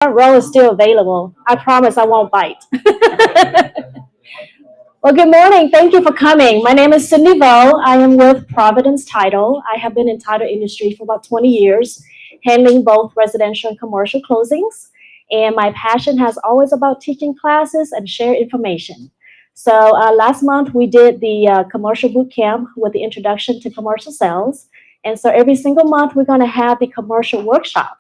Front row is still available. I promise I won't bite. Well, good morning. Thank you for coming. My name is Cindy Vo. I am with Providence Title. I have been in title industry for about 20 years, handling both residential and commercial closings. And my passion has always about teaching classes and share information. So last month we did the commercial boot camp with the introduction to commercial sales. And so every single month we're going to have the commercial workshop.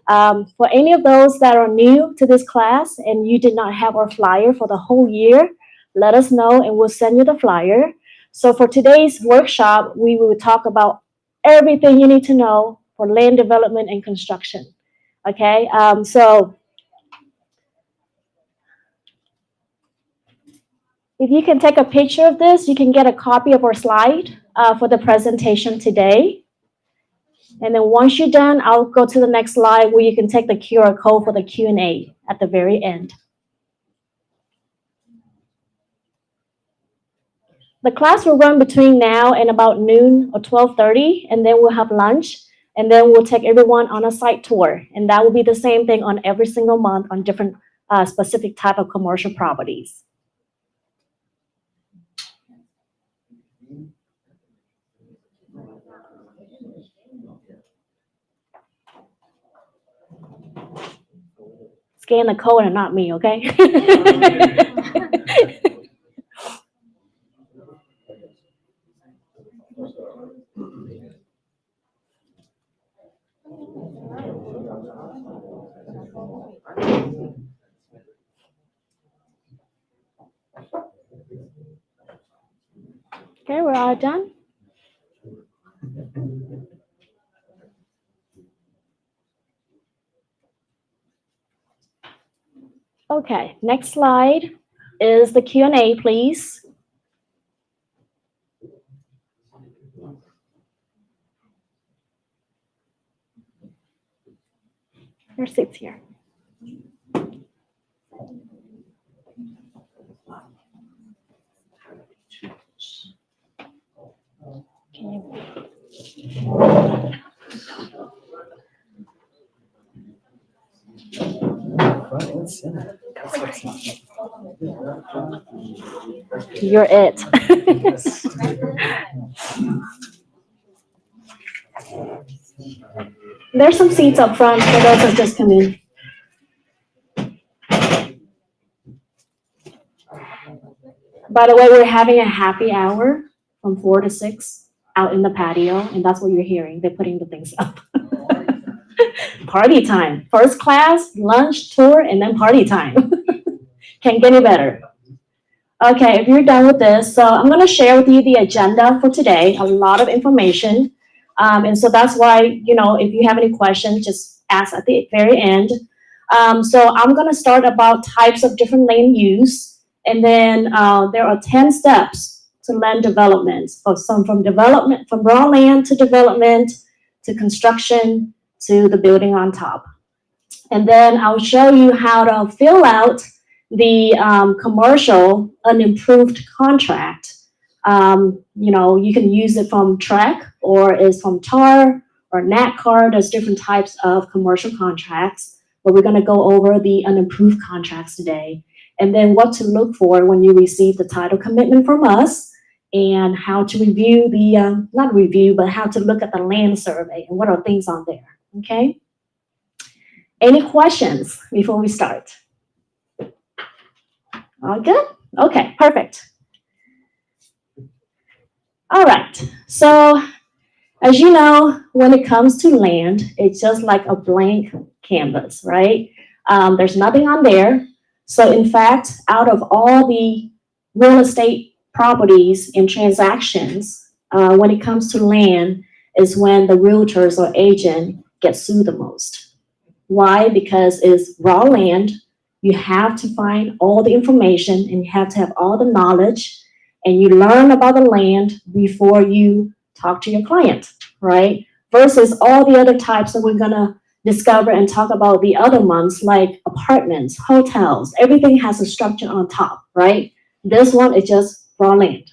For any of those that are new to this class and you did not have our flyer for the whole year, let us know and we'll send you the flyer. So for today's workshop, we will talk about everything you need to know for land development and construction. Okay, so if you can take a picture of this, you can get a copy of our slide for the presentation today. And then once you're done, I'll go to the next slide where you can take the QR code for the Q&A at the very end. The class will run between now and about noon or 12:30, and then we'll have lunch, and then we'll take everyone on a site tour. And that will be the same thing on every single month on different specific type of commercial properties. Scan the code and not me, okay? Okay, we're all done. Okay, next slide is the Q&A, please. Your seats here. You're it. There's some seats up front for those that just come in. By the way, we're having a happy hour from 4 to 6 out in the patio, and that's what you're hearing. They're putting the things up. Party time. First class, lunch, tour, and then party time. Can't get any better. Okay, if you're done with this, so I'm going to share with you the agenda for today, a lot of information. And so that's why, if you have any questions, just ask at the very end. So I'm going to start about types of different land use. And then there are 10 steps to land development, from raw land to development, to construction, to the building on top. And then I'll show you how to fill out the commercial unimproved contract. You can use it from TREC or is from TAR or NATCAR. There's different types of commercial contracts, but we're going to go over the unimproved contracts today. And then what to look for when you receive the title commitment from us, and how to review not review, but how to look at the land survey and what are things on there, okay? Any questions before we start? All good? Okay, perfect. All right, so as you know, when it comes to land, it's just like a blank canvas, right? There's nothing on there. So in fact, out of all the real estate properties and transactions, when it comes to land, is when the realtors or agent get sued the most. Why? Because it's raw land. You have to find all the information and you have to have all the knowledge, and you learn about the land before you talk to your client, right? Versus all the other types that we're gonna discover and talk about the other months, like apartments, hotels, everything has a structure on top, right? This one is just raw land.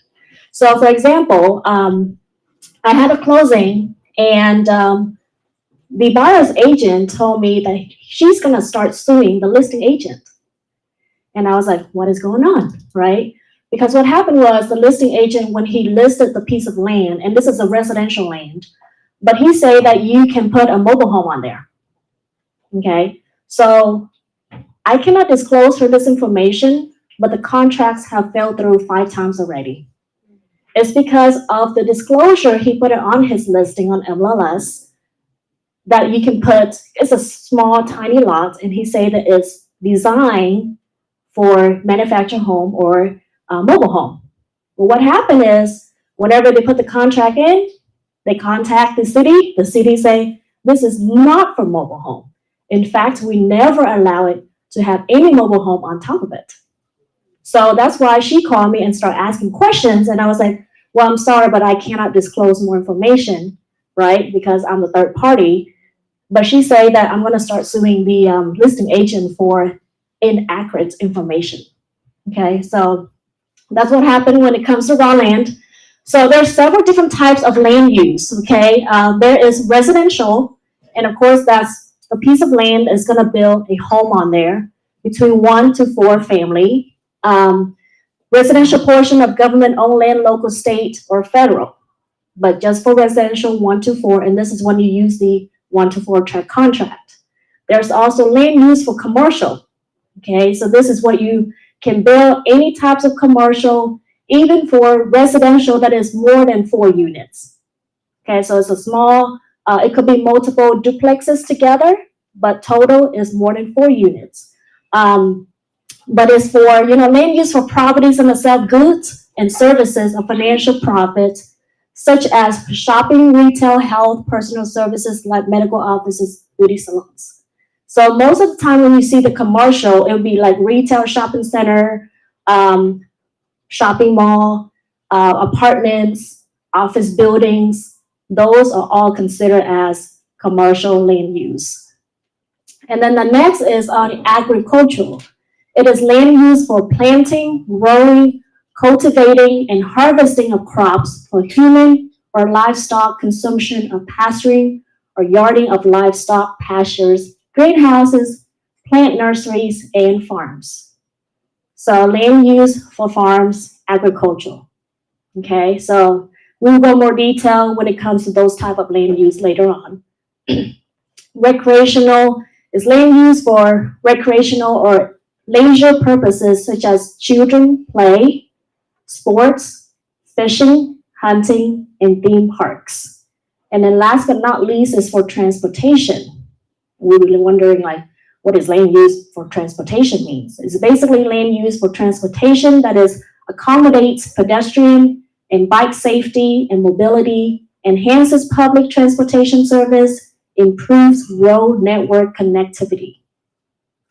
So for example, I had a closing and the buyer's agent told me that she's going to start suing the listing agent. And I was like, what is going on, right? Because what happened was the listing agent, when he listed the piece of land, and this is a residential land, but he said that you can put a mobile home on there. Okay, so I cannot disclose her this information, but the contracts have fell through 5 times already. It's because of the disclosure he put it on his listing on MLS that you can put, it's a small, tiny lot, and he said that it's designed for manufactured home or mobile home. Well, what happened is, whenever they put the contract in, they contact the city say, this is not for mobile home. In fact, we never allow it to have any mobile home on top of it. So that's why she called me and started asking questions. And I was like, well, I'm sorry, but I cannot disclose more information, right? Because I'm the third party. But she said that I'm going to start suing the listing agent for inaccurate information. Okay, so that's what happened when it comes to raw land. So there's several different types of land use. Okay, there is residential, and of course that's a piece of land is going to build a home on there between 1 to 4 family. Residential portion of government-owned land, local, state, or federal, but just for residential 1 to 4, and this is when you use the 1 to 4 tract contract. There's also land use for commercial. Okay, so this is what you can build any types of commercial, even for residential that is more than 4 units. Okay, so it's a small, it could be multiple duplexes together, but total is more than 4 units. But it's for, land use for properties and the sell goods and services of financial profit, such as shopping, retail, health, personal services like medical offices, beauty salons. So most of the time when you see the commercial, it would be like retail, shopping center, shopping mall, apartments, office buildings. Those are all considered as commercial land use. And then the next is on agricultural. It is land use for planting, growing, cultivating, and harvesting of crops for human or livestock consumption of pasturing or yarding of livestock pastures, greenhouses, plant nurseries, and farms. So land use for farms, agricultural. Okay, so we'll go more detail when it comes to those type of land use later on. Recreational is land use for recreational or leisure purposes such as children play, sports, fishing, hunting, and theme parks. And then last but not least is for transportation. We're really wondering what is land use for transportation means. It's basically land use for transportation that is accommodates pedestrian and bike safety and mobility, enhances public transportation service, improves road network connectivity.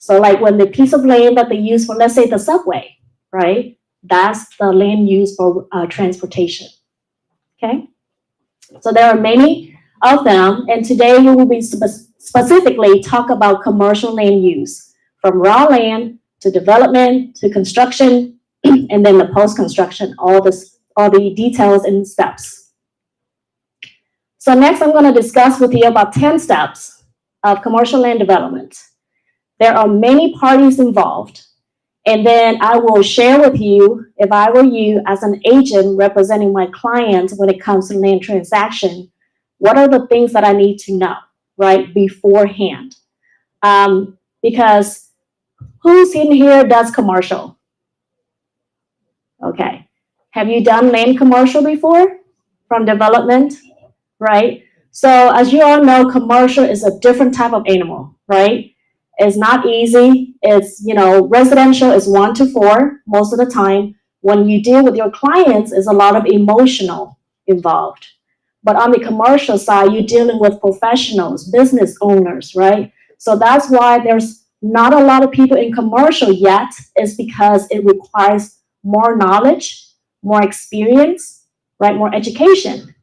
So when the piece of land that they use for, let's say, the subway, right? That's the land used for transportation, okay? So there are many of them, and today we will be specifically talk about commercial land use, from raw land to development to construction, and then the post-construction, all the details and steps. So next I'm gonna discuss with you about 10 steps of commercial land development. There are many parties involved, and then I will share with you, if I were you as an agent representing my client when it comes to land transaction, what are the things that I need to know, right, beforehand? Because who's in here does commercial? Okay. Have you done land commercial before from development, right? So as you all know, commercial is a different type of animal, right? It's not easy. It's, residential is 1 to 4 most of the time. When you deal with your clients, is a lot of emotional involved. But on the commercial side, you're dealing with professionals, business owners, right? So that's why there's not a lot of people in commercial yet, is because it requires more knowledge, more experience, right? More education.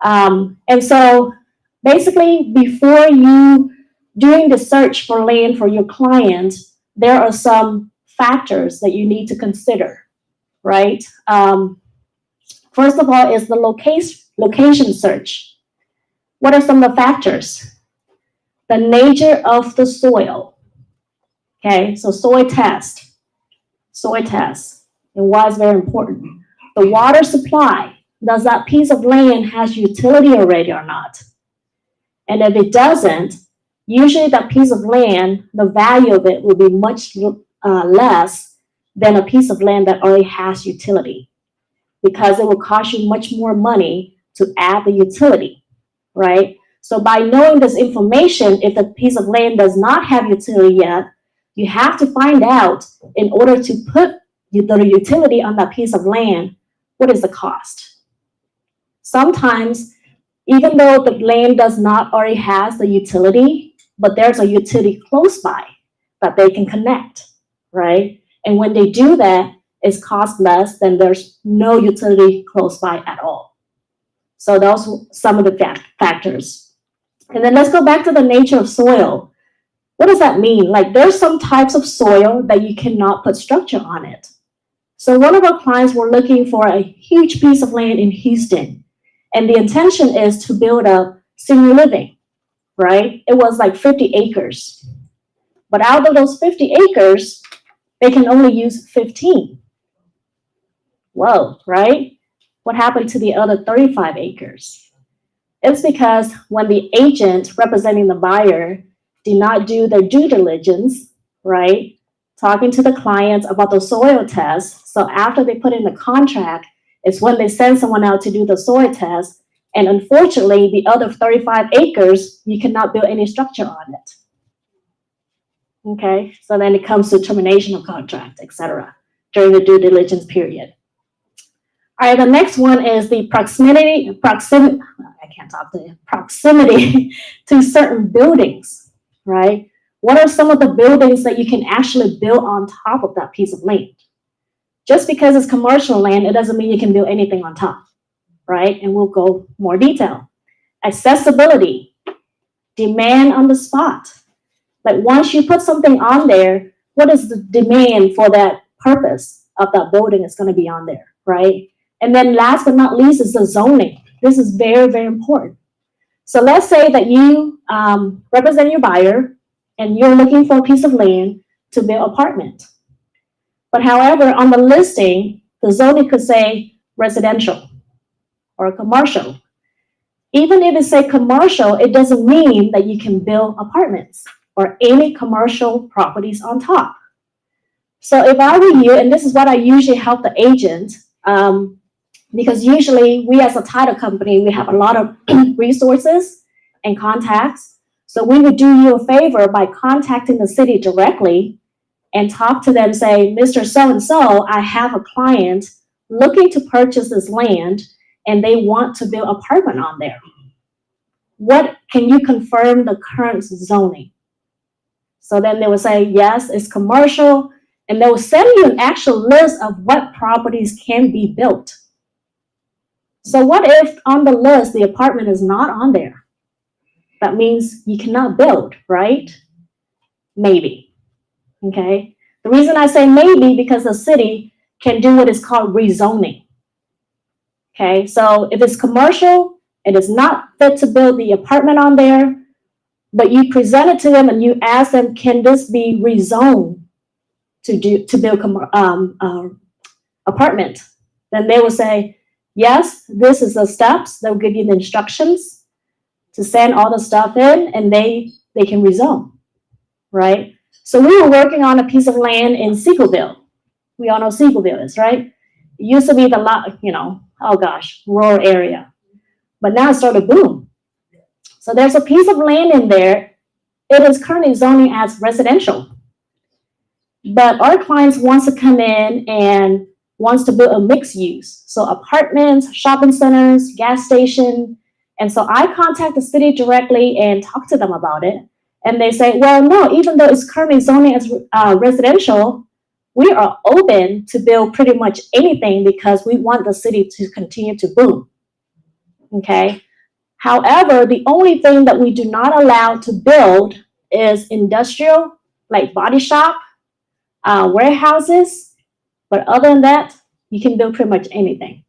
And so basically, before you doing the search for land for your client, there are some factors that you need to consider, right? First of all is the location search. What are some of the factors? the nature of the soil. Okay, so soil test, and why it's very important. The water supply, does that piece of land has utility already or not? And if it doesn't, usually that piece of land, the value of it will be much less than a piece of land that already has utility, because it will cost you much more money to add the utility, right? So by knowing this information, if the piece of land does not have utility yet, you have to find out, in order to put the utility on that piece of land, what is the cost? Sometimes, even though the land does not already has the utility, but there's a utility close by that they can connect, right? And when they do that, it's cost less than there's no utility close by at all. So those are some of the factors. And then let's go back to the nature of soil. What does that mean? Like, there's some types of soil that you cannot put structure on it. So one of our clients were looking for a huge piece of land in Houston, and the intention is to build a senior living, right? It was like 50 acres. But out of those 50 acres, they can only use 15. Whoa, right? What happened to the other 35 acres? It's because when the agent representing the buyer did not do their due diligence, right? Talking to the clients about the soil test. So after they put in the contract, it's when they send someone out to do the soil test. And unfortunately, the other 35 acres, you cannot build any structure on it. Okay, so then it comes to termination of contract, etc., during the due diligence period. All right, the next one is the proximity to certain buildings, right? What are some of the buildings that you can actually build on top of that piece of land? Just because it's commercial land, it doesn't mean you can build anything on top, right? And we'll go more detail. Accessibility, demand on the spot. Like, once you put something on there, what is the demand for that purpose of that building is going to be on there, right? And then last but not least is the zoning. This is very, very important. So let's say that you represent your buyer and you're looking for a piece of land to build apartment. But however, on the listing, the zoning could say residential or commercial. Even if it say commercial, it doesn't mean that you can build apartments or any commercial properties on top. So if I were you, and this is what I usually help the agent, because usually we as a title company, we have a lot of resources and contacts. So we would do you a favor by contacting the city directly and talk to them, say, Mr. So-and-so, I have a client looking to purchase this land and they want to build an apartment on there. What can you confirm the current zoning? So then they will say, yes, it's commercial, and they will send you an actual list of what properties can be built. So what if on the list, the apartment is not on there? That means you cannot build, right? Maybe, okay? The reason I say maybe, because the city can do what is called rezoning. Okay, so if it's commercial, it is not fit to build the apartment on there, but you present it to them and you ask them, can this be rezoned to build apartment? Then they will say, yes, this is the steps. They'll give you the instructions to send all the stuff in, and they can rezone, right? So we were working on a piece of land in Seagoville. We all know Seagoville is, right? It used to be the lot, oh gosh, rural area. But now it started to boom. So there's a piece of land in there. It is currently zoning as residential. But our clients wants to come in and wants to build a mixed use. So apartments, shopping centers, gas station. And so I contact the city directly and talk to them about it. And they say, well, no, even though it's currently zoning as residential, we are open to build pretty much anything because we want the city to continue to boom. Okay. However, the only thing that we do not allow to build is industrial, like body shop, warehouses. But other than that, you can build pretty much anything.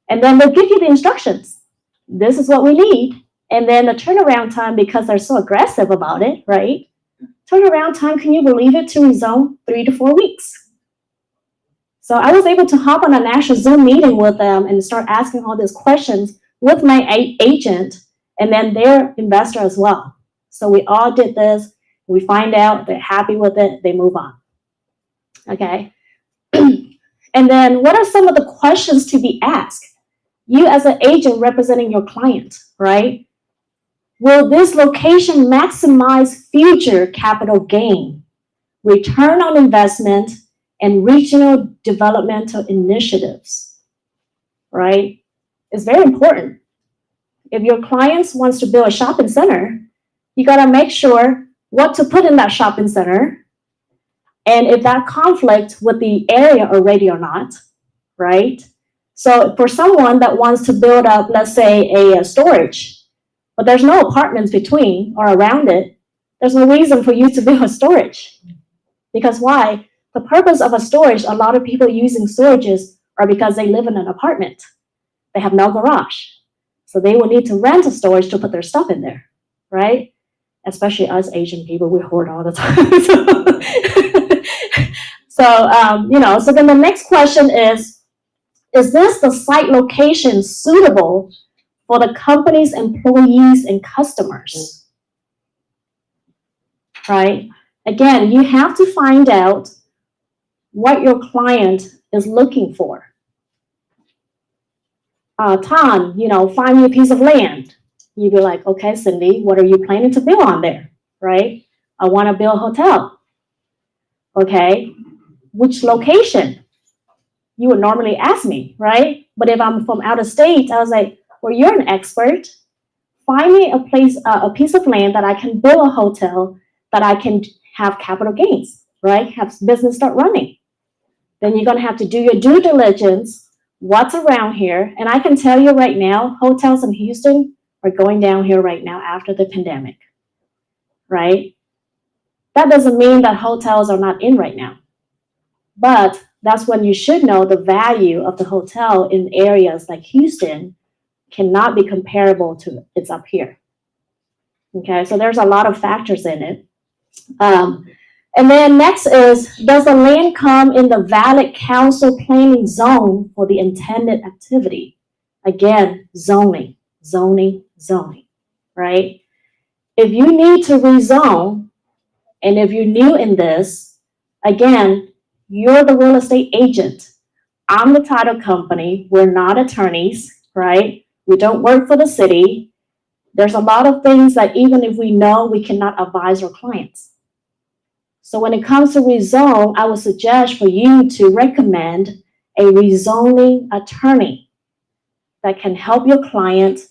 And then they'll give you the instructions. This is what we need. And then the turnaround time, because they're so aggressive about it, right? Turnaround time, can you believe it, to rezone 3 to 4 weeks? So I was able to hop on a national Zoom meeting with them and start asking all these questions with my agent and then their investor as well. So we all did this. We find out they're happy with it, they move on. Okay. And then what are some of the questions to be asked? You as an agent representing your client, right? Will this location maximize future capital gain, return on investment, and regional developmental initiatives, right? It's very important. If your clients wants to build a shopping center, you gotta make sure what to put in that shopping center, and if that conflicts with the area already or not, right? So for someone that wants to build up, let's say, a storage, but there's no apartments between or around it, there's no reason for you to build a storage. Because why? The purpose of a storage, a lot of people using storages are because they live in an apartment. They have no garage. So they will need to rent a storage to put their stuff in there, right? Especially us Asian people, we hoard all the time. So then the next question is this the site location suitable for the company's employees and customers, right? Again, you have to find out what your client is looking for. Tom, find me a piece of land. You'd be like, okay, Cindy, what are you planning to build on there, right? I want to build a hotel. Okay, which location? You would normally ask me, right? But if I'm from out of state, I was like, well, you're an expert. Find me a piece of land that I can build a hotel, that I can have capital gains, right? Have business start running. Then you're going to have to do your due diligence, what's around here. And I can tell you right now, hotels in Houston are going down here right now after the pandemic, right? That doesn't mean that hotels are not in right now. But that's when you should know the value of the hotel in areas like Houston cannot be comparable to it's up here. Okay, so there's a lot of factors in it. And then next is, does the land come in the valid council planning zone for the intended activity? Again, zoning, right? If you need to rezone, and if you're new in this, again, you're the real estate agent. I'm the title company. We're not attorneys, right? We don't work for the city. There's a lot of things that even if we know, we cannot advise our clients. So when it comes to rezone, I would suggest for you to recommend a rezoning attorney that can help your client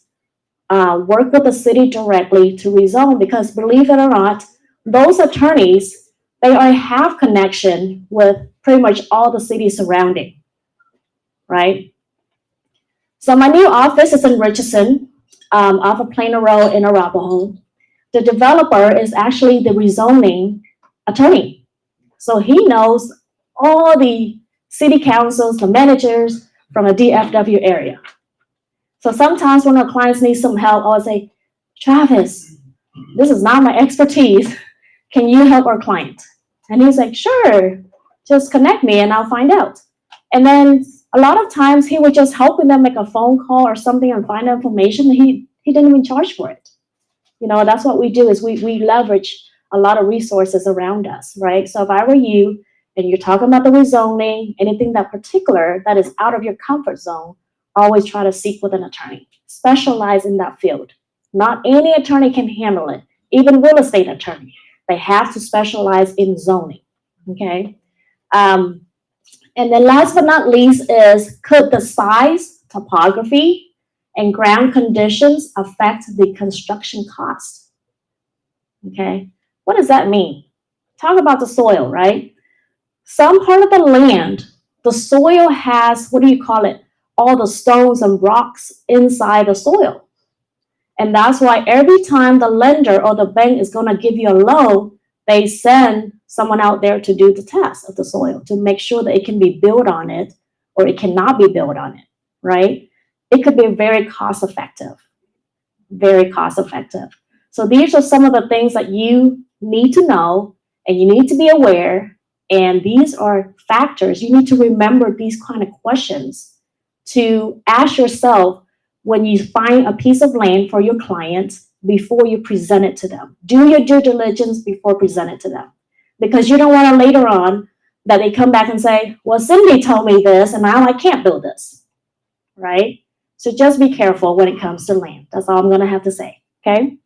work with the city directly to rezone, because believe it or not, those attorneys, they already have connection with pretty much all the cities surrounding, right? So my new office is in Richardson, off of Plano Road in Arapahoe. The developer is actually the rezoning attorney. So he knows all the city councils, the managers from the DFW area. So sometimes when our clients need some help, I'll say, Travis, this is not my expertise. Can you help our client? And he's like, sure, just connect me and I'll find out. And then a lot of times he would just help them make a phone call or something and find information. He didn't even charge for it. That's what we do, is we leverage a lot of resources around us, right? So if I were you and you're talking about the rezoning, anything that particular that is out of your comfort zone, always try to seek with an attorney. Specialize in that field. Not any attorney can handle it, even real estate attorney. They have to specialize in zoning, okay? And then last but not least is, could the size, topography, and ground conditions affect the construction cost? Okay, what does that mean? Talk about the soil, right? Some part of the land, the soil has, all the stones and rocks inside the soil. And that's why every time the lender or the bank is going to give you a loan, they send someone out there to do the test of the soil to make sure that it can be built on it or it cannot be built on it, right? It could be very cost effective. very cost effective. So these are some of the things that you need to know and you need to be aware. And these are factors. You need to remember these kind of questions to ask yourself when you find a piece of land for your client before you present it to them. Do your due diligence before present it to them. Because you don't want to later on that they come back and say, well, Cindy told me this and now I can't build this, right? So just be careful when it comes to land. That's all I'm going to have to say, okay?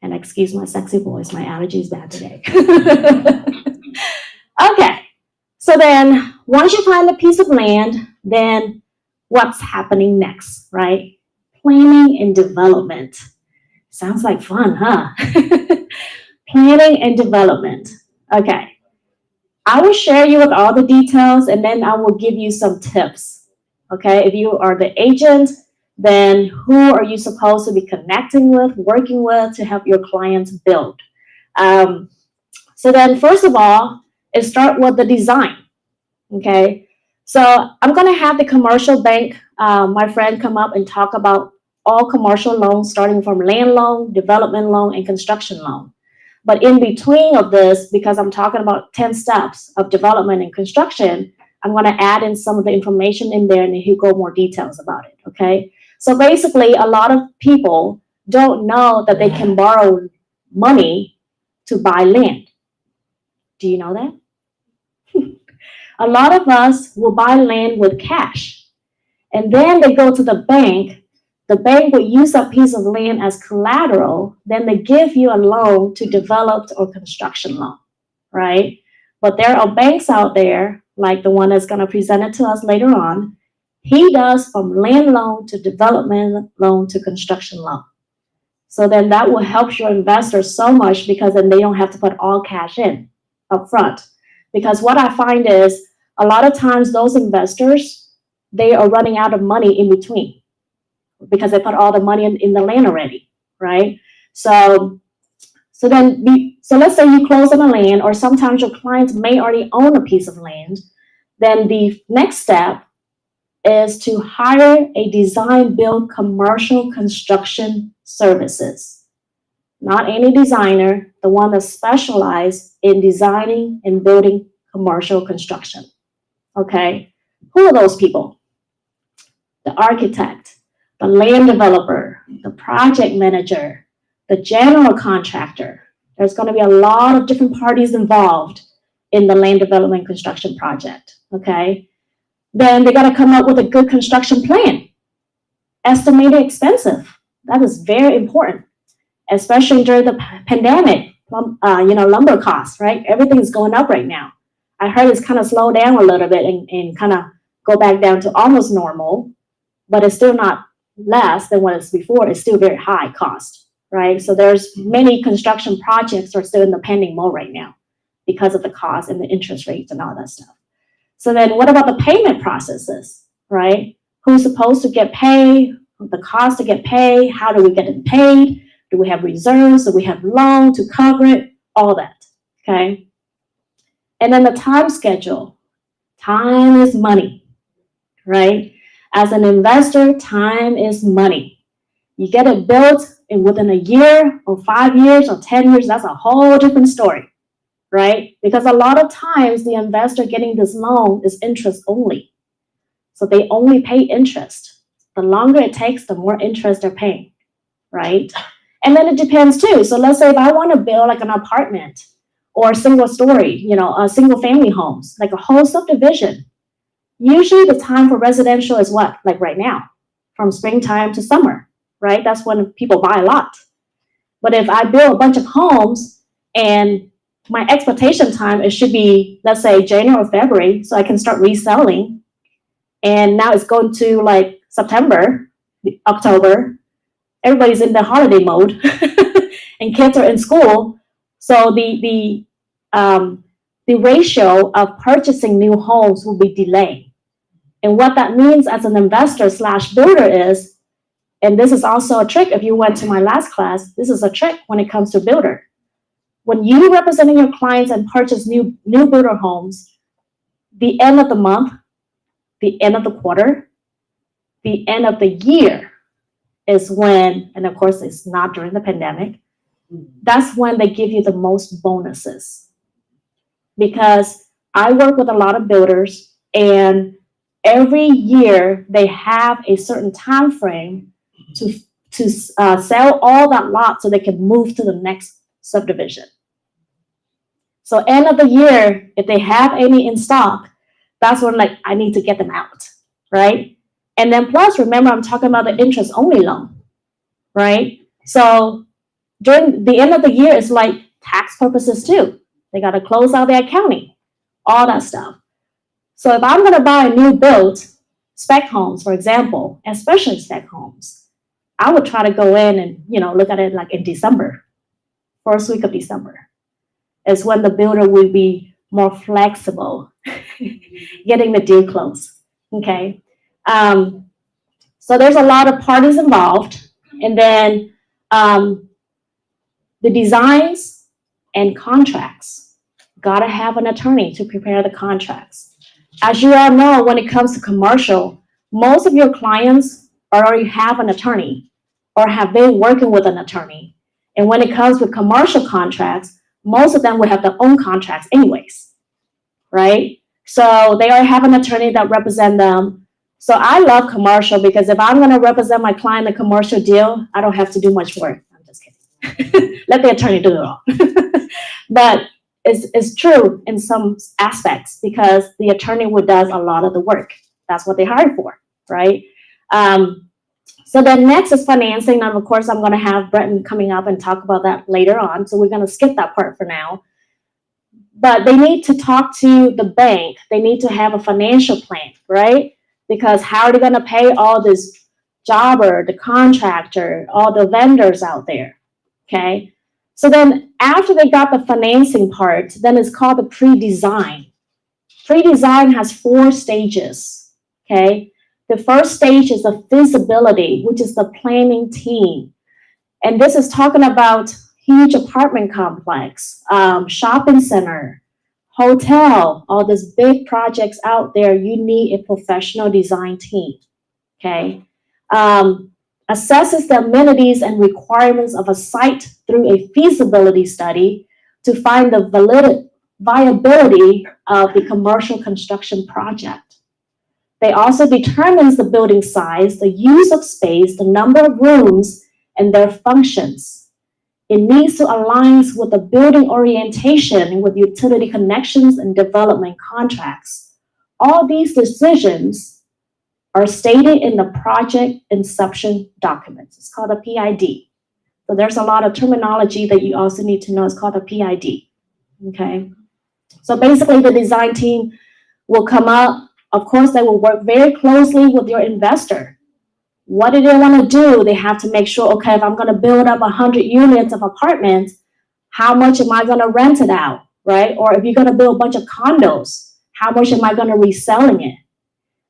And excuse my sexy voice, my allergy is bad today. Okay, so then once you find a piece of land, then what's happening next, right? Planning and development. Sounds like fun, huh? Planning and development. Okay, I will share you with all the details and then I will give you some tips. Okay, if you are the agent, then who are you supposed to be connecting with, working with to help your clients build? So then first of all, is start with the design. Okay, so I'm gonna have the commercial bank, my friend, come up and talk about all commercial loans, starting from land loan, development loan, and construction loan. But in between of this, because I'm talking about 10 steps of development and construction, I'm going to add in some of the information in there and he'll go more details about it, okay? So basically, a lot of people don't know that they can borrow money to buy land. Do you know that? A lot of us will buy land with cash, and then they go to the bank. The bank will use that piece of land as collateral, then they give you a loan to develop or construction loan, right? But there are banks out there, like the one that's going to present it to us later on. He does from land loan to development loan to construction loan. So then that will help your investors so much because then they don't have to put all cash in up front. Because what I find is a lot of times those investors, they are running out of money in between, because they put all the money in the land already, right? So let's say you close on the land, or sometimes your clients may already own a piece of land. Then the next step is to hire a design build commercial construction services. Not any designer, the one that specializes in designing and building commercial construction. Okay, who are those people? The architect, the land developer, the project manager, the general contractor. There's going to be a lot of different parties involved in the land development construction project, okay? Then they got to come up with a good construction plan. Estimated expensive. That is very important, especially during the pandemic. Lumber costs, right? Everything's going up right now. I heard it's kind of slowed down a little bit and kind of go back down to almost normal, but it's still not less than what it's before. It's still very high cost, right? So there's many construction projects are still in the pending mode right now because of the cost and the interest rates and all that stuff. So then what about the payment processes, right? Who's supposed to get paid, the cost to get paid, how do we get it paid? Do we have reserves? Do we have loan to cover it? All that, okay? And then the time schedule. Time is money, right? As an investor, time is money. You get it built and within a year or 5 years or 10 years, that's a whole different story, right? Because a lot of times the investor getting this loan is interest only. So they only pay interest. The longer it takes, the more interest they're paying, right? And then it depends too. So let's say if I want to build like an apartment or a single story, a single family homes, like a whole subdivision. Usually the time for residential is what? Like right now, from springtime to summer, right? That's when people buy a lot. But if I build a bunch of homes and my expectation time, it should be, let's say January or February, so I can start reselling. And now it's going to like September, October, everybody's in the holiday mode and kids are in school. So the ratio of purchasing new homes will be delayed. And what that means as an investor / builder is, and this is also a trick, if you went to my last class, this is a trick when it comes to builder. When you representing your clients and purchase new builder homes, the end of the month, the end of the quarter, the end of the year, is when, and of course it's not during the pandemic, that's when they give you the most bonuses. Because I work with a lot of builders, and every year they have a certain time frame to sell all that lot so they can move to the next subdivision. So end of the year, if they have any in stock, that's when like I need to get them out, right? And then plus, remember, I'm talking about the interest only loan, right? So during the end of the year, it's like tax purposes too. They got to close out their accounting, all that stuff. So if I'm going to buy a new build, spec homes, for example, especially spec homes, I would try to go in and, look at it like in December, first week of December, is when the builder will be more flexible getting the deal closed. Okay. So there's a lot of parties involved. And then the designs and contracts, gotta have an attorney to prepare the contracts. As you all know, when it comes to commercial, most of your clients already have an attorney or have been working with an attorney. And when it comes with commercial contracts, most of them will have their own contracts anyways, right? So they already have an attorney that represents them. So I love commercial because if I'm gonna represent my client in a commercial deal, I don't have to do much work. I'm just kidding. Let the attorney do it all. But it's true in some aspects because the attorney does a lot of the work. That's what they hired for, right? So then next is financing. And of course, I'm going to have Breton coming up and talk about that later on. So we're going to skip that part for now. But they need to talk to the bank. They need to have a financial plan, right? Because how are they going to pay all this jobber, the contractor, all the vendors out there, okay? So then after they got the financing part, then it's called the pre-design. Pre-design has 4 stages, okay? The first stage is the feasibility, which is the planning team. And this is talking about huge apartment complex, shopping center, hotel, all these big projects out there. You need a professional design team, okay? Assesses the amenities and requirements of a site through a feasibility study to find the viability of the commercial construction project. They also determines the building size, the use of space, the number of rooms, and their functions. It needs to align with the building orientation with utility connections and development contracts. All these decisions are stated in the project inception documents. It's called a PID. So there's a lot of terminology that you also need to know. It's called a PID, okay? So basically the design team will come up. Of course, they will work very closely with your investor. What do they want to do? They have to make sure, okay, if I'm going to build up 100 units of apartments, how much am I going to rent it out, right? Or if you're going to build a bunch of condos, how much am I going to reselling it?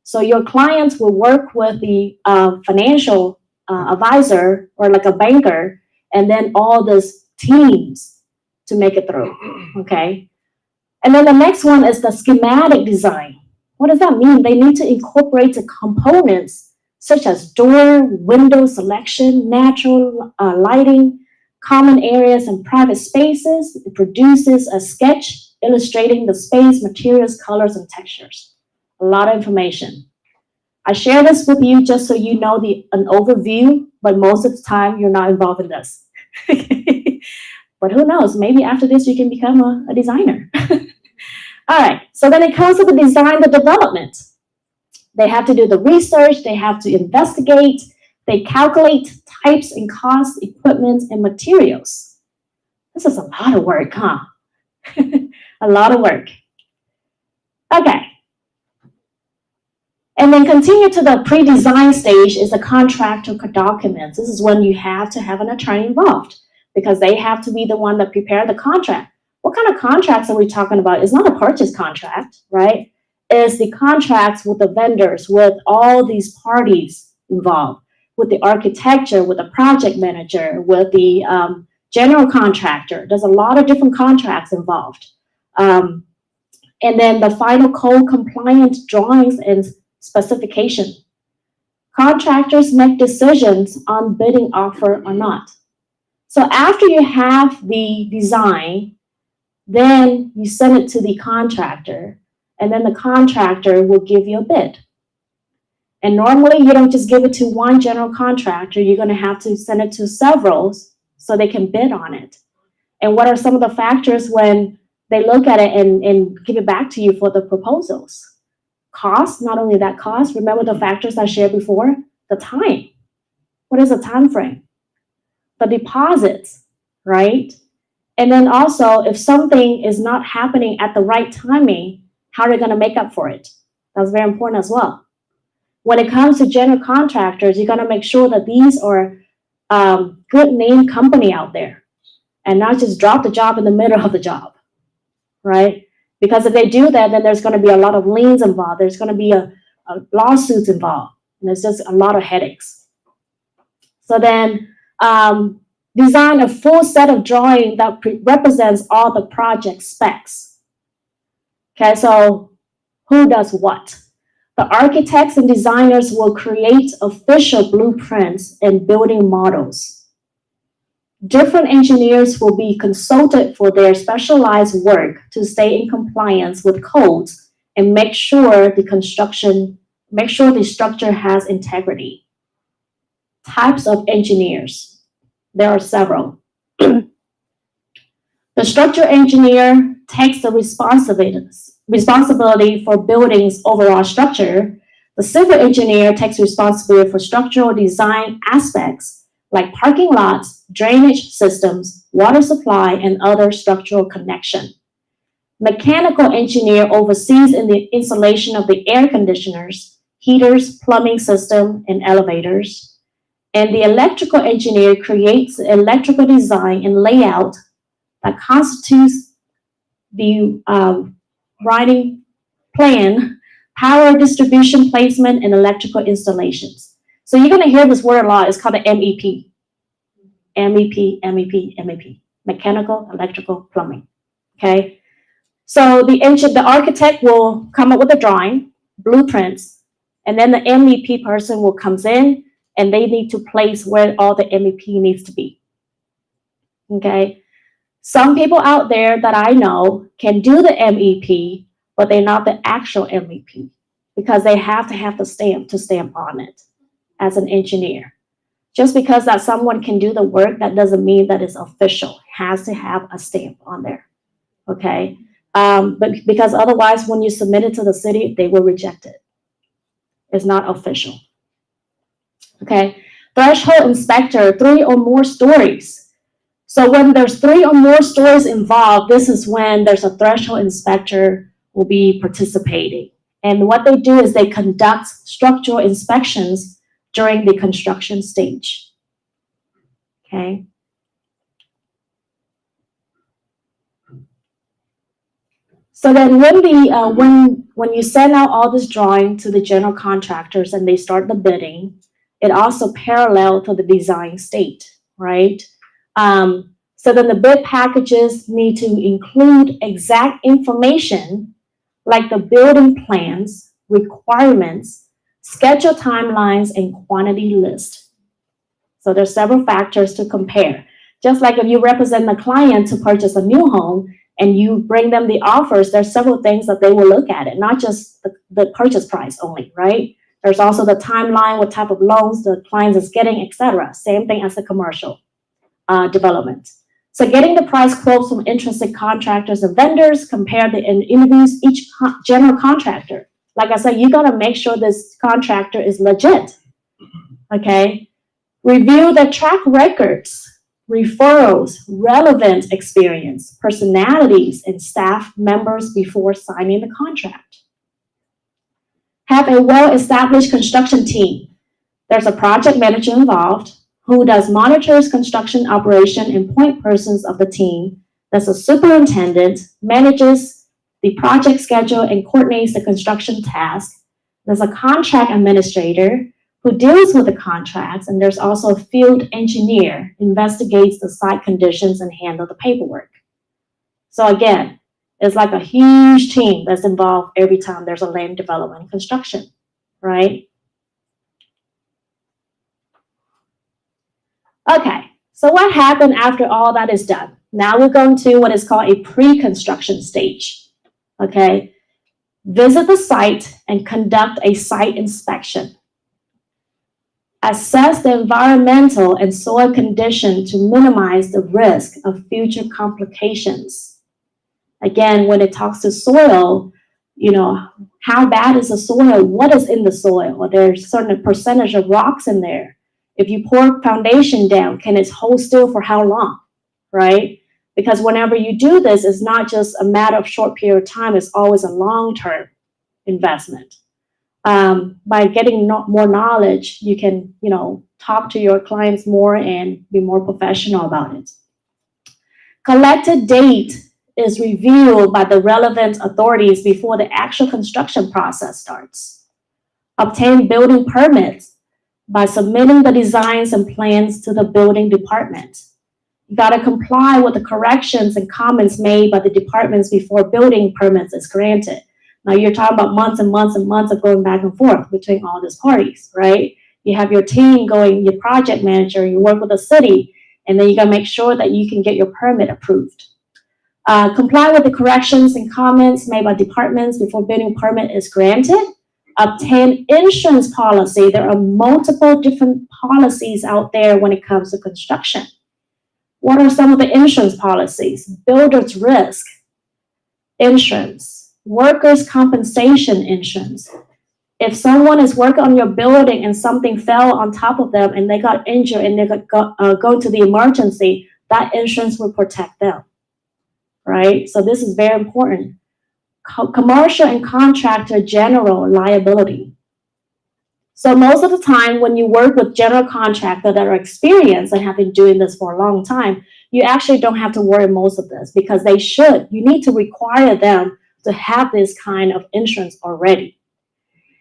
So your clients will work with the financial advisor or like a banker, and then all these teams to make it through, okay? And then the next one is the schematic design. What does that mean? They need to incorporate the components such as door, window selection, natural lighting, common areas, and private spaces. It produces a sketch illustrating the space, materials, colors, and textures. A lot of information. I share this with you just so you know an overview, but most of the time you're not involved in this. But who knows? Maybe after this you can become a designer. All right, so then it comes to the design, the development. They have to do the research, they have to investigate, they calculate types and costs, equipment, and materials. This is a lot of work, huh? A lot of work. Okay. And then continue to the pre-design stage is the contractor documents. This is when you have to have an attorney involved because they have to be the one that prepare the contract. What kind of contracts are we talking about? It's not a purchase contract, right? It's the contracts with the vendors, with all these parties involved, with the architecture, with the project manager, with the general contractor. There's a lot of different contracts involved. And then the final code compliant drawings and specification. Contractors make decisions on bidding offer or not. So after you have the design, then you send it to the contractor, and then the contractor will give you a bid. And normally you don't just give it to one general contractor, you're going to have to send it to several so they can bid on it. And what are some of the factors when they look at it and give it back to you for the proposals? Cost, not only that cost, remember the factors I shared before? The time. What is the time frame? The deposits, right? And then also, if something is not happening at the right timing, how are they going to make up for it? That's very important as well. When it comes to general contractors, you got to make sure that these are good name company out there and not just drop the job in the middle of the job, right? Because if they do that, then there's going to be a lot of liens involved. There's going to be a lawsuits involved, and there's just a lot of headaches. So then design a full set of drawing that represents all the project specs. Okay, so who does what? The architects and designers will create official blueprints and building models. Different engineers will be consulted for their specialized work to stay in compliance with codes and make sure the structure has integrity. Types of engineers. There are several. The structural engineer takes the responsibility for building's overall structure. The civil engineer takes responsibility for structural design aspects like parking lots, drainage systems, water supply, and other structural connection. Mechanical engineer oversees in the installation of the air conditioners, heaters, plumbing system, and elevators. And the electrical engineer creates electrical design and layout that constitutes the writing plan, power distribution placement, and electrical installations. So you're going to hear this word a lot. It's called the MEP. MEP. Mechanical, electrical, plumbing. Okay? So the architect will come up with a drawing, blueprints, and then the MEP person will comes in and they need to place where all the MEP needs to be. Okay? Some people out there that I know can do the MEP, but they're not the actual MEP because they have to have the stamp to stamp on it as an engineer. Just because that someone can do the work, that doesn't mean that it's official. It has to have a stamp on there, okay? But because otherwise, when you submit it to the city, they will reject it. It's not official, okay? Threshold inspector, 3 or more stories. So when there's 3 or more stories involved, this is when there's a threshold inspector will be participating. And what they do is they conduct structural inspections during the construction stage. Okay. So then when you send out all this drawing to the general contractors and they start the bidding, it also parallel to the design state, right? So then the bid packages need to include exact information like the building plans, requirements, schedule timelines, and quantity list. So there's several factors to compare. Just like if you represent the client to purchase a new home and you bring them the offers, there's several things that they will look at it, not just the purchase price only, right? There's also the timeline, what type of loans the client is getting, etc. Same thing as the commercial development. So getting the price quotes from interested contractors and vendors, compare the interviews each general contractor. Like I said, you gotta make sure this contractor is legit, okay? Review the track records, referrals, relevant experience, personalities, and staff members before signing the contract. Have a well-established construction team. There's a project manager involved who does monitors construction operation and point persons of the team. There's a superintendent, manages the project schedule and coordinates the construction task. There's a contract administrator who deals with the contracts, and there's also a field engineer, investigates the site conditions and handle the paperwork. So again, it's like a huge team that's involved every time there's a land development and construction, right? Okay, so what happened after all that is done? Now we're going to what is called a pre-construction stage. Okay, visit the site and conduct a site inspection. Assess the environmental and soil condition to minimize the risk of future complications. Again, when it talks to soil, how bad is the soil? What is in the soil? Or there's a certain percentage of rocks in there. If you pour foundation down, can it hold still for how long, right? Because whenever you do this, it's not just a matter of short period of time, it's always a long-term investment. By getting more knowledge, you can, talk to your clients more and be more professional about it. Collected date is reviewed by the relevant authorities before the actual construction process starts. Obtain building permits by submitting the designs and plans to the building department. You got to comply with the corrections and comments made by the departments before building permits is granted. Now you're talking about months and months and months of going back and forth between all these parties, right? You have your team going, your project manager, you work with the city, and then you gotta make sure that you can get your permit approved. Comply with the corrections and comments made by departments before building permit is granted. Obtain insurance policy. There are multiple different policies out there when it comes to construction. What are some of the insurance policies? Builder's risk insurance, workers' compensation insurance. If someone is working on your building and something fell on top of them and they got injured and they go to the emergency, that insurance will protect them, right? So this is very important. Commercial and contractor general liability. So most of the time when you work with general contractors that are experienced and have been doing this for a long time, you actually don't have to worry most of this because they should. You need to require them to have this kind of insurance already.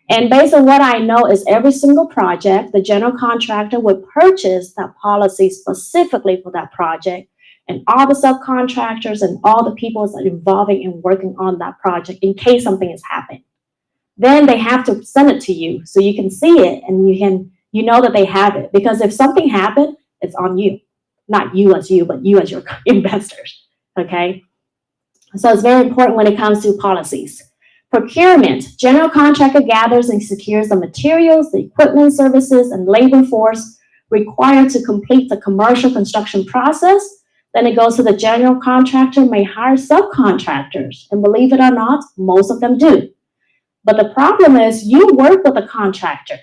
And based on what I know is every single project, the general contractor would purchase that policy specifically for that project, and all the subcontractors and all the people that are involved in working on that project in case something has happened. Then they have to send it to you so you can see it and you know that they have it. Because if something happened, it's on you. Not you as you, but you as your investors, okay? So it's very important when it comes to policies. Procurement. General contractor gathers and secures the materials, the equipment, services, and labor force required to complete the commercial construction process. Then it goes to the general contractor may hire subcontractors. And believe it or not, most of them do. But the problem is you work with a contractor.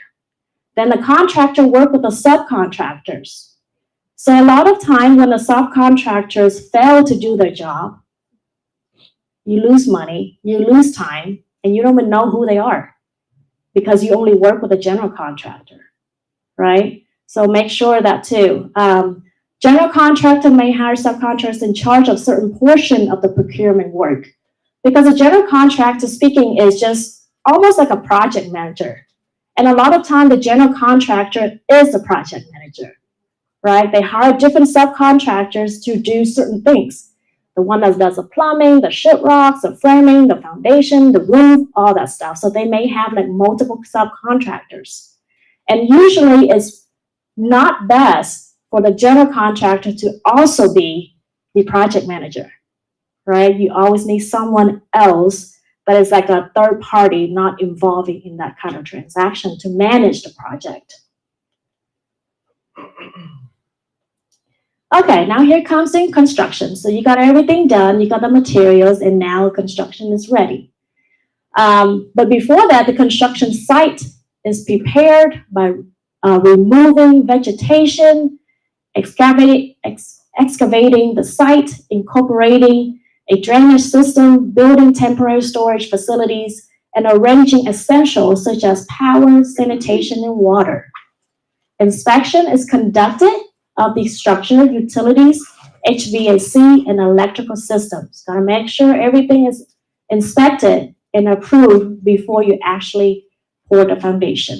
Then the contractor work with the subcontractors. So a lot of time when the subcontractors fail to do their job, you lose money, you lose time, and you don't even know who they are because you only work with a general contractor, right? So make sure that too. General contractor may hire subcontractors in charge of certain portion of the procurement work because a general contractor speaking is just almost like a project manager. And a lot of time the general contractor is the project manager, right? They hire different subcontractors to do certain things. The one that does the plumbing, the sheetrocks, the framing, the foundation, the roof, all that stuff. So they may have like multiple subcontractors. And usually it's not best for the general contractor to also be the project manager, right? You always need someone else that is like a third party, not involving in that kind of transaction to manage the project. Okay, now here comes in construction. So you got everything done, you got the materials, and now construction is ready. But before that, the construction site is prepared by removing vegetation, excavating the site, incorporating a drainage system, building temporary storage facilities, and arranging essentials such as power, sanitation, and water. Inspection is conducted of the structural utilities, HVAC, and electrical systems. Gotta make sure everything is inspected and approved before you actually pour the foundation.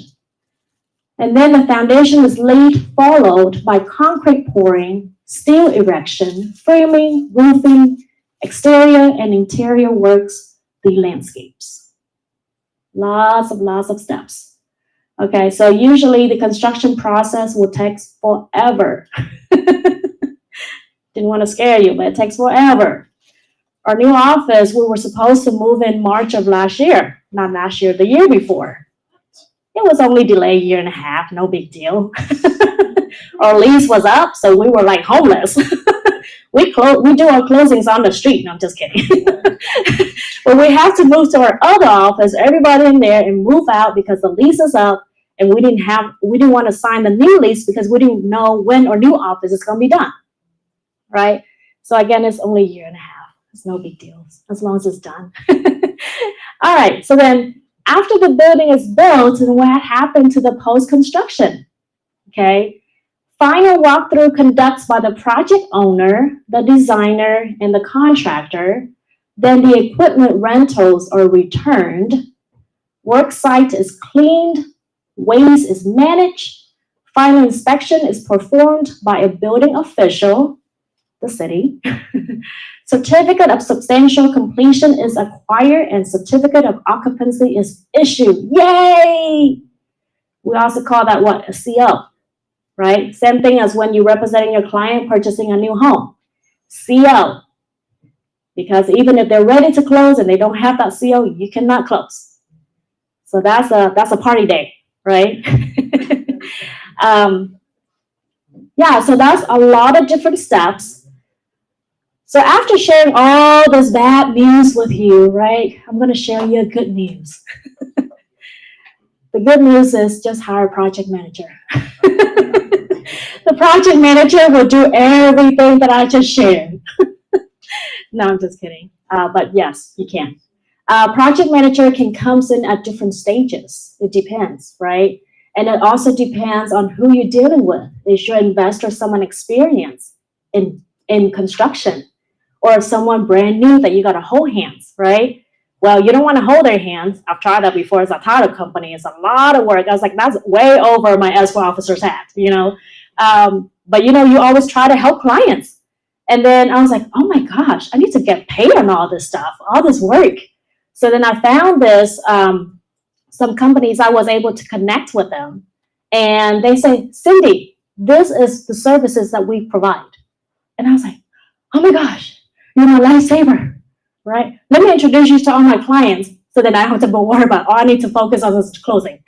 And then the foundation is laid, followed by concrete pouring, steel erection, framing, roofing, exterior and interior works, the landscapes. Lots of steps. Okay, so usually the construction process will take forever. Didn't want to scare you, but it takes forever. Our new office, we were supposed to move in March of last year, not last year, the year before. It was only delayed a year and a half, no big deal. Our lease was up, so we were like homeless. We do our closings on the street. No, I'm just kidding. When we have to move to our other office, everybody in there and move out because the lease is up, and we didn't want to sign the new lease because we didn't know when our new office is going to be done, right? So again, it's only a year and a half. It's no big deal as long as it's done. All right. So then, after the building is built, and what happened to the post-construction? Okay. Final walkthrough conducts by the project owner, the designer, and the contractor. Then the equipment rentals are returned. Work site is cleaned. Waste is managed. Final inspection is performed by a building official, the city. Certificate of substantial completion is acquired and certificate of occupancy is issued. Yay! We also call that what? A CO, right? Same thing as when you're representing your client purchasing a new home. CO. Because even if they're ready to close and they don't have that CO, you cannot close. So that's a party day, right? Yeah, so that's a lot of different steps. So after sharing all this bad news with you, right, I'm going to share you good news. The good news is just hire a project manager. The project manager will do everything that I just shared. No, I'm just kidding. But yes, you can. Project manager can come in at different stages. It depends, right? And it also depends on who you're dealing with. Is your investor someone experienced in construction? Or someone brand new that you got to hold hands, right? Well, you don't want to hold their hands. I've tried that before as a title company. It's a lot of work. I was like, that's way over my escrow officer's hat, you know? But you know, you always try to help clients. And then I was like, oh my gosh, I need to get paid on all this stuff, all this work. So then I found this, some companies I was able to connect with them. And they say, Cindy, this is the services that we provide. And I was like, oh my gosh, you're my lifesaver, right? Let me introduce you to all my clients so that I don't have to worry about, oh, I need to focus on this closing,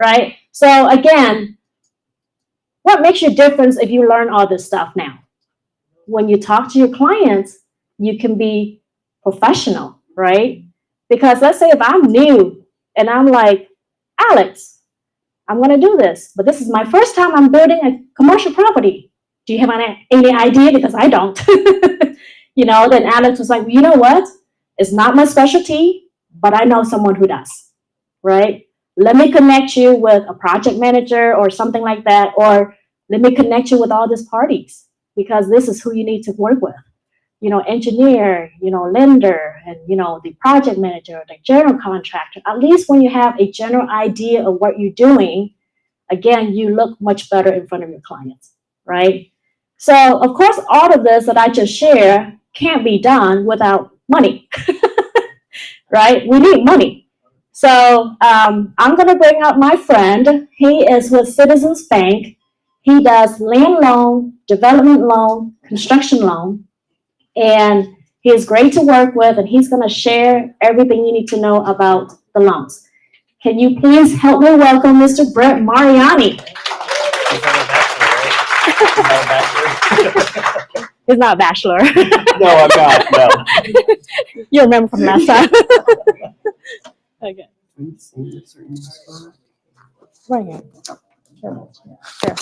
right? So again, what makes you difference if you learn all this stuff now? When you talk to your clients, you can be professional, right? Because let's say if I'm new and I'm like, Alex, I'm going to do this, but this is my first time I'm building a commercial property. Do you have any idea? Because I don't. You know, then Alex was like, you know what? It's not my specialty, but I know someone who does, right? Let me connect you with a project manager or something like that, or let me connect you with all these parties because this is who you need to work with. You know, engineer, you know, lender, and, you know, the project manager, the general contractor. At least when you have a general idea of what you're doing, again, you look much better in front of your clients, right? So, of course, all of this that I just shared can't be done without money, right? We need money. So, I'm going to bring up my friend. He is with Citizens Bank. He does land loan, development loan, construction loan, and he is great to work with, and he's going to share everything you need to know about the loans. Can you please help me welcome Mr. Brett Mariani? He's not a bachelor. No, I'm not. No. You remember from last time. Okay. Right here. Sure. Sure.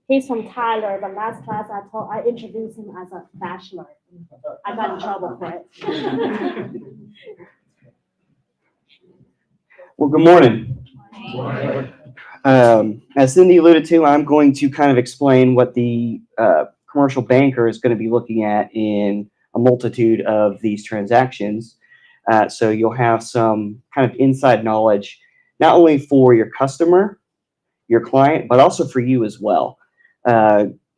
He's from Tyler. The last class I introduced him as a bachelor. I got in trouble for it. Well, good morning. As Cindy alluded to, I'm going to kind of explain what the commercial banker is going to be looking at in a multitude of these transactions. So you'll have some kind of inside knowledge, not only for your customer, your client, but also for you as well.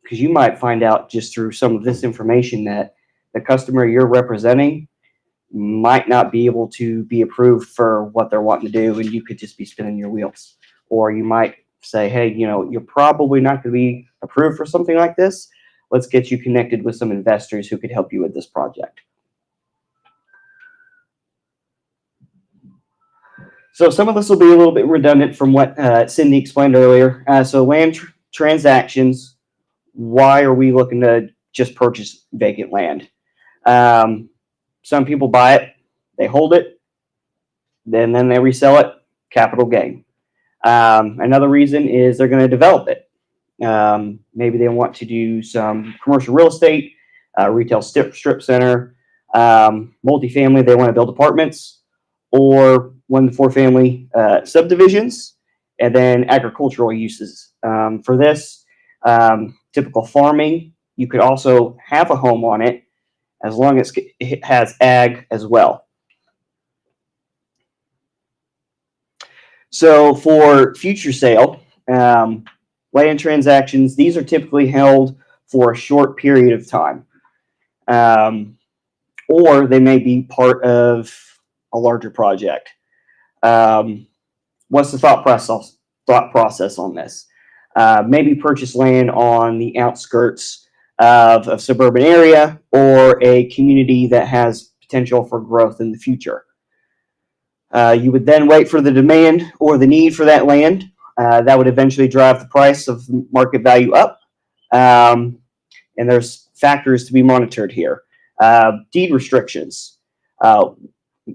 because you might find out just through some of this information that the customer you're representing might not be able to be approved for what they're wanting to do, and you could just be spinning your wheels. Or you might say, hey, you're probably not going to be approved for something like this. Let's get you connected with some investors who could help you with this project. So some of this will be a little bit redundant from what Cindy explained earlier. So land transactions, why are we looking to just purchase vacant land? Some people buy it, they hold it, then they resell it, capital gain. Another reason is they're going to develop it. Maybe they want to do some commercial real estate, retail strip center, multifamily, they want to build apartments, or 1 to 4 family subdivisions, and then agricultural uses. For this, typical farming, you could also have a home on it as long as it has ag as well. So for future sale, land transactions, these are typically held for a short period of time. Or they may be part of a larger project. What's the thought process on this? Maybe purchase land on the outskirts of a suburban area or a community that has potential for growth in the future. You would then wait for the demand or the need for that land. That would eventually drive the price of market value up. And there's factors to be monitored here. Deed restrictions,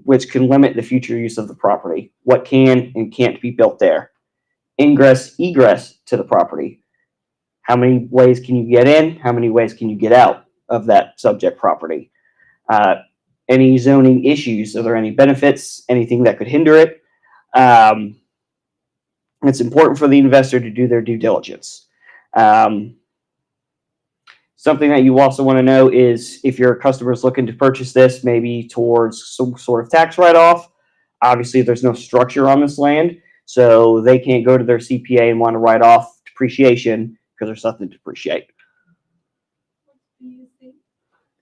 which can limit the future use of the property. What can and can't be built there. Ingress, egress to the property. How many ways can you get in? How many ways can you get out of that subject property? Any zoning issues? Are there any benefits? Anything that could hinder it? It's important for the investor to do their due diligence. Something that you also want to know is if your customer is looking to purchase this, maybe towards some sort of tax write-off. Obviously, there's no structure on this land, so they can't go to their CPA and want to write off depreciation because there's nothing to depreciate.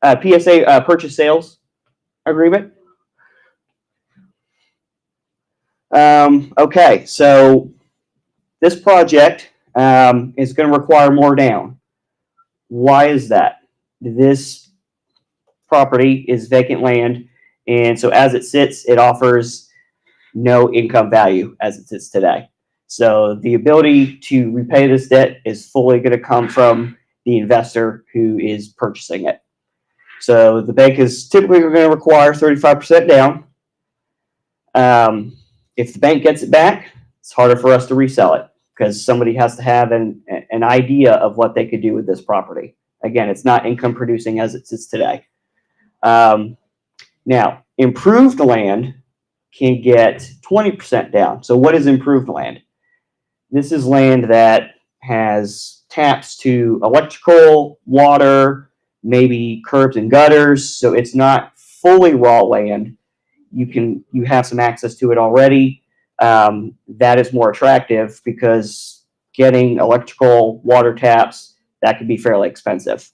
PSA, purchase sales agreement. Okay, so this project is going to require more down. Why is that? This property is vacant land, and so as it sits, it offers no income value as it sits today. So the ability to repay this debt is fully going to come from the investor who is purchasing it. So the bank is typically going to require 35% down. If the bank gets it back, it's harder for us to resell it because somebody has to have an idea of what they could do with this property. Again, it's not income producing as it sits today. Now, improved land can get 20% down. So what is improved land? This is land that has taps to electrical, water, maybe curbs and gutters. So it's not fully raw land. You have some access to it already. That is more attractive because getting electrical, water taps, that could be fairly expensive.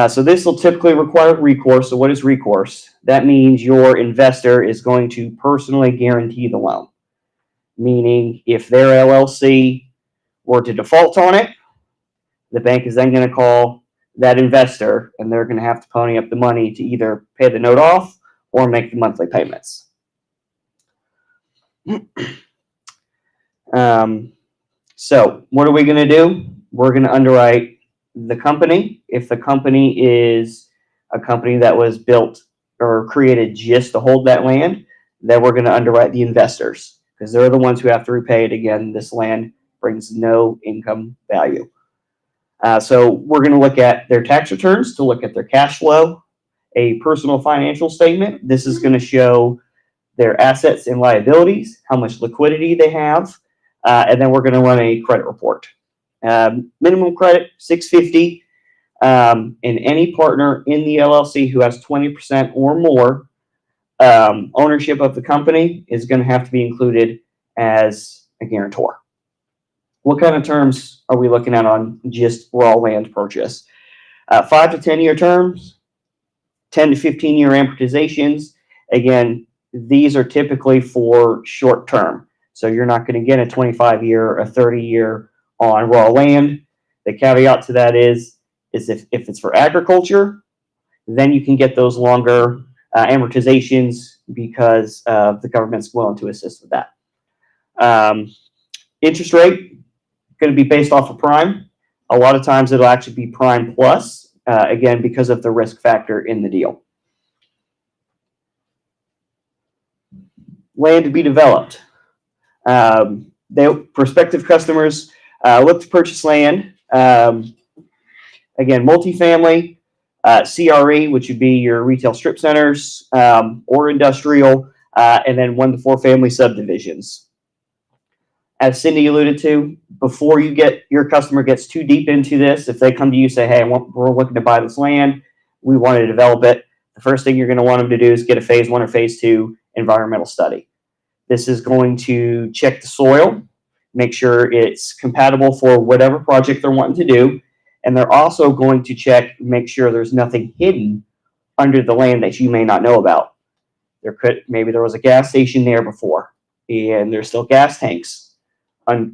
So this will typically require recourse. So what is recourse? That means your investor is going to personally guarantee the loan. Meaning if their LLC were to default on it, the bank is then going to call that investor and they're going to have to pony up the money to either pay the note off or make the monthly payments. So what are we going to do? We're going to underwrite the company. If the company is a company that was built or created just to hold that land, then we're going to underwrite the investors because they're the ones who have to repay it. Again, this land brings no income value. So we're going to look at their tax returns to look at their cash flow, a personal financial statement. This is going to show their assets and liabilities, how much liquidity they have, and then we're going to run a credit report. Minimum credit, 650, and any partner in the LLC who has 20% or more ownership of the company is going to have to be included as a guarantor. What kind of terms are we looking at on just raw land purchase? 5 to 10 year terms, 10 to 15 year amortizations. Again, these are typically for short term. So you're not going to get a 25 year or 30 year on raw land. The caveat to that is if it's for agriculture, then you can get those longer amortizations because the government's willing to assist with that. Interest rate, going to be based off of prime. A lot of times it'll actually be prime plus, again, because of the risk factor in the deal. Land to be developed. Prospective customers look to purchase land. Again, multifamily, CRE, which would be your retail strip centers, or industrial, and then 1 to 4 family subdivisions. As Cindy alluded to, before your customer gets too deep into this, if they come to you and say, hey, we're looking to buy this land, we want to develop it, the first thing you're going to want them to do is get a phase 1 or phase 2 environmental study. This is going to check the soil, make sure it's compatible for whatever project they're wanting to do, and they're also going to make sure there's nothing hidden under the land that you may not know about. Maybe there was a gas station there before, and there's still gas tanks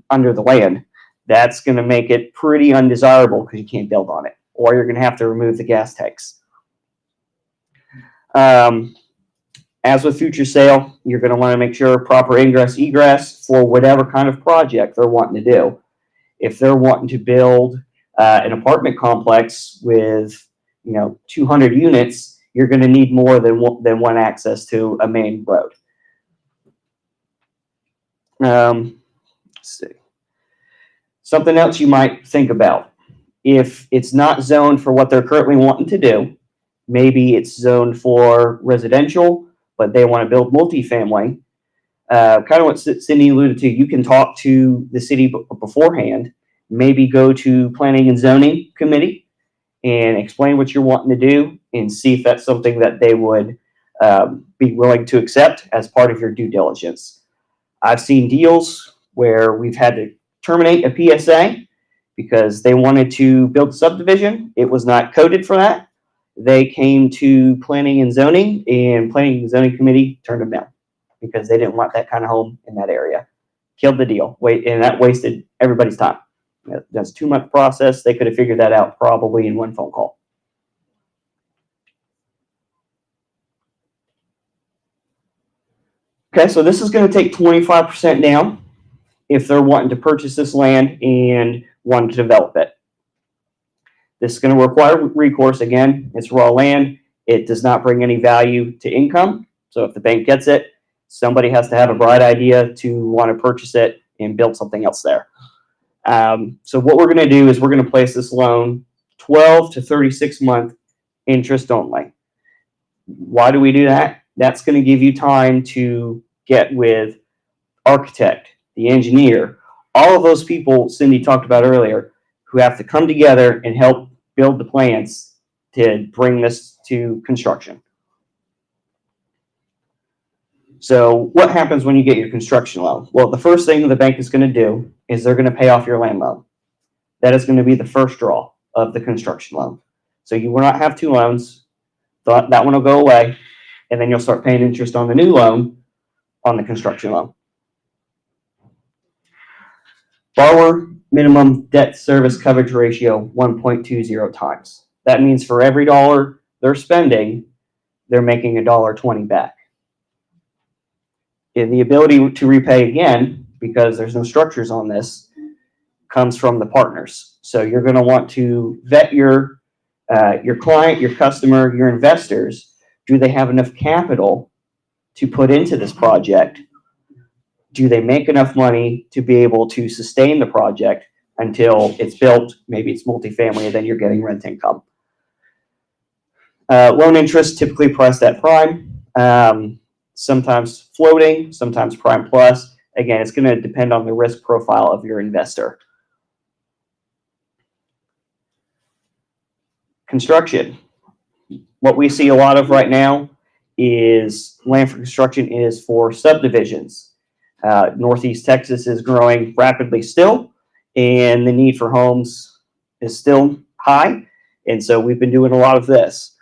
under the land. That's going to make it pretty undesirable because you can't build on it, or you're going to have to remove the gas tanks. As with future sale, you're going to want to make sure proper ingress egress for whatever kind of project they're wanting to do. If they're wanting to build an apartment complex with 200 units, you're going to need more than one access to a main road. Let's see. Something else you might think about. If it's not zoned for what they're currently wanting to do, maybe it's zoned for residential, but they want to build multifamily. Kind of what Cindy alluded to, you can talk to the city beforehand, maybe go to planning and zoning committee and explain what you're wanting to do and see if that's something that they would be willing to accept as part of your due diligence. I've seen deals where we've had to terminate a PSA because they wanted to build a subdivision. It was not coded for that. They came to planning and zoning committee turned them down because they didn't want that kind of home in that area. Killed the deal. And that wasted everybody's time. That's too much process. They could have figured that out probably in one phone call. Okay, so this is going to take 25% down if they're wanting to purchase this land and wanting to develop it. This is going to require recourse. Again, it's raw land. It does not bring any value to income. So if the bank gets it, somebody has to have a bright idea to want to purchase it and build something else there. So what we're going to do is we're going to place this loan 12 to 36 month interest only. Why do we do that? That's going to give you time to get with architect, the engineer, all of those people Cindy talked about earlier who have to come together and help build the plans to bring this to construction. So what happens when you get your construction loan? Well, the first thing the bank is going to do is they're going to pay off your land loan. That is going to be the first draw of the construction loan. So you will not have two loans. That one will go away, and then you'll start paying interest on the new loan on the construction loan. Borrower minimum debt service coverage ratio 1.20 times. That means for every dollar they're spending, they're making $1.20 back. And the ability to repay again, because there's no structures on this, comes from the partners. So you're going to want to vet your client, your customer, your investors. Do they have enough capital to put into this project? Do they make enough money to be able to sustain the project until it's built? Maybe it's multifamily, and then you're getting rent income. Loan interest typically priced at prime, sometimes floating, sometimes prime plus. Again, it's going to depend on the risk profile of your investor. Construction. What we see a lot of right now is land for construction is for subdivisions. Northeast Texas is growing rapidly still, and the need for homes is still high. And so we've been doing a lot of this.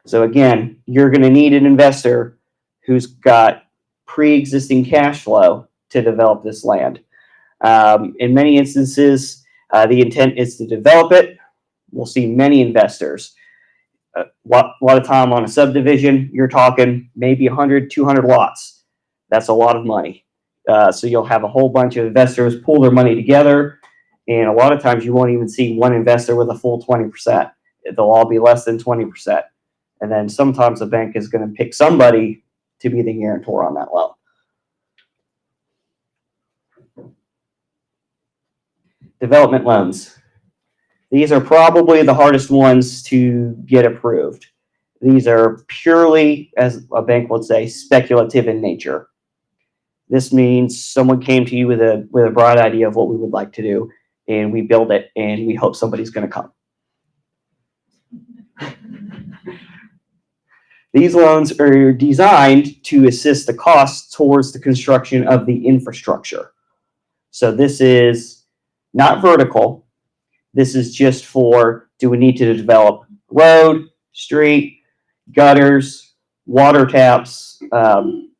So again, you're going to need an investor who's got pre-existing cash flow to develop this land. In many instances, the intent is to develop it. We'll see many investors. A lot of time on a subdivision, you're talking maybe 100, 200 lots. That's a lot of money. So you'll have a whole bunch of investors pull their money together, and a lot of times you won't even see one investor with a full 20%. They'll all be less than 20%. And then sometimes the bank is going to pick somebody to be the guarantor on that loan. Development loans. These are probably the hardest ones to get approved. These are purely, as a bank would say, speculative in nature. This means someone came to you with a bright idea of what we would like to do, and we build it, and we hope somebody's going to come. These loans are designed to assist the costs towards the construction of the infrastructure. So this is not vertical. This is just for, do we need to develop road, street, gutters, water taps,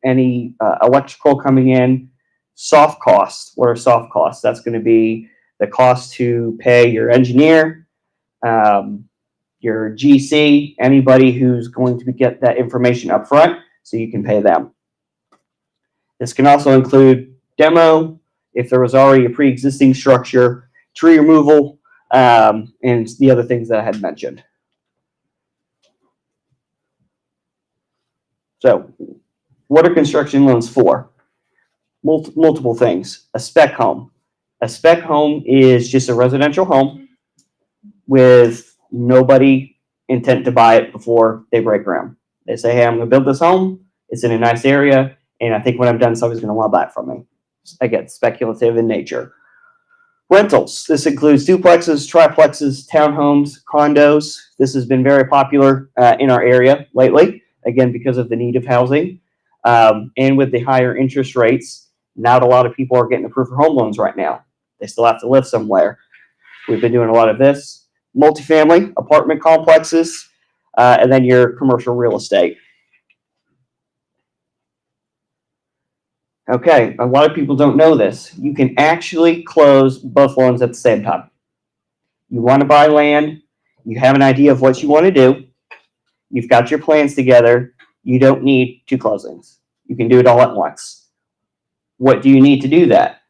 any electrical coming in, soft costs. What are soft costs? That's going to be the cost to pay your engineer, your GC, anybody who's going to get that information up front, so you can pay them. This can also include demo, if there was already a pre-existing structure, tree removal, and the other things that I had mentioned. So, what are construction loans for? Multiple things. A spec home. A spec home is just a residential home with nobody intent to buy it before they break ground. They say, hey, I'm going to build this home. It's in a nice area, and I think when I'm done, somebody's going to want to buy it from me. Again, speculative in nature. Rentals. This includes duplexes, triplexes, townhomes, condos. This has been very popular in our area lately, again, because of the need of housing. And with the higher interest rates, not a lot of people are getting approved for home loans right now. They still have to live somewhere. We've been doing a lot of this. Multifamily, apartment complexes, and then your commercial real estate. Okay, a lot of people don't know this. You can actually close both loans at the same time. You want to buy land, you have an idea of what you want to do, you've got your plans together, you don't need two closings. You can do it all at once. What do you need to do that?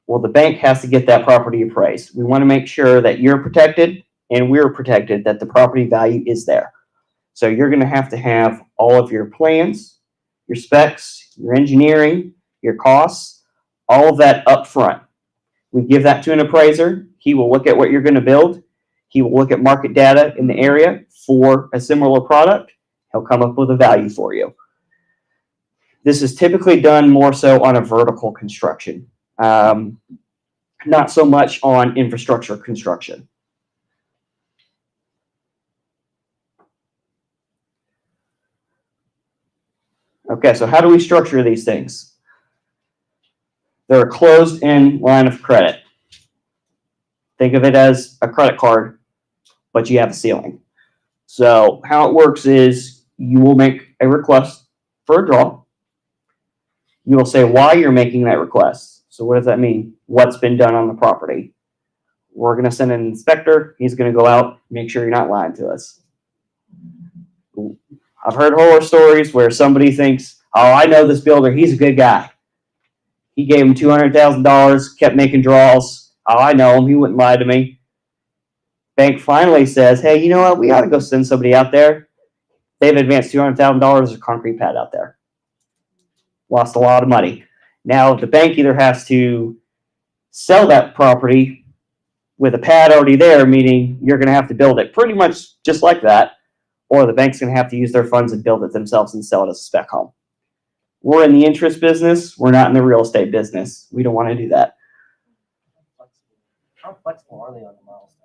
Well, the bank has to get that property appraised. We want to make sure that you're protected and we're protected, that the property value is there. So you're going to have all of your plans, your specs, your engineering, your costs, all of that up front. We give that to an appraiser. He will look at what you're going to build. He will look at market data in the area for a similar product. He'll come up with a value for you. This is typically done more so on a vertical construction, not so much on infrastructure construction. Okay, so how do we structure these things? They're a closed-end line of credit. Think of it as a credit card, but you have a ceiling. So how it works is you will make a request for a draw. You will say why you're making that request. So what does that mean? What's been done on the property? We're going to send an inspector. He's going to go out, make sure you're not lying to us. I've heard horror stories where somebody thinks, oh, I know this builder. He's a good guy. He gave him $200,000, kept making draws. Oh, I know him. He wouldn't lie to me. Bank finally says, hey, you know what? We ought to go send somebody out there. They've advanced $200,000 as a concrete pad out there. Lost a lot of money. Now the bank either has to sell that property with a pad already there, meaning you're going to have to build it pretty much just like that, or the bank's going to have to use their funds and build it themselves and sell it as a spec home. We're in the interest business. We're not in the real estate business. We don't want to do that. How flexible are they on the milestones?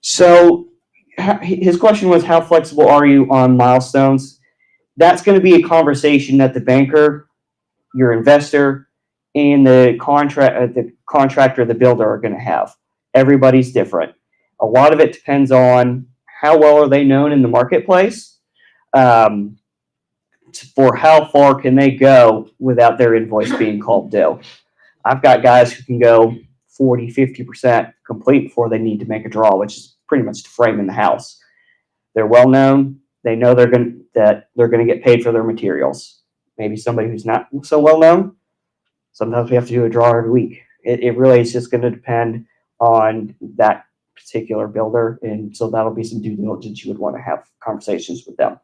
So his question was, how flexible are you on milestones? that's going to be a conversation that the banker, your investor, and the contractor, the builder are going to have. Everybody's different. A lot of it depends on how well are they known in the marketplace, for how far can they go without their invoice being called due. I've got guys who can go 40, 50% complete before they need to make a draw, which is pretty much to frame in the house. They're well known. They know they're going to get paid for their materials. Maybe somebody who's not so well known, sometimes we have to do a draw every week. It really is just going to depend on that particular builder, and so that'll be some due diligence you would want to have conversations with them.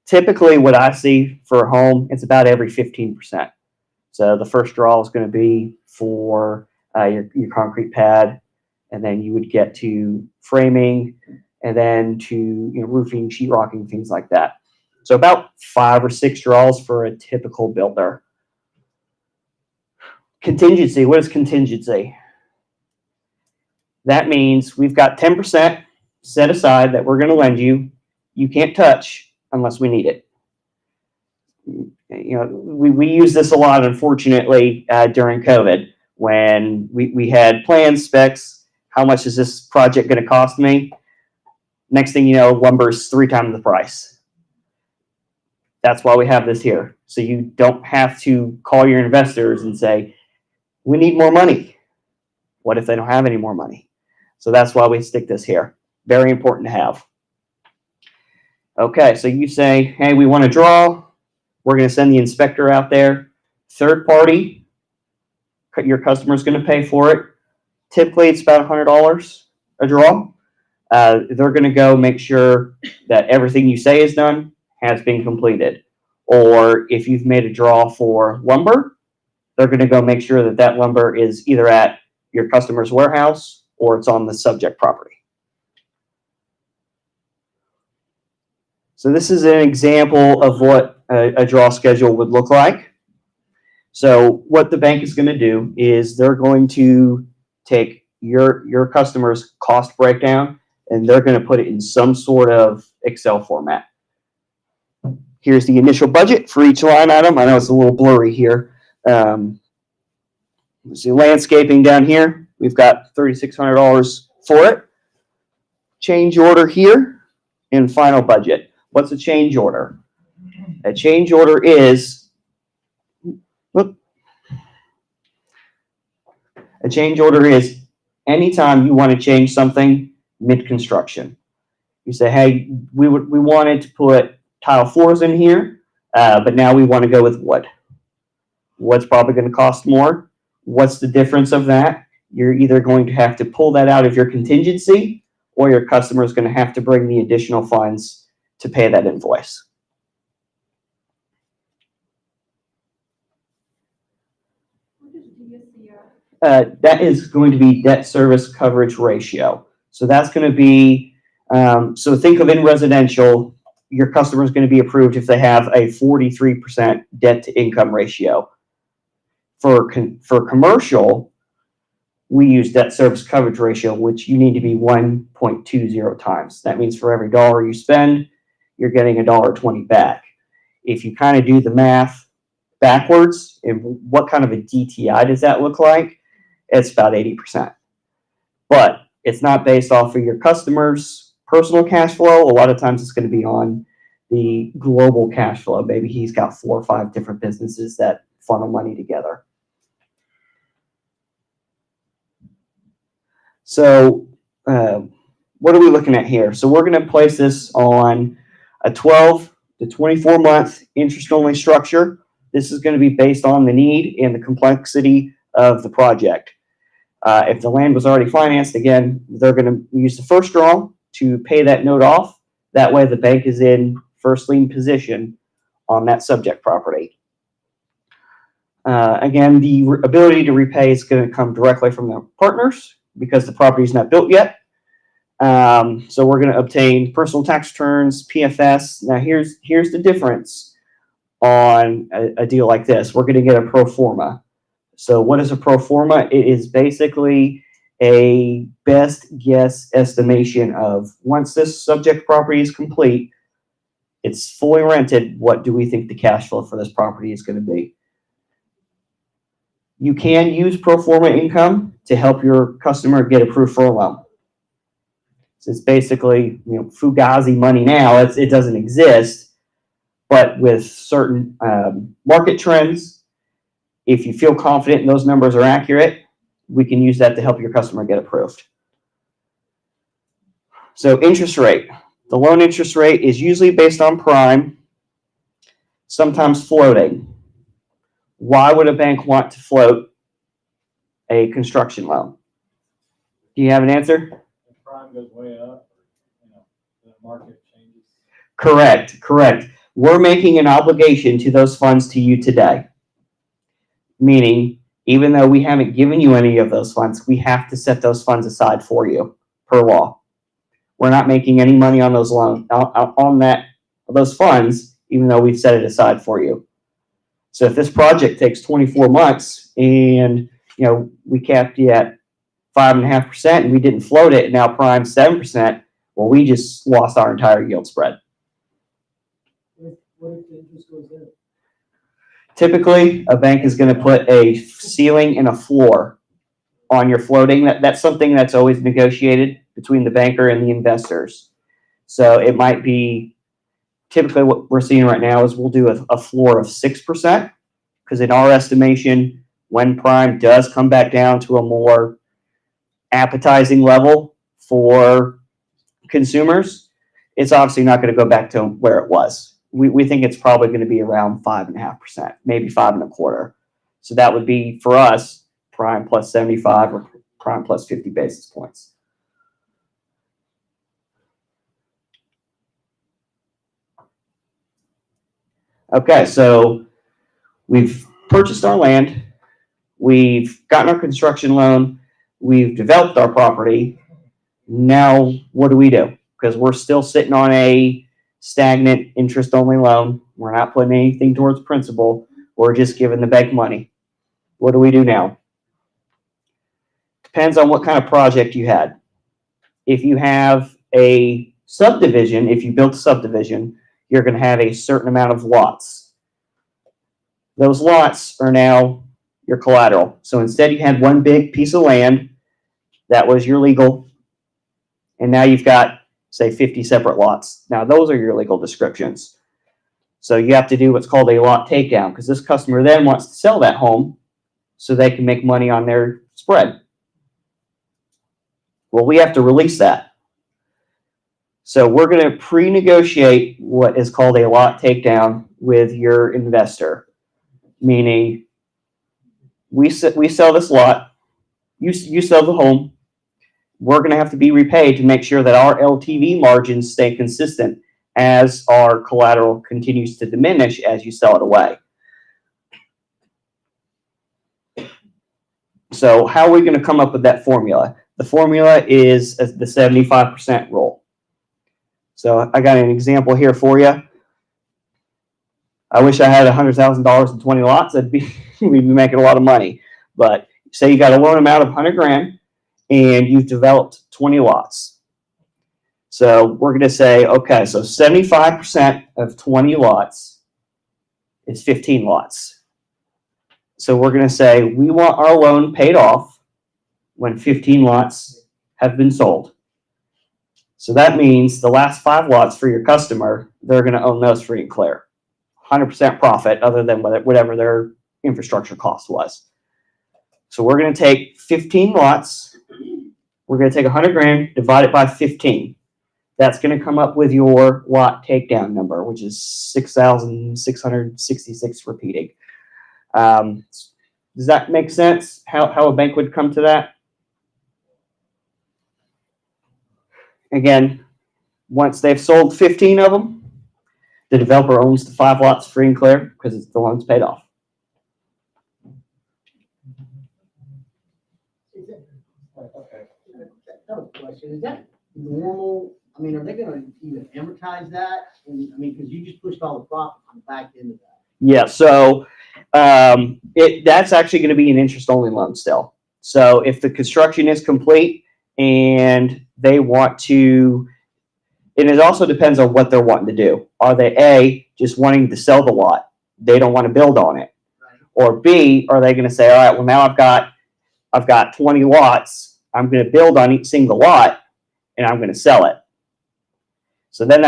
Typically, what I see for a home, it's about every 15%. So the first draw is going to be for your concrete pad, and then you would get to framing, and then to roofing, sheetrocking, things like that. So about 5 or 6 draws for a typical builder. Contingency. What is contingency? That means we've got 10% set aside that we're going to lend you. You can't touch unless we need it. We use this a lot, unfortunately, during COVID, when we had plans, specs. How much is this project going to cost me? Next thing you know, lumber's 3 times the price. That's why we have this here. So you don't have to call your investors and say, we need more money. What if they don't have any more money? So that's why we stick this here. Very important to have. Okay, so you say, hey, we want to draw. We're going to send the inspector out there. Third party, your customer's going to pay for it. Typically, it's about $100 a draw. They're going to go make sure that everything you say is done has been completed. Or if you've made a draw for lumber, they're going to go make sure that that lumber is either at your customer's warehouse or it's on the subject property. So this is an example of what a draw schedule would look like. So what the bank is going to do is they're going to take your customer's cost breakdown and they're going to put it in some sort of Excel format. Here's the initial budget for each line item. I know it's a little blurry here. See landscaping down here. We've got $3,600 for it. Change order here and final budget. What's a change order? A change order is anytime you want to change something mid-construction. You say, hey, we wanted to put tile floors in here, but now we want to go with wood. What's probably going to cost more? What's the difference of that? You're either going to have to pull that out of your contingency, or your customer is going to have to bring the additional funds to pay that invoice. That is going to be debt service coverage ratio. So that's going to be, so think of in residential, your customer is going to be approved if they have a 43% debt to income ratio. For commercial, we use debt service coverage ratio, which you need to be 1.20 times. That means for every dollar you spend, you're getting $1.20 back. If you kind of do the math backwards, and what kind of a DTI does that look like? It's about 80%. But it's not based off of your customer's personal cash flow. A lot of times it's going to be on the global cash flow. Maybe he's got 4 or 5 different businesses that funnel money together. So what are we looking at here? So we're going to place this on a 12 to 24 month interest only structure. This is going to be based on the need and the complexity of the project. If the land was already financed, again, they're going to use the first draw to pay that note off. That way the bank is in first lien position on that subject property. Again, the ability to repay is going to come directly from the partners because the property is not built yet. So we're going to obtain personal tax returns, PFS. Now here's the difference on a deal like this. We're going to get a pro forma. So what is a pro forma? It is basically a best guess estimation of once this subject property is complete, It's fully rented. What do we think the cash flow for this property is going to be? You can use pro forma income to help your customer get approved for a loan. So it's basically, fugazi money now. It doesn't exist, but with certain market trends, if you feel confident those numbers are accurate, we can use that to help your customer get approved. So interest rate. The loan interest rate is usually based on prime, sometimes floating. Why would a bank want to float a construction loan? Do you have an answer? If prime goes way up, the market changes. Correct. We're making an obligation to those funds to you today. Meaning, even though we haven't given you any of those funds, we have to set those funds aside for you per law. We're not making any money on those loans, those funds, even though we've set it aside for you. So if this project takes 24 months and we capped you at 5.5% and we didn't float it, and now prime 7%, well, we just lost our entire yield spread. What if the interest goes in? Typically, a bank is going to put a ceiling and a floor on your floating. That's something that's always negotiated between the banker and the investors. So it might be, typically what we're seeing right now is we'll do a floor of 6%, because in our estimation, when prime does come back down to a more appetizing level for consumers, it's obviously not going to go back to where it was. We think it's probably going to be around 5.5%, maybe 5.25%. So that would be, for us, prime plus 75 or prime plus 50 basis points. Okay, so we've purchased our land, we've gotten our construction loan, we've developed our property. Now, what do? Because we're still sitting on a stagnant interest-only loan. We're not putting anything towards principal. We're just giving the bank money. What do we do now? Depends on what kind of project you had. If you have a subdivision, if you built a subdivision, you're going to have a certain amount of lots. Those lots are now your collateral. So instead you had one big piece of land that was your legal, and now you've got, say, 50 separate lots. Now, those are your legal descriptions. So you have to do what's called a lot takedown, because this customer then wants to sell that home so they can make money on their spread. Well, we have to release that. So we're going to pre-negotiate what is called a lot takedown with your investor, meaning we sell this lot, you sell the home, we're going to have to be repaid to make sure that our LTV margins stay consistent as our collateral continues to diminish as you sell it away. So how are we going to come up with that formula? The formula is the 75% rule. So I got an example here for you. I wish I had $100,000 in 20 lots. We'd be making a lot of money. But say you got a loan amount of $100,000 and you've developed 20 lots. So we're going to say, okay, so 75% of 20 lots is 15 lots. So we're going to say we want our loan paid off when 15 lots have been sold. So that means the last 5 lots for your customer, they're going to own those free and clear. 100% profit, other than whatever their infrastructure cost was. So we're going to take 15 lots. We're going to take $100,000, divide it by 15. That's going to come up with your lot takedown number, which is 6,666 repeating. Does that make sense? How a bank would come to that? Again, once they've sold 15 of them, the developer owns the 5 lots free and clear because the loan's paid off. Okay. Another question, is that normal? I mean, are they gonna even amortize that? And, I mean, because you just pushed all the profit on the back end of that. Yeah, so that's actually going to be an interest-only loan still. So if the construction is complete and they want to, And it also depends on what they're wanting to do. Are they A, just wanting to sell the lot? They don't want to build on it. Right. Or B, are they going to say, all right, well, now I've got 20 lots. I'm going to build on each single lot and I'm going to sell it. So then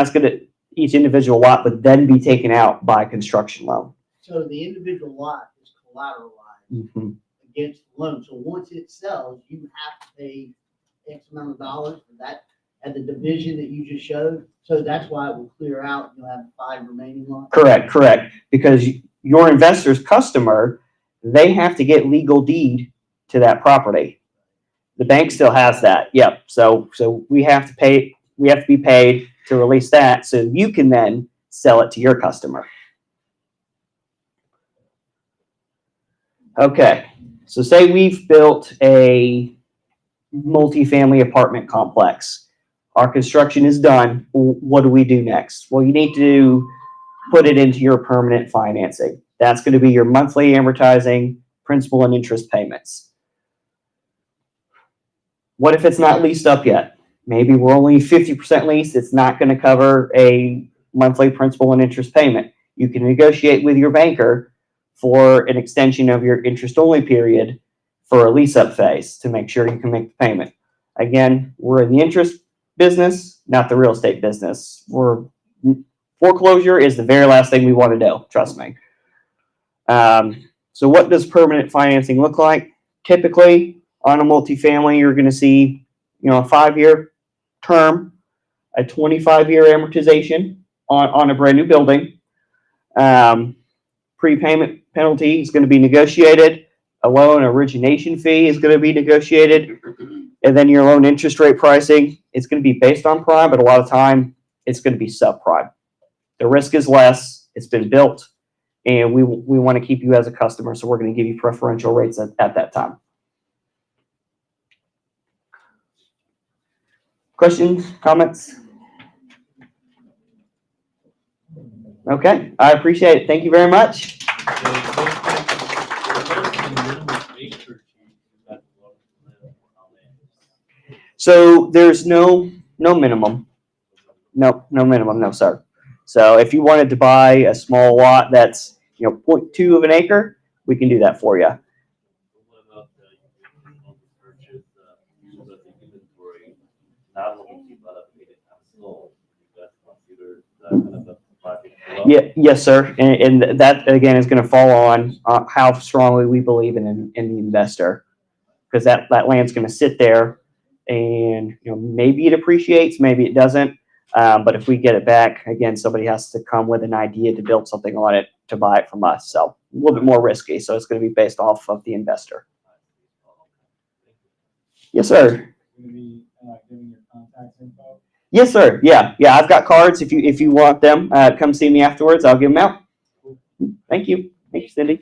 each individual lot would then be taken out by a construction loan. So the individual lot is collateralized Mm-hmm. against the loan. So once it sells, you have to pay X amount of dollars for that at the division that you just showed. So that's why it will clear out. You'll have 5 remaining lots. Correct. Because your investor's customer, they have to get legal deed to that property. The bank still has that. Yep. So we have to pay. We have to be paid to release that, so you can then sell it to your customer. Okay. So say we've built a multifamily apartment complex. Our construction is done. What do we do next? Well, you need to put it into your permanent financing. That's going to be your monthly amortizing principal and interest payments. What if it's not leased up yet? Maybe we're only 50% leased. It's not going to cover a monthly principal and interest payment. You can negotiate with your banker for an extension of your interest-only period for a lease-up phase to make sure you can make the payment. Again, we're in the interest business, not the real estate business. Foreclosure is the very last thing we want to do, trust me. So what does permanent financing look like? Typically, on a multifamily, you're going to see, a 5-year term, a 25-year amortization on a brand new building. Prepayment penalty is going to be negotiated. A loan origination fee is going to be negotiated. And then your loan interest rate pricing is going to be based on prime, but a lot of time it's going to be subprime. The risk is less. It's been built, and we want to keep you as a customer, so we're going to give you preferential rates at that time. Questions, comments? Okay, I appreciate it. Thank you very much. So there's no minimum. No minimum, no sir. So if you wanted to buy a small lot that's 0.2 of an acre, we can do that for you. Yeah, yes, sir. And that again is going to fall on how strongly we believe in the investor, because that land's going to sit there, and maybe it appreciates, maybe it doesn't. But if we get it back, again, somebody has to come with an idea to build something on it to buy it from us. So a little bit more risky. So it's going to be based off of the investor. Yes, sir. Giving your contact info. Yes, sir. Yeah. I've got cards. If you want them, come see me afterwards. I'll give them out. Thank you. Thank you, Cindy.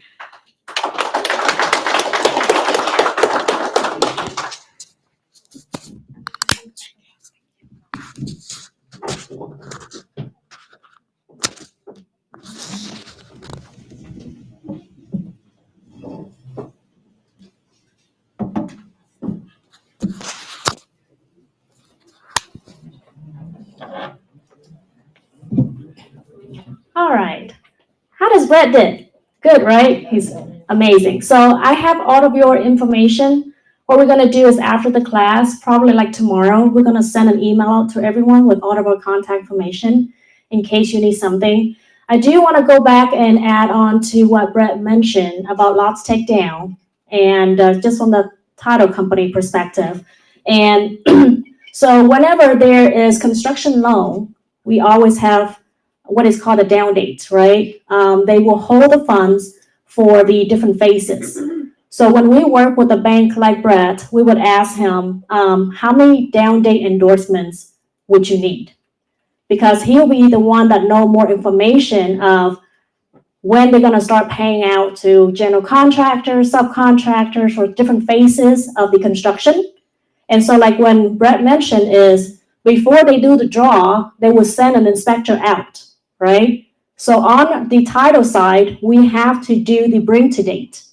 All right. How does Brett did? Good, right? He's amazing. So I have all of your information. What we're going to do is after the class, probably like tomorrow, we're going to send an email out to everyone with all of our contact information in case you need something. I do want to go back and add on to what Brett mentioned about lots takedown, and just from the title company perspective. And so whenever there is construction loan, we always have what is called a down date, right? They will hold the funds for the different phases. So when we work with a bank like Brett, we would ask him, how many down date endorsements would you need? Because he'll be the one that know more information of when they're gonna start paying out to general contractors, subcontractors, or different phases of the construction. And so like when Brett mentioned is, before they do the draw, they will send an inspector out, right? So on the title side, we have to do the bring to date.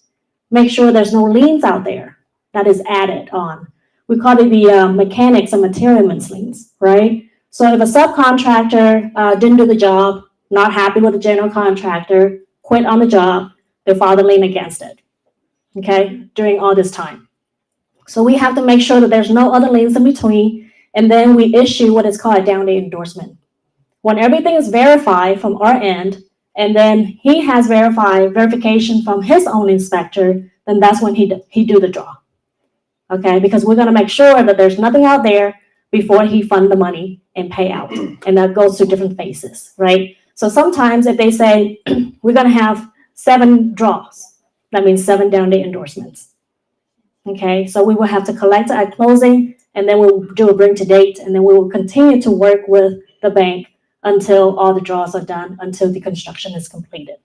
Make sure there's no liens out there that is added on. We call it the mechanics and materialments liens, right? So if a subcontractor didn't do the job, not happy with the general contractor, quit on the job, they file a lien against it, okay, during all this time. So we have to make sure that there's no other liens in between, and then we issue what is called a down date endorsement. When everything is verified from our end, and then he has verification from his own inspector, then that's when he do the draw. Okay, because we're gonna make sure that there's nothing out there before he fund the money and pay out. And that goes through different phases, right? So sometimes if they say, we're gonna have 7 draws, that means 7 down date endorsements. Okay, so we will have to collect at closing, and then we'll do a bring to date, and then we will continue to work with the bank until all the draws are done, until the construction is completed.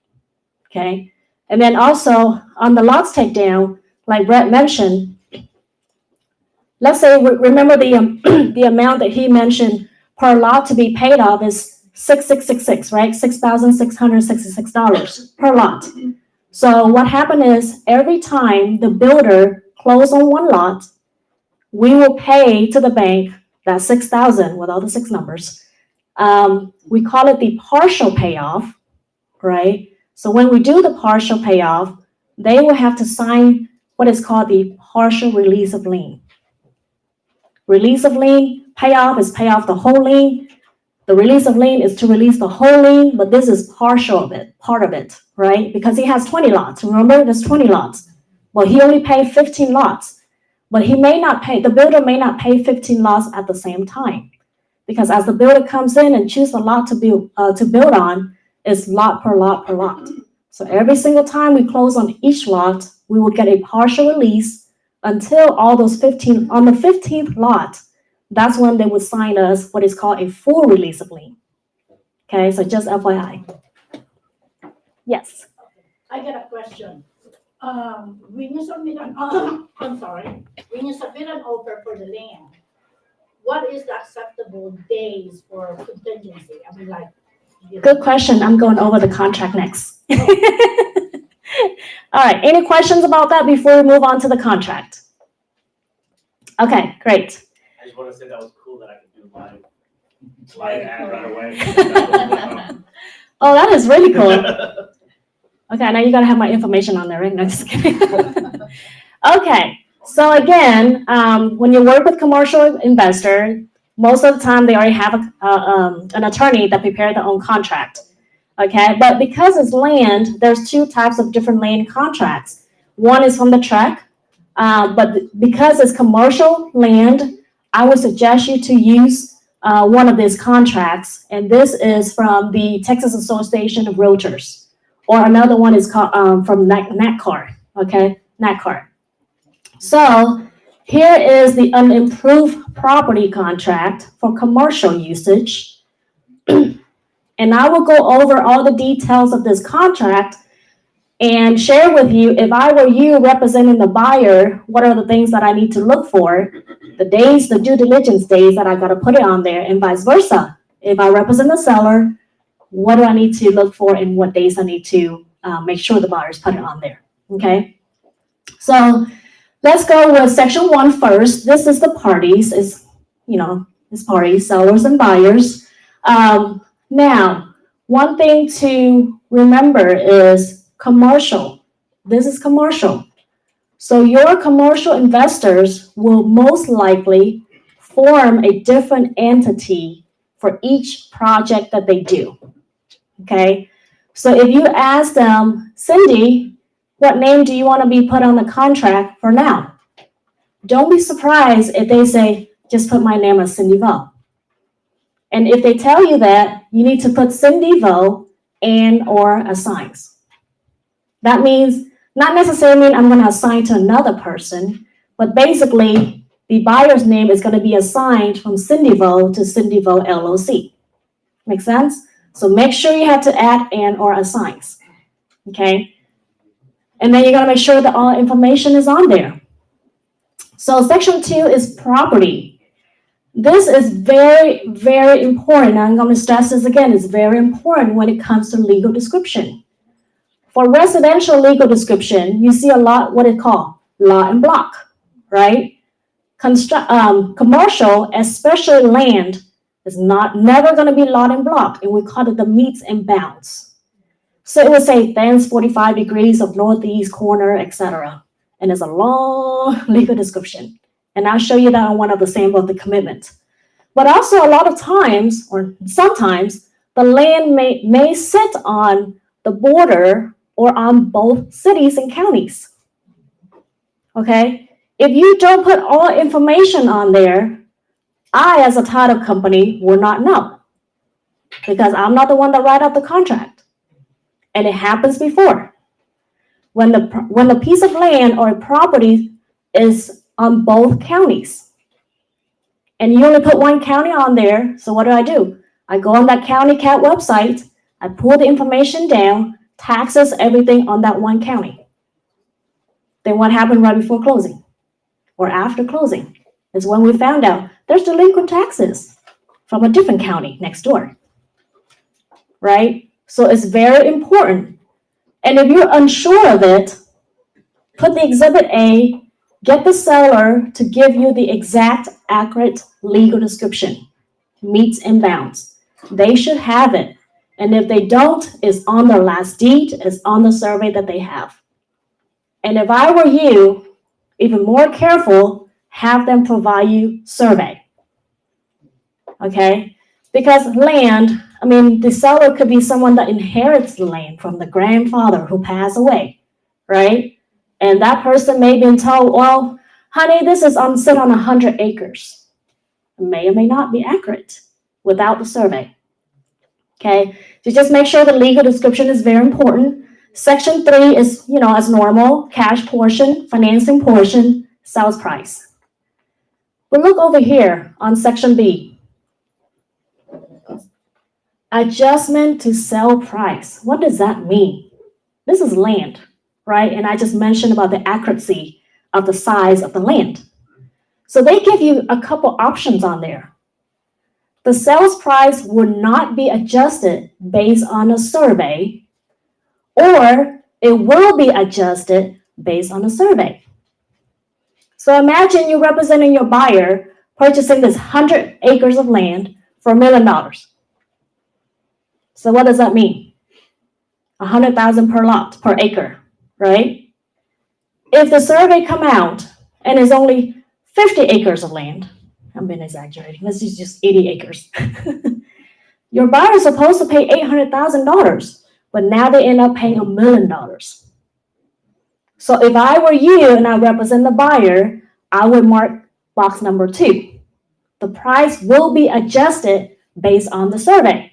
Okay, and then also on the lots takedown, like Brett mentioned, let's say, remember the amount that he mentioned per lot to be paid off is 6,666, right? $6,666 per lot. So what happened is every time the builder closed on one lot, we will pay to the bank that 6,000 with all the 6 numbers. We call it the partial payoff, right? So when we do the partial payoff, they will have to sign what is called the partial release of lien. Release of lien, payoff is pay off the whole lien. The release of lien is to release the whole lien, but this is partial of it, part of it, right? Because he has 20 lots. Remember, there's 20 lots. Well, he only paid 15 lots, but he may not pay, the builder may not pay 15 lots at the same time. Because as the builder comes in and chooses a lot to build on, it's lot per lot per lot. So every single time we close on each lot, we will get a partial release until all those 15, on the 15th lot, that's when they would sign us what is called a full release of lien. Okay, so just FYI. Yes. I got a question. When you submit an, I'm sorry, when you submit an offer for the land, what is the acceptable days for contingency? I mean, like. Good question. I'm going over the contract next. All right, any questions about that before we move on to the contract? Okay, great. I just want to say that was cool that I could do live ad right away. Oh, that is really cool. Okay, now you gotta have my information on there, right? No, just kidding. Okay, so again, when you work with commercial investor, most of the time they already have an attorney that prepared their own contract. Okay, but because it's land, there's 2 types of different land contracts. One is from the tract, but because it's commercial land, I would suggest you to use one of these contracts, and this is from the Texas Association of Realtors, or another one is called from NACCAR, okay, NACCAR. So here is the unimproved property contract for commercial usage. And I will go over all the details of this contract and share with you, if I were you representing the buyer, what are the things that I need to look for, the days, the due diligence days that I got to put it on there, and vice versa. If I represent the seller, what do I need to look for and what days I need to make sure the buyers put it on there, okay? So let's go with section 1 first. This is the parties, it's parties, sellers and buyers. Now, one thing to remember is commercial. This is commercial. So your commercial investors will most likely form a different entity for each project that they do. Okay? So if you ask them, Cindy, what name do you want to be put on the contract for now? Don't be surprised if they say, just put my name as Cindy Vo. And if they tell you that, you need to put Cindy Vo and or assigns. That means, not necessarily mean I'm going to assign to another person, but basically the buyer's name is going to be assigned from Cindy Vo to Cindy Vo LLC. Make sense? So make sure you have to add and or assigns. Okay? And then you got to make sure that all information is on there. So section 2 is property. This is very, very important. I'm going to stress this again. It's very important when it comes to legal description. For residential legal description, you see a lot, what it called lot and block, right? Commercial, especially land, It's never gonna be lot and block, and we call it the meets and bounds. So it would say thence 45 degrees of northeast corner, etc. And it's a long legal description. And I'll show you that on one of the sample of the commitment. But also a lot of times, or sometimes, the land may sit on the border or on both cities and counties. Okay? If you don't put all information on there, I, as a title company, will not know. Because I'm not the one that write out the contract. And it happens before. When the piece of land or property is on both counties, and you only put one county on there, so what do? I go on that county CAT website, I pull the information down, taxes everything on that one county. Then what happened right before closing or after closing is when we found out there's delinquent taxes from a different county next door, right? So it's very important. And if you're unsure of it, put the Exhibit A, get the seller to give you the exact, accurate legal description, meets and bounds. They should have it. And if they don't, it's on their last deed, it's on the survey that they have. And if I were you, even more careful, have them provide you survey. Okay? Because land, the seller could be someone that inherits the land from the grandfather who passed away, right? And that person may have been told, well, honey, this is sit on 100 acres. It may or may not be accurate without the survey. Okay, so just make sure the legal description is very important. Section 3 is, as normal, cash portion, financing portion, sales price. But look over here on Section B. Adjustment to sell price. What does that mean? This is land, right? And I just mentioned about the accuracy of the size of the land. So they give you a couple options on there. The sales price would not be adjusted based on a survey, or it will be adjusted based on a survey. So imagine you're representing your buyer purchasing this 100 acres of land for $1 million. So what does that mean? $100,000 per lot, per acre, right? If the survey come out and it's only 50 acres of land, I'm been exaggerating, this is just 80 acres. Your buyer is supposed to pay $800,000, but now they end up paying $1 million. So if I were you and I represent the buyer, I would mark box number 2. The price will be adjusted based on the survey.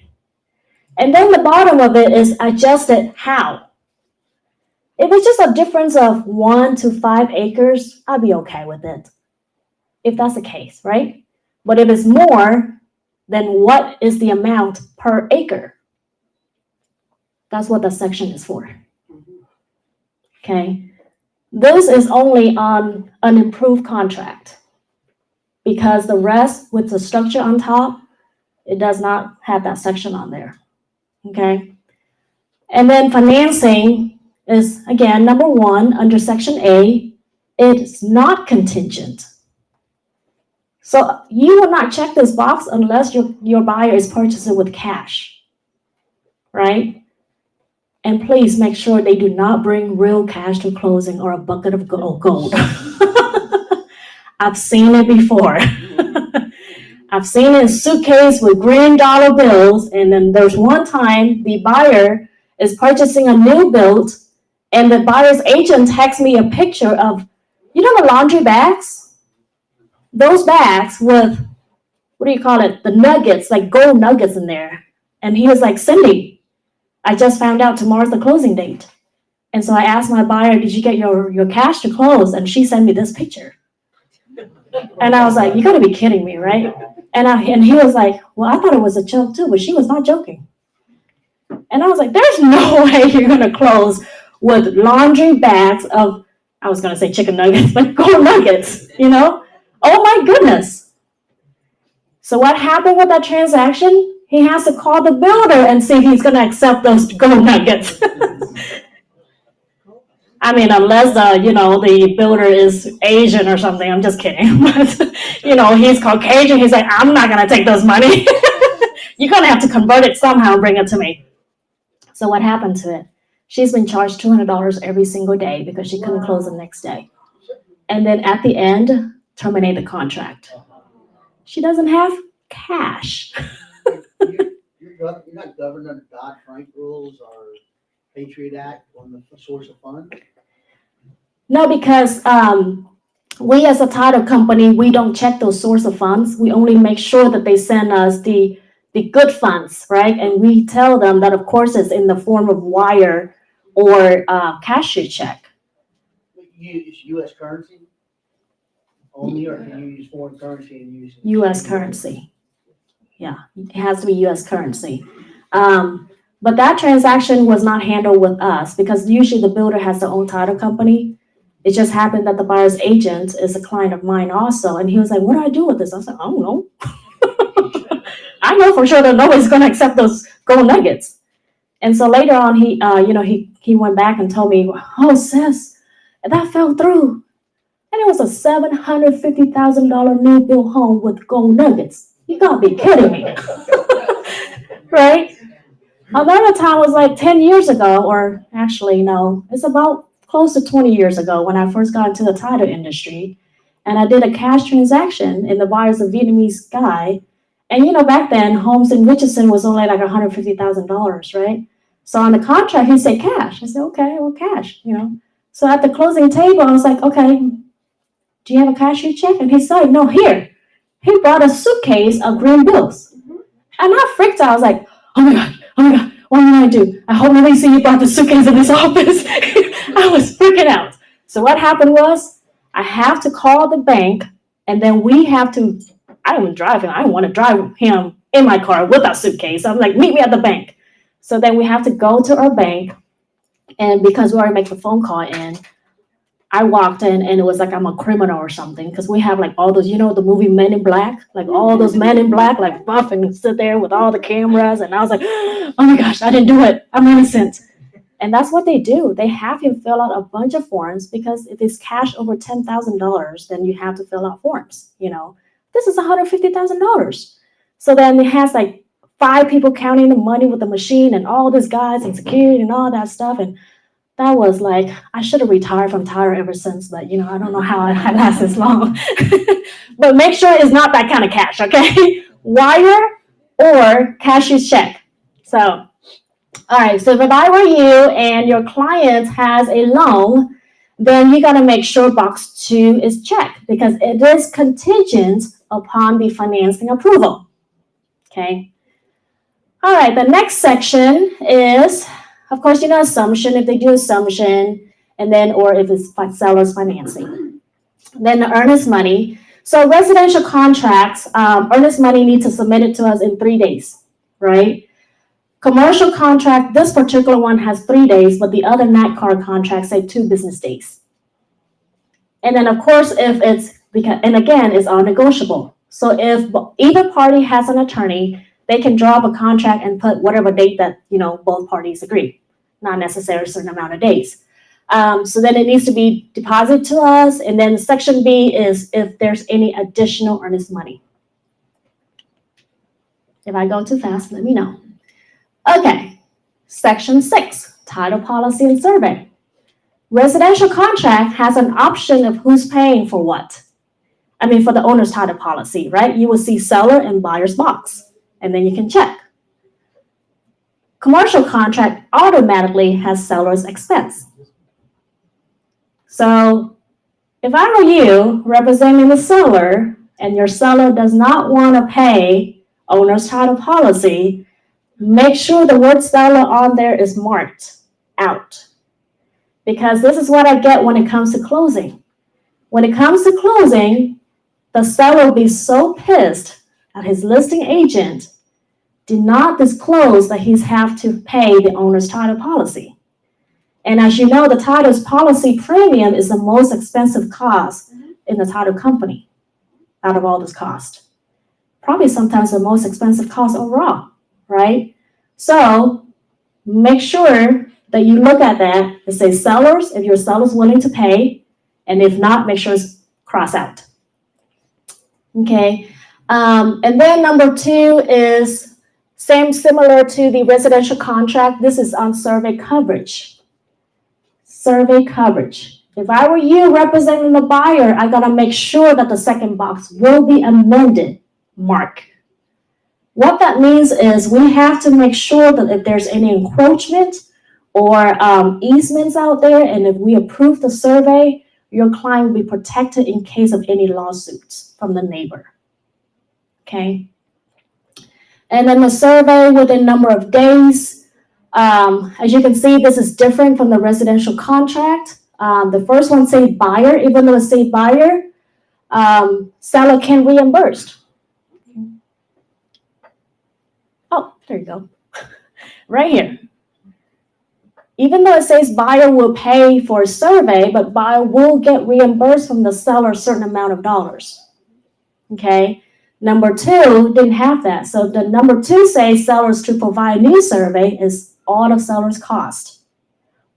And then the bottom of it is adjusted how? If it's just a difference of 1 to 5 acres, I'd be okay with it. If that's the case, right? But if it's more, then what is the amount per acre? That's what the section is for. Okay. This is only on an improved contract because the rest with the structure on top, it does not have that section on there. Okay. And then financing is, again, number 1 under section A, it's not contingent. So you will not check this box unless your buyer is purchasing with cash, right? And please make sure they do not bring real cash to closing or a bucket of gold. I've seen it before. I've seen it in suitcase with green dollar bills, and then there's one time the buyer is purchasing a new build, and the buyer's agent texts me a picture of, the laundry bags? Those bags with, the nuggets, like gold nuggets in there. And he was like, Cindy, I just found out tomorrow's the closing date. And so I asked my buyer, did you get your cash to close? And she sent me this picture. And I was like, you gotta be kidding me, right? And he was like, well, I thought it was a joke too, but she was not joking. And I was like, there's no way you're gonna close with laundry bags of, I was gonna say chicken nuggets, but gold nuggets, Oh my goodness. So what happened with that transaction? He has to call the builder and see if he's going to accept those gold nuggets. I mean, unless the builder is Asian or something, I'm just kidding. But, he's Caucasian, he's like, I'm not gonna take this money. You're gonna have to convert it somehow and bring it to me. So what happened to it? She's been charged $200 every single day because she couldn't close the next day. And then at the end, terminate the contract. She doesn't have cash. You're not governed under Dodd-Frank rules or Patriot Act on the source of funds? No, because we as a title company, we don't check those source of funds. We only make sure that they send us the good funds, right? And we tell them that, of course, it's in the form of wire or cashier check. You use U.S. currency only, or can you use foreign currency and use? U.S. currency. Yeah, it has to be U.S. currency. But that transaction was not handled with us because usually the builder has their own title company. It just happened that the buyer's agent is a client of mine also. And he was like, what do I do with this? I was like, I don't know. I know for sure that nobody's going to accept those gold nuggets. And so later on, he went back and told me, oh, sis, that fell through. And it was a $750,000 new built home with gold nuggets. You gotta be kidding me. Right? Another time was like 10 years ago, or actually, no, it's about close to 20 years ago when I first got into the title industry. And I did a cash transaction, and the buyer's a Vietnamese guy. And back then, homes in Richardson was only like $150,000, right? So on the contract, he said cash. I said, okay, well, cash, So at the closing table, I was like, okay, do you have a cashier check? And he said, no, here. He brought a suitcase of green bills. And I freaked out. I was like, oh my God, what am I gonna do? I hope nobody see you brought the suitcase in this office. I was freaking out. So what happened was I have to call the bank, and then we have to, I don't drive him. I don't want to drive him in my car with a suitcase. I'm like, meet me at the bank. So then we have to go to our bank, and because we already make the phone call in, I walked in and it was like I'm a criminal or something because we have like all those, the movie Men in Black, like all those Men in Black, like buff and sit there with all the cameras. And I was like, oh my gosh, I didn't do it. I'm innocent. And that's what they do. They have you fill out a bunch of forms because if it's cash over $10,000, then you have to fill out forms. This is $150,000. So then it has like 5 people counting the money with the machine and all these guys and security and all that stuff. And that was like, I should have retired from title ever since, but I don't know how I last this long. But make sure it's not that kind of cash, okay? Wire or cashier's check. So, all right, so if I were you and your client has a loan, then you got to make sure box 2 is checked because it is contingent upon the financing approval. Okay. All right, the next section is, of course, assumption, if they do assumption, and then, or if it's seller's financing. Then the earnest money. So residential contracts, earnest money needs to submit it to us in 3 days, right? Commercial contract, this particular one has 3 days, but the other NACAR contracts say 2 business days. And then, of course, if it's, and again, it's all negotiable. So if either party has an attorney, they can draw up a contract and put whatever date that, both parties agree. Not necessarily a certain amount of days. So then it needs to be deposited to us. And then section B is if there's any additional earnest money. If I go too fast, let me know. Okay, section 6, title policy and survey. Residential contract has an option of who's paying for what. For the owner's title policy, right? You will see seller and buyer's box, and then you can check. Commercial contract automatically has seller's expense. So if I were you representing the seller and your seller does not want to pay owner's title policy, make sure the word seller on there is marked out. Because this is what I get when it comes to closing. When it comes to closing, the seller will be so pissed at his listing agent did not disclose that he's have to pay the owner's title policy. And as you know, the title's policy premium is the most expensive cost in the title company out of all this cost. Probably sometimes the most expensive cost overall, right? So make sure that you look at that, it says sellers, if your seller's willing to pay, and if not, make sure it's crossed out. Okay, and then number 2 is similar to the residential contract. This is on survey coverage. Survey coverage. If I were you representing the buyer, I gotta make sure that the second box will be amended, mark. What that means is we have to make sure that if there's any encroachment or easements out there, and if we approve the survey, your client will be protected in case of any lawsuits from the neighbor. Okay? And then the survey within number of days. As you can see, this is different from the residential contract. The first one say buyer, even though it say buyer, seller can reimburse. Oh, there you go. Right here. Even though it says buyer will pay for a survey, but buyer will get reimbursed from the seller a certain amount of dollars. Okay. Number 2 didn't have that. So the number 2 says sellers to provide new survey is all of seller's cost.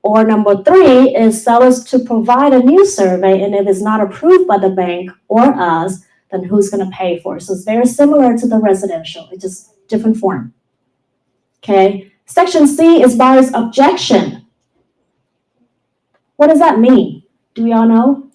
Or number 3 is sellers to provide a new survey, and if it's not approved by the bank or us, then who's going to pay for it? So it's very similar to the residential, it's just different form. Okay. Section C is buyer's objection. What does that mean? Do we all know?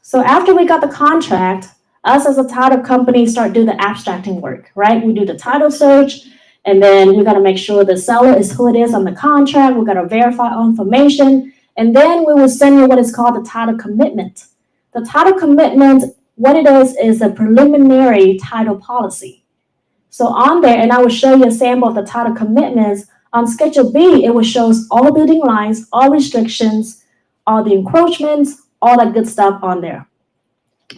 So after we got the contract, us as a title company start doing the abstracting work, right? We do the title search, and then we got to make sure the seller is who it is on the contract. We got to verify all information, and then we will send you what is called the title commitment. The title commitment, what it is a preliminary title policy. So on there, and I will show you a sample of the title commitments. On Schedule B, it will show all building lines, all restrictions, all the encroachments, all that good stuff on there.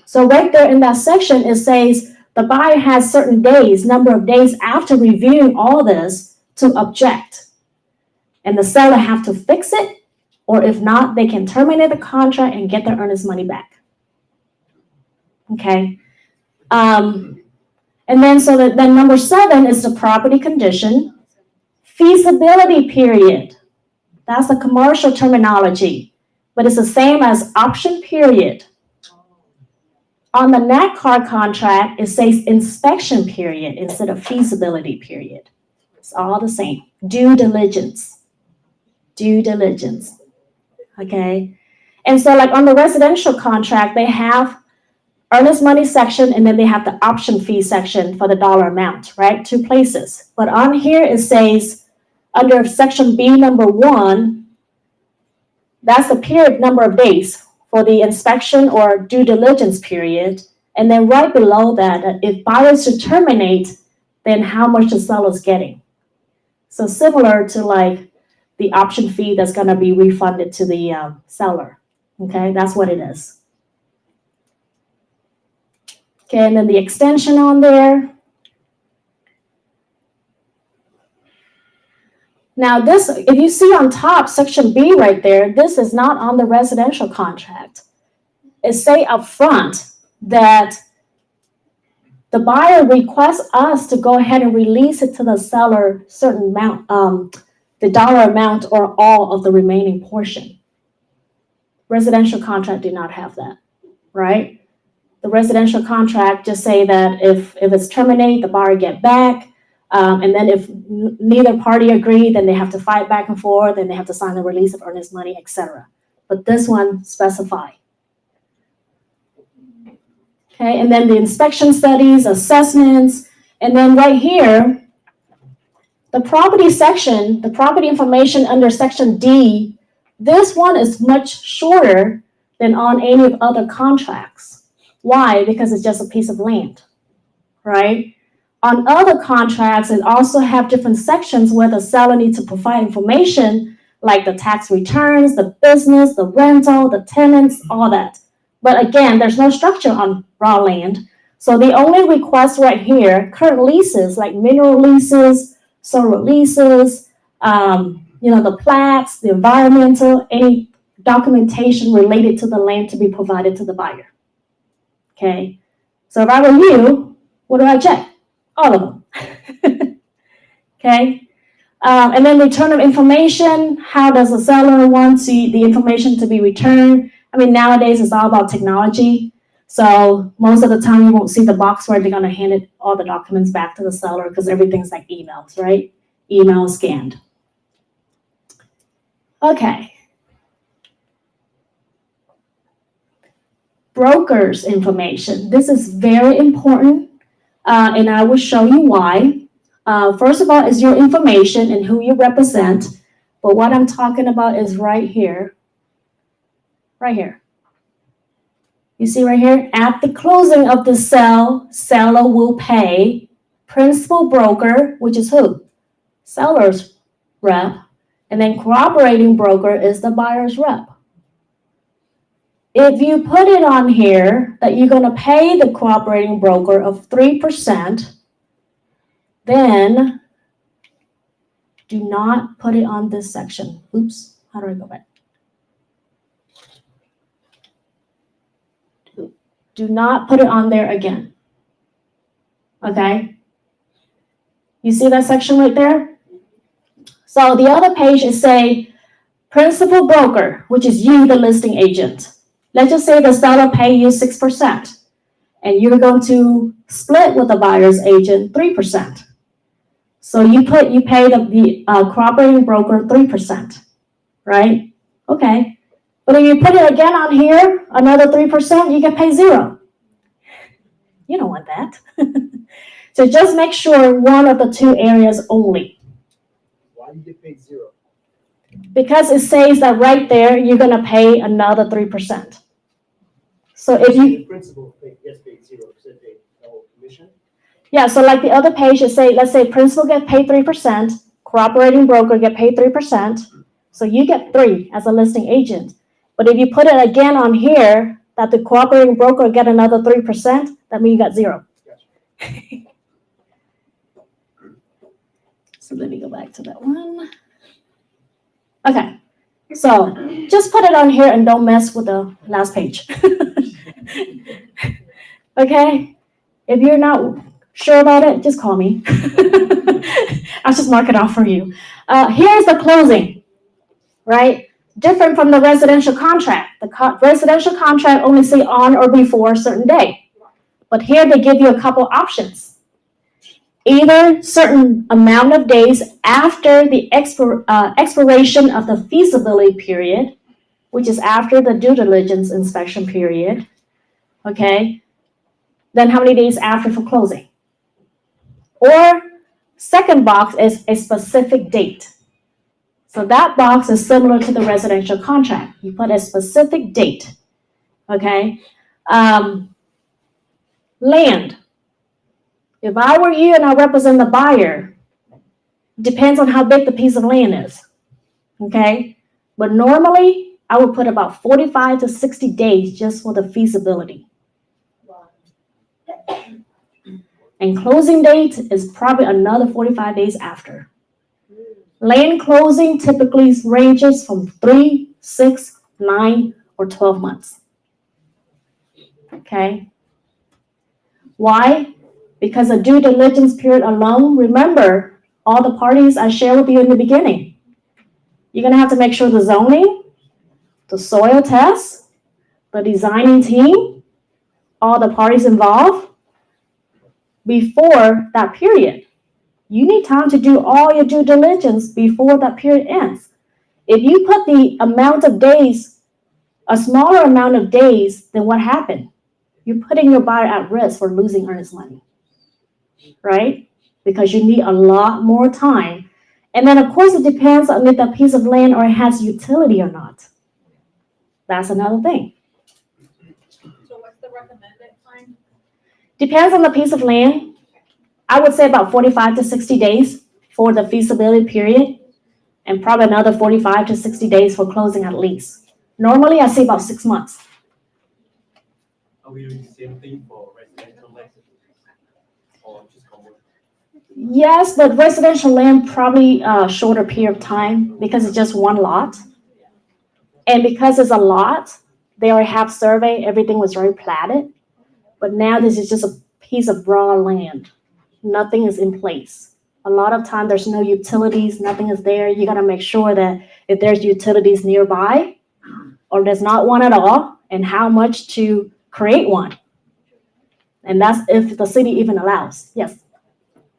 So right there in that section, it says the buyer has certain days, number of days after reviewing all this to object. And the seller have to fix it, or if not, they can terminate the contract and get their earnest money back. Okay. And then then number 7 is the property condition. Feasibility period. That's a commercial terminology, but it's the same as option period. On the NACAR contract, it says inspection period instead of feasibility period. It's all the same. Due diligence. Due diligence. Okay. And so like on the residential contract, they have earnest money section, and then they have the option fee section for the dollar amount, right? 2 places. But on here, it says under section B number 1, that's the period number of days for the inspection or due diligence period. And then right below that, if buyers to terminate, then how much the seller's getting. So similar to like the option fee that's going to be refunded to the seller. Okay, that's what it is. Okay, and then the extension on there. Now this, if you see on top, section B right there, this is not on the residential contract. It say up front that the buyer requests us to go ahead and release it to the seller certain amount, the dollar amount or all of the remaining portion. Residential contract did not have that, right? The residential contract just say that if it's terminated, the buyer get back. And then if neither party agree, then they have to fight back and forth, and they have to sign the release of earnest money, etc. But this one specify. Okay, and then the inspection studies, assessments, and then right here, the property section, the property information under section D, this one is much shorter than on any of other contracts. Why? Because it's just a piece of land, right? On other contracts, it also have different sections where the seller needs to provide information like the tax returns, the business, the rental, the tenants, all that. But again, there's no structure on raw land. So the only request right here, current leases like mineral leases, solar leases, the plats, the environmental, any documentation related to the land to be provided to the buyer. Okay, so if I were you, what do I check? All of them. Okay. And then return of information. How does the seller want the information to be returned? I mean, nowadays it's all about technology. So most of the time you won't see the box where they're gonna hand all the documents back to the seller because everything's like emails, right? Email scanned. Okay. Broker's information. This is very important, and I will show you why. First of all, is your information and who you represent. But what I'm talking about is right here. Right here. You see right here? At the closing of the sale, seller will pay principal broker, which is who? Seller's rep. And then corroborating broker is the buyer's rep. If you put it on here that you're going to pay the corroborating broker of 3%, then do not put it on this section. Oops, how do I go back? Do not put it on there again. Okay? You see that section right there? So the other page is say principal broker, which is you, the listing agent. Let's just say the seller pay you 6%, and you're going to split with the buyer's agent 3%. So you pay the corroborating broker 3%, right? Okay. But if you put it again on here, another 3%, you can pay 0. You don't want that. So just make sure one of the two areas only. Why do you get paid 0? Because it says that right there, you're going to pay another 3%. So if you, The principal gets paid 0%, they no commission. yeah, so like the other page, it say, let's say principal get paid 3%, corroborating broker get paid 3%. So you get 3 as a listing agent. But if you put it again on here, that the corroborating broker get another 3%, that means you got 0. Gotcha. So let me go back to that one. Okay, so just put it on here and don't mess with the last page. Okay, if you're not sure about it, just call me. I'll just mark it off for you. Here's the closing, right? Different from the residential contract. The residential contract only say on or before a certain day. But here they give you a couple options. Either certain amount of days after the expiration of the feasibility period, which is after the due diligence inspection period, okay? Then how many days after for closing? Or second box is a specific date. So that box is similar to the residential contract. You put a specific date, okay? Land. If I were you and I represent the buyer, depends on how big the piece of land is, okay? But normally, I would put about 45 to 60 days just for the feasibility. And closing date is probably another 45 days after. Land closing typically ranges from 3, 6, 9, or 12 months. Okay? Why? Because the due diligence period alone, remember all the parties I shared with you in the beginning. You're going to have to make sure the zoning, the soil test, the designing team, all the parties involved before that period. You need time to do all your due diligence before that period ends. If you put the amount of days, a smaller amount of days, then what happened? You're putting your buyer at risk for losing earnest money, right? Because you need a lot more time. And then, of course, it depends on if that piece of land or it has utility or not. That's another thing. So what's the recommended time? Depends on the piece of land. I would say about 45 to 60 days for the feasibility period, and probably another 45 to 60 days for closing at least. Normally, I say about 6 months. Are we doing the same thing for residential land? Or just commercial? Yes, but residential land probably a shorter period of time because it's just one lot. And because it's a lot, they already have survey, everything was very platted. But now this is just a piece of raw land. Nothing is in place. A lot of time there's no utilities, nothing is there. You gotta make sure that if there's utilities nearby or there's not one at all, and how much to create one. And that's if the city even allows. Yes.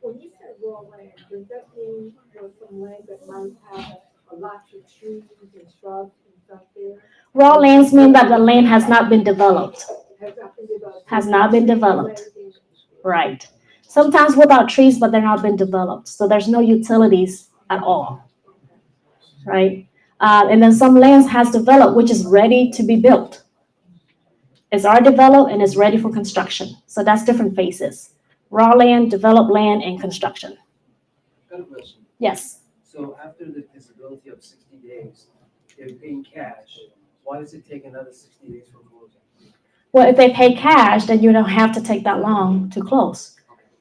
When you said raw land, does that mean there's some land that might have a lot of trees and shrubs and stuff there? Raw lands mean that the land has not been developed. Has not been developed? Has not been developed. Right. Sometimes without trees, but they're not been developed. So there's no utilities at all. Right? And then some lands has developed, which is ready to be built. It's already developed and it's ready for construction. So that's different phases. Raw land, developed land, and construction. Got a question. Yes. So after the feasibility of 60 days, they're paying cash. Why does it take another 60 days for closing? Well, if they pay cash, then you don't have to take that long to close.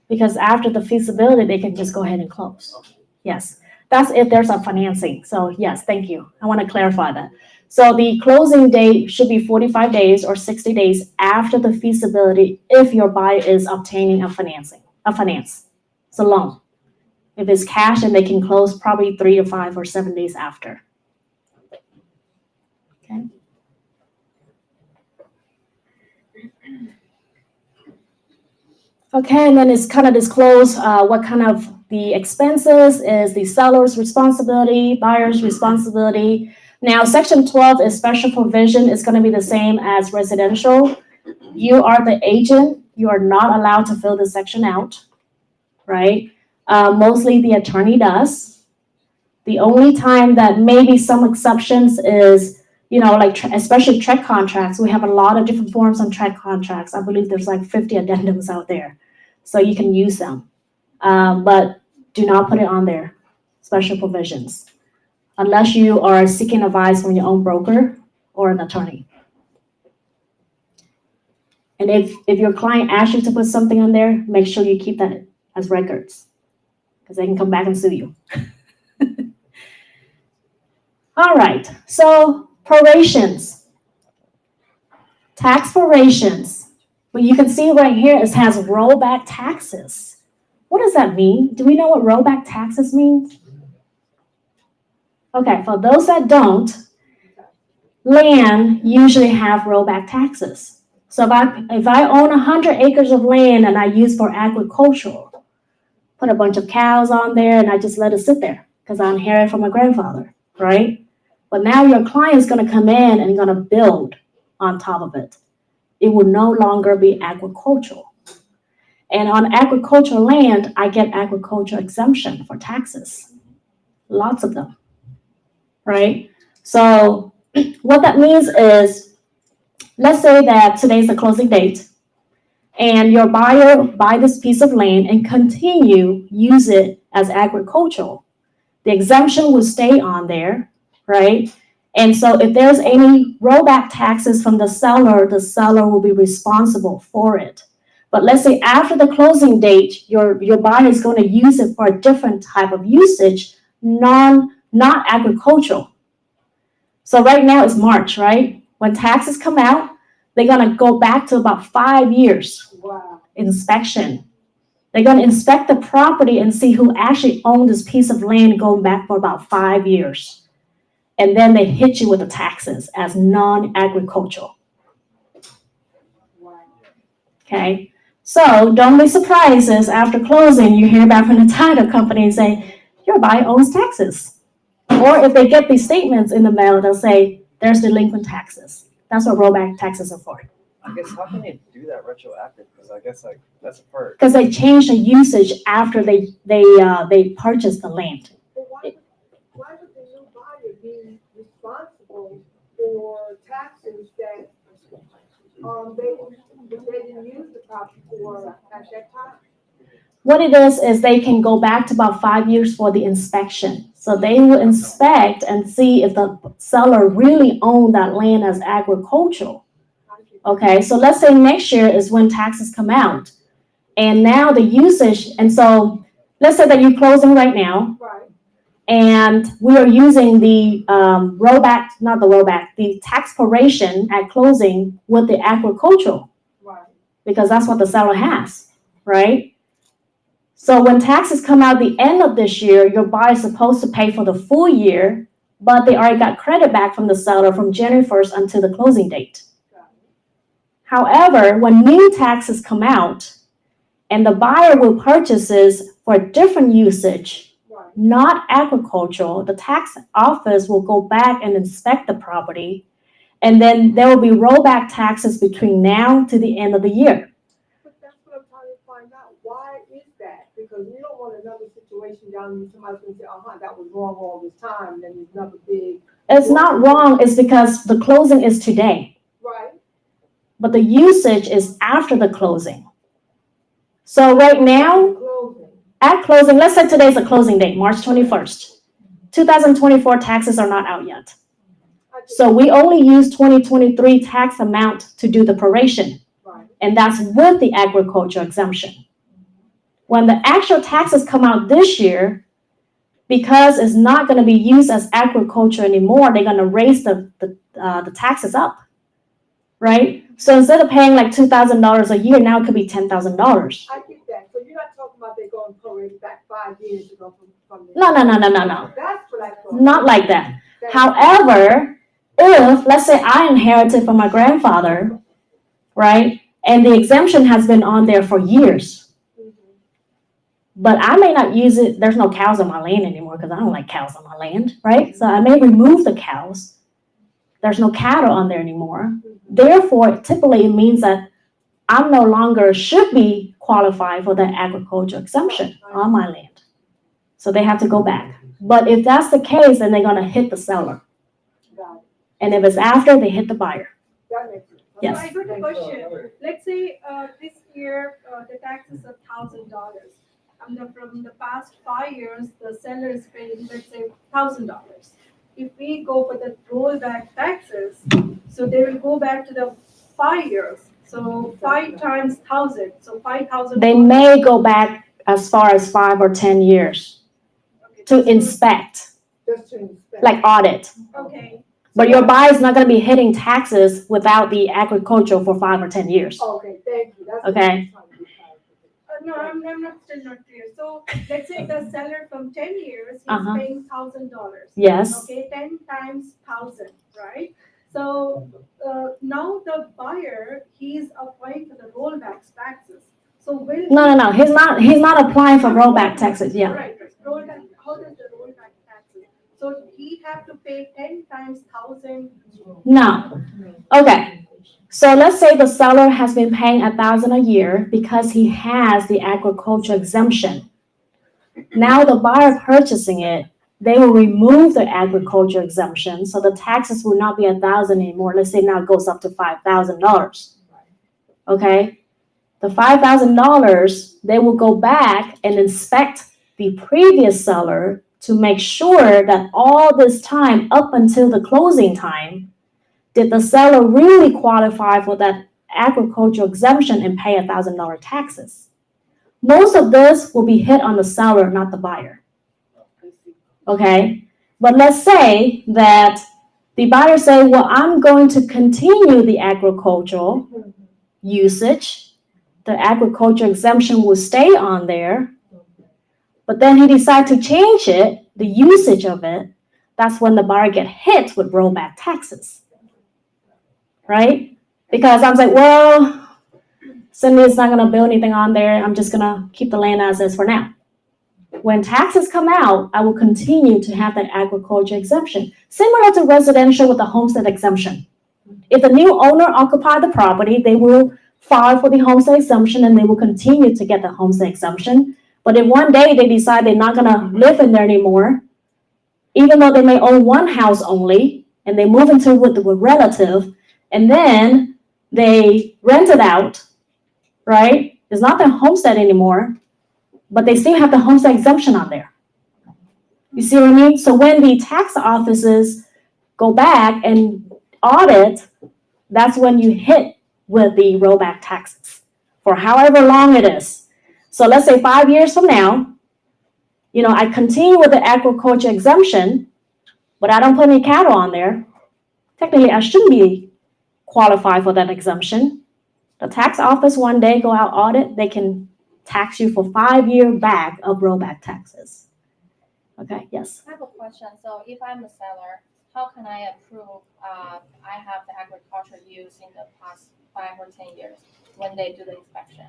Because after the feasibility, they can just go ahead and close. Yes. That's if there's a financing. So yes, thank you. I want to clarify that. So the closing date should be 45 days or 60 days after the feasibility if your buyer is obtaining a finance. It's a loan. If it's cash, and they can close probably 3 or 5 or 7 days after. Okay. Okay, and then it's kind of disclosed what kind of the expenses is the seller's responsibility, buyer's responsibility. Now, Section 12 is special provision. It's going to be the same as residential. You are the agent. You are not allowed to fill this section out, right? Mostly the attorney does. The only time that maybe some exceptions is, like especially tract contracts. We have a lot of different forms on tract contracts. I believe there's like 50 addendums out there. So you can use them. But do not put it on there, special provisions, unless you are seeking advice from your own broker or an attorney. And if your client asks you to put something on there, make sure you keep that as records, because they can come back and sue you. All right, so prorations, tax prorations. But you can see right here, it has rollback taxes. What does that mean? Do we know what rollback taxes means? Okay, for those that don't, land usually have rollback taxes. So if I own 100 acres of land and I use for agricultural, put a bunch of cows on there and I just let it sit there because I inherited from my grandfather, right? But now your client is going to come in and going to build on top of it. It will no longer be agricultural. And on agricultural land, I get agricultural exemption for taxes. Lots of them, right? So what that means is, let's say that today's the closing date, and your buyer buy this piece of land and continue use it as agricultural. The exemption will stay on there, right? And so if there's any rollback taxes from the seller will be responsible for it. But let's say after the closing date, your buyer is going to use it for a different type of usage, not agricultural. So right now it's March, right? When taxes come out, they're going to go back to about 5 years. Wow. Inspection. They're going to inspect the property and see who actually owned this piece of land going back for about 5 years. And then they hit you with the taxes as non-agricultural. Wow. Okay? So don't be surprised as after closing, you hear back from the title company and say, your buyer owes taxes. Or if they get these statements in the mail, they'll say, there's delinquent taxes. That's what rollback taxes are for. I guess how can they do that retroactive? Because I guess that's a part. Because they change the usage after they purchase the land. But why would the new buyer be responsible for taxes that they didn't use the property for at that time? What it is they can go back to about 5 years for the inspection. So they will inspect and see if the seller really owned that land as agricultural. Okay, so let's say next year is when taxes come out. And now the usage, and so let's say that you're closing right now. Right. And we are using the the tax proration at closing with the agricultural. Right. Because that's what the seller has, right? So when taxes come out the end of this year, your buyer is supposed to pay for the full year, but they already got credit back from the seller from January 1st until the closing date. However, when new taxes come out and the buyer will purchases for different usage, Right. not agricultural, the tax office will go back and inspect the property. And then there will be rollback taxes between now to the end of the year. But that's what I'm trying to find out. Why is that? Because we don't want another situation down there, somebody's gonna say, that was wrong all this time, then there's another big. It's not wrong, it's because the closing is today, Right, but the usage is after the closing. So right now, closing. at closing, let's say today's the closing date, March 21st. 2024 taxes are not out yet. So we only use 2023 tax amount to do the proration, Right, and that's with the agriculture exemption. When the actual taxes come out this year, because it's not gonna be used as agriculture anymore, they're gonna raise the taxes up, right? So instead of paying like $2,000 a year, now it could be $10,000. I get that. So you're not talking about they going prorate back 5 years to go from. No. That's what I thought. Not like that. However, if, let's say I inherited from my grandfather, right? And the exemption has been on there for years, Mhm. but I may not use it. There's no cows on my land anymore because I don't like cows on my land, right? So I may remove the cows. There's no cattle on there anymore. Therefore, typically it means that I no longer should be qualified for the agriculture exemption on my land. So they have to go back. But if that's the case, then they're gonna hit the seller. Got it. And if it's after, they hit the buyer. That makes sense. Yes. So I got a question. Let's say this year the tax is $1,000. And from the past 5 years, the seller is paying, let's say, $1,000. If we go for the rollback taxes, so they will go back to the 5 years. So 5 times 1,000, so 5,000. They may go back as far as 5 or 10 years to inspect, Just to inspect. like audit. Okay. But your buyer is not gonna be hitting taxes without the agriculture for 5 or 10 years. Okay, thank you. That's what Okay. I'm trying to be clarified. No, I'm not still not clear. So let's say the seller from 10 years, he's Uh-huh. paying $1,000. Yes. Okay, 10 times 1,000, right? So now the buyer, he's applying for the rollback taxes. So will. No. He's not applying for rollback taxes, yeah. Right, rollback, how does the rollback taxes? So he have to pay 10 times 1,000. No. Okay. So let's say the seller has been paying $1,000 a year because he has the agriculture exemption. Now the buyer purchasing it, they will remove the agriculture exemption, so the taxes will not be $1,000 anymore. Let's say now it goes up to $5,000. Okay? The $5,000, they will go back and inspect the previous seller to make sure that all this time up until the closing time, did the seller really qualify for that agricultural exemption and pay $1,000 taxes? Most of this will be hit on the seller, not the buyer. Okay? But let's say that the buyer say, well, I'm going to continue the agricultural usage. The agriculture exemption will stay on there. But then he decides to change it, the usage of it. That's when the buyer get hit with rollback taxes. Right? Because I was like, well, Cindy's not gonna build anything on there. I'm just gonna keep the land as is for now. When taxes come out, I will continue to have that agriculture exemption, similar to residential with the homestead exemption. If the new owner occupied the property, they will file for the homestead exemption and they will continue to get the homestead exemption. But if one day they decide they're not gonna live in there anymore, even though they may own one house only, and they move into it with a relative, and then they rent it out, right? It's not their homestead anymore, but they still have the homestead exemption on there. You see what I mean? So when the tax offices go back and audit, that's when you hit with the rollback taxes for however long it is. So let's say 5 years from now, I continue with the agriculture exemption, but I don't put any cattle on there. Technically, I shouldn't be qualified for that exemption. The tax office one day go out audit, they can tax you for 5-year back of rollback taxes. Okay, yes. I have a question. So if I'm a seller, how can I approve, I have the agricultural use in the past 5 or 10 years when they do the inspection?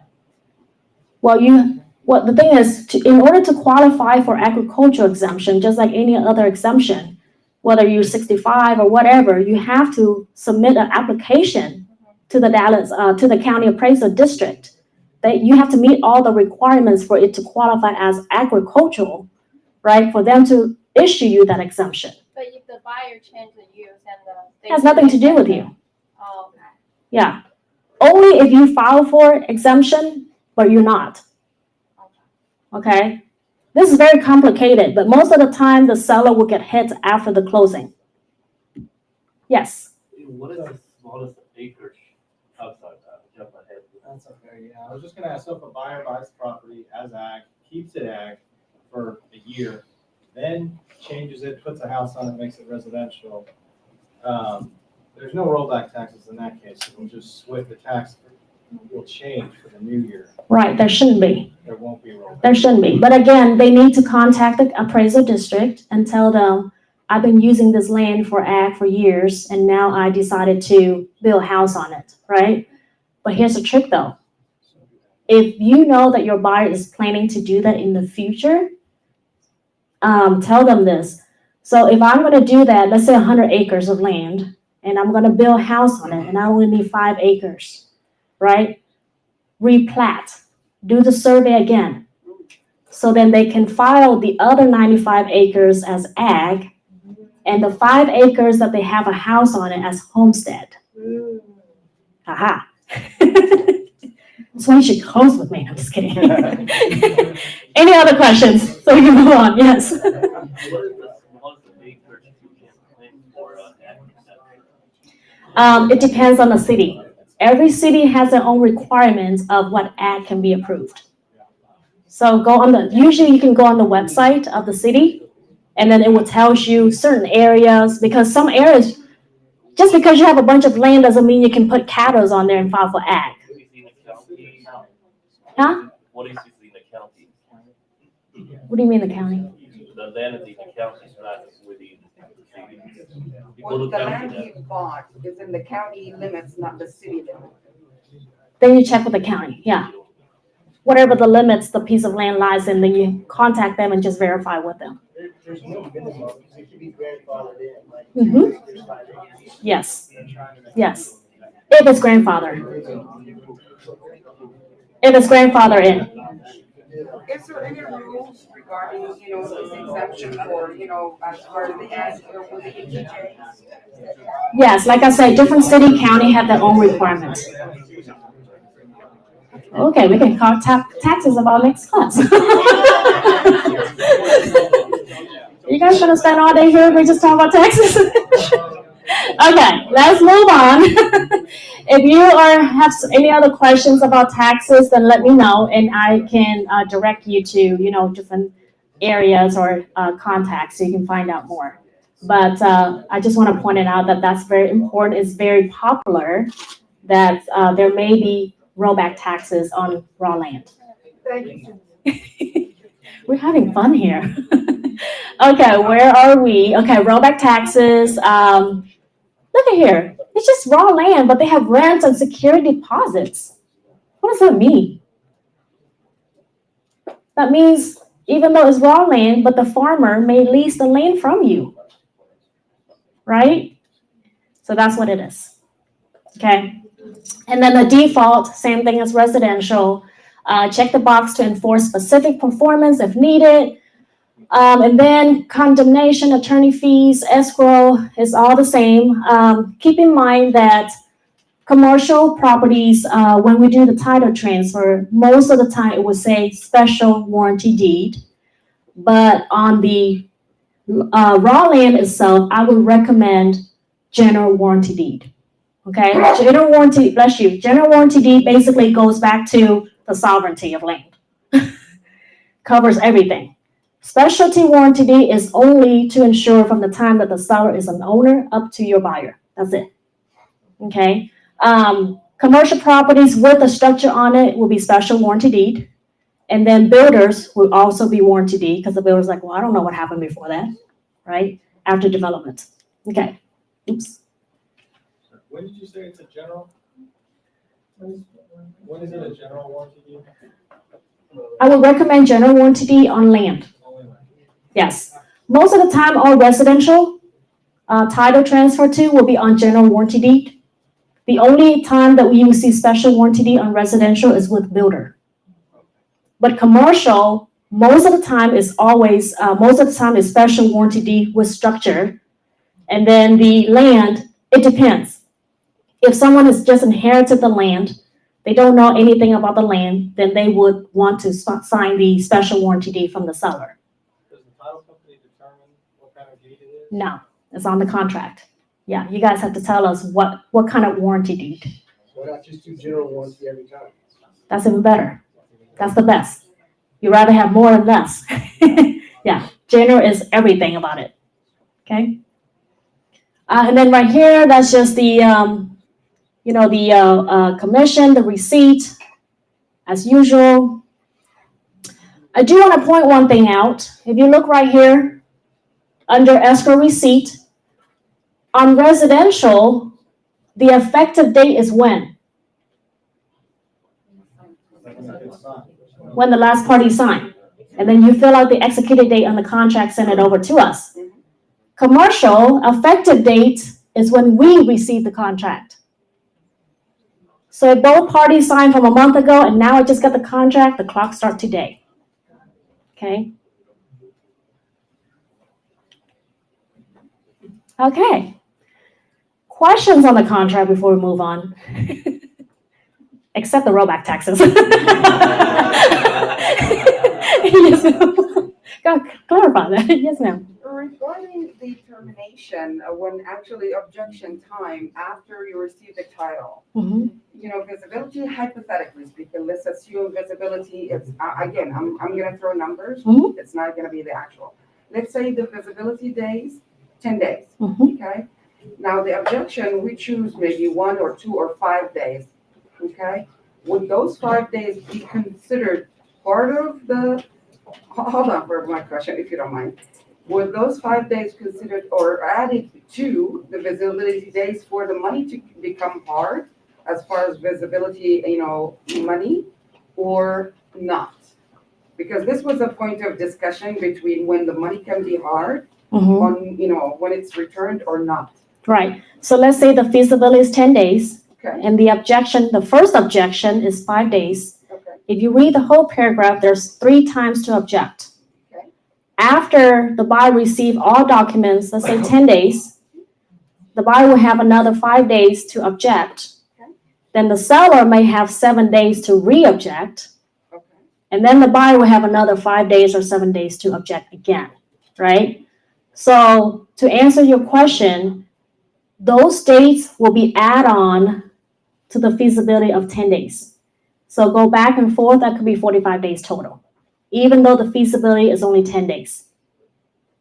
Well, the thing is, in order to qualify for agricultural exemption, just like any other exemption, whether you're 65 or whatever, you have to submit an application to the county appraisal district. That you have to meet all the requirements for it to qualify as agricultural, right? For them to issue you that exemption. But if the buyer change the use and It has nothing to do with you. Oh, okay. Yeah. Only if you file for exemption, but you're not. Okay? This is very complicated, but most of the time the seller will get hit after the closing. Yes. What is the smallest acreage outside that? Jump ahead. That's okay, yeah, I was just gonna ask, so if a buyer buys property as ag, keeps it ag for a year, then changes it, puts a house on it, makes it residential, there's no rollback taxes in that case, it'll just switch, the tax will change for the new year, Right, there shouldn't be. there won't be rollback. There shouldn't be. But again, they need to contact the appraisal district and tell them, I've been using this land for ag for years, and now I decided to build a house on it, right? But here's the trick though. If you know that your buyer is planning to do that in the future, tell them this. So if I'm gonna do that, let's say 100 acres of land, and I'm gonna build a house on it, and I only need 5 acres, right? Replat, do the survey again. So then they can file the other 95 acres as ag, and the 5 acres that they have a house on it as homestead. Aha. That's why you should close with me. I'm just kidding. Any other questions? So we can move on. Yes. What is the smallest acreage you can claim for ag exemption? It depends on the city. Every city has their own requirements of what ag can be approved. So usually you can go on the website of the city, and then it will tell you certain areas, because some areas, just because you have a bunch of land doesn't mean you can put cattle on there and file for ag. What is in the county? Huh? What is in the county? What do you mean the county? The land is in the county, it's not within the city. You go Well, to the county, land you bought is in the county limits, not the city limits. Then you check with the county, yeah. Whatever the limits the piece of land lies in, then you contact them and just verify with them. There's no minimum, it can be grandfathered in, like. Mhm. there's 5 acres. Yes, yes. If it's grandfather. If it's grandfather in. Is there any rules regarding, this exemption for, as part of the ag or for the ETJ? Yes, like I said, different city, county have their own requirements. Okay, we can talk taxes about next class. You guys gonna spend all day here? We just talk about taxes? Okay, let's move on. If you have any other questions about taxes, then let me know, and I can direct you to, different areas or contacts so you can find out more. But I just want to point it out that that's very important. It's very popular that there may be rollback taxes on raw land. Thank you. We're having fun here. Okay, where are we? Okay, rollback taxes. Look at here. It's just raw land, but they have rents and security deposits. What does that mean? That means even though it's raw land, but the farmer may lease the land from you. Right? So that's what it is. Okay. And then the default, same thing as residential. Check the box to enforce specific performance if needed. And then condemnation, attorney fees, escrow is all the same. Keep in mind that commercial properties, when we do the title transfer, most of the time it would say special warranty deed. But on the raw land itself, I would recommend general warranty deed. Okay, general warranty, bless you. General warranty deed basically goes back to the sovereignty of land. Covers everything. Specialty warranty deed is only to ensure from the time that the seller is an owner up to your buyer. That's it. Okay. Commercial properties with a structure on it will be special warranty deed. And then builders will also be warranty deed, because the builder's like, well, I don't know what happened before that, right? After development. Okay, oops. When did you say it's a general? When is it a general warranty deed? I would recommend general warranty deed on land. Only land. Yes. Most of the time, all residential title transfer to will be on general warranty deed. The only time that we will see special warranty deed on residential is with builder. But commercial, most of the time is special warranty deed with structure. And then the land, it depends. If someone has just inherited the land, they don't know anything about the land, then they would want to sign the special warranty deed from the seller. Does the title company determine what kind of deed it is? No, it's on the contract. Yeah, you guys have to tell us what kind of warranty deed. Why not just do general warranty every time? That's even better. That's the best. You'd rather have more than less. Yeah, general is everything about it. Okay. And then right here, that's just the, commission, the receipt, as usual. I do want to point one thing out. If you look right here, under escrow receipt, on residential, the effective date is when? When the last party signed. And then you fill out the executed date on the contract, send it over to us. Commercial, effective date is when we receive the contract. So if both parties signed from a month ago and now I just got the contract, the clock starts today. Okay? Okay. Questions on the contract before we move on? Except the rollback taxes. Yes, ma'am. Go clarify that. Yes, ma'am. Regarding the termination, when actually objection time after you receive the title, Mhm. Visibility, hypothetically speaking, let's assume visibility is, again, I'm gonna throw numbers. Mhm. It's not gonna be the actual. Let's say the visibility days, 10 days, Mhm. okay? Now, the objection, we choose maybe 1 or 2 or 5 days, okay? Would those 5 days be considered part of the, hold on for my question, if you don't mind. Were those 5 days considered or added to the visibility days for the money to become hard as far as visibility, money, or not? Because this was a point of discussion between when the money can be hard Mhm. on, when it's returned or not. Right. So let's say the feasibility is 10 days Okay, and the first objection is 5 days. okay, If you read the whole paragraph, there's 3 times to object. okay. After the buyer receive all documents, let's say 10 days, the buyer will have another 5 days to object. Okay. Then the seller may have 7 days to re-object. Okay. And then the buyer will have another 5 days or 7 days to object again, right? So to answer your question, those dates will be add-on to the feasibility of 10 days. So go back and forth, that could be 45 days total, even though the feasibility is only 10 days.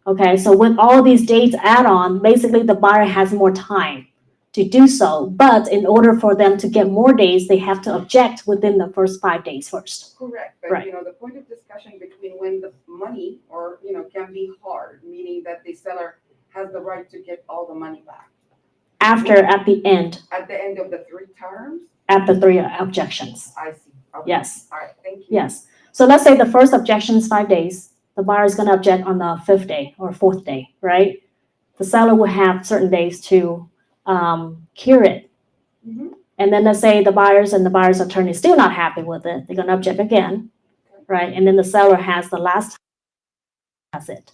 Okay, so with all these dates add-on, basically the buyer has more time to do so. But in order for them to get more days, they have to object within the first 5 days first. Correct, but Right. the point of discussion between when the money or, can be hard, meaning that the seller has the right to get all the money back. At the end, At the end of the 3 terms? at the 3 objections. I see. Okay. Yes, All right, thank you. yes. So let's say the first objection is 5 days. The buyer is going to object on the 5th day or 4th day, right? The seller will have certain days to cure it. Mhm. And then let's say the buyer's attorney is still not happy with it. They're going to object again, right? And then the seller has the last time. That's it.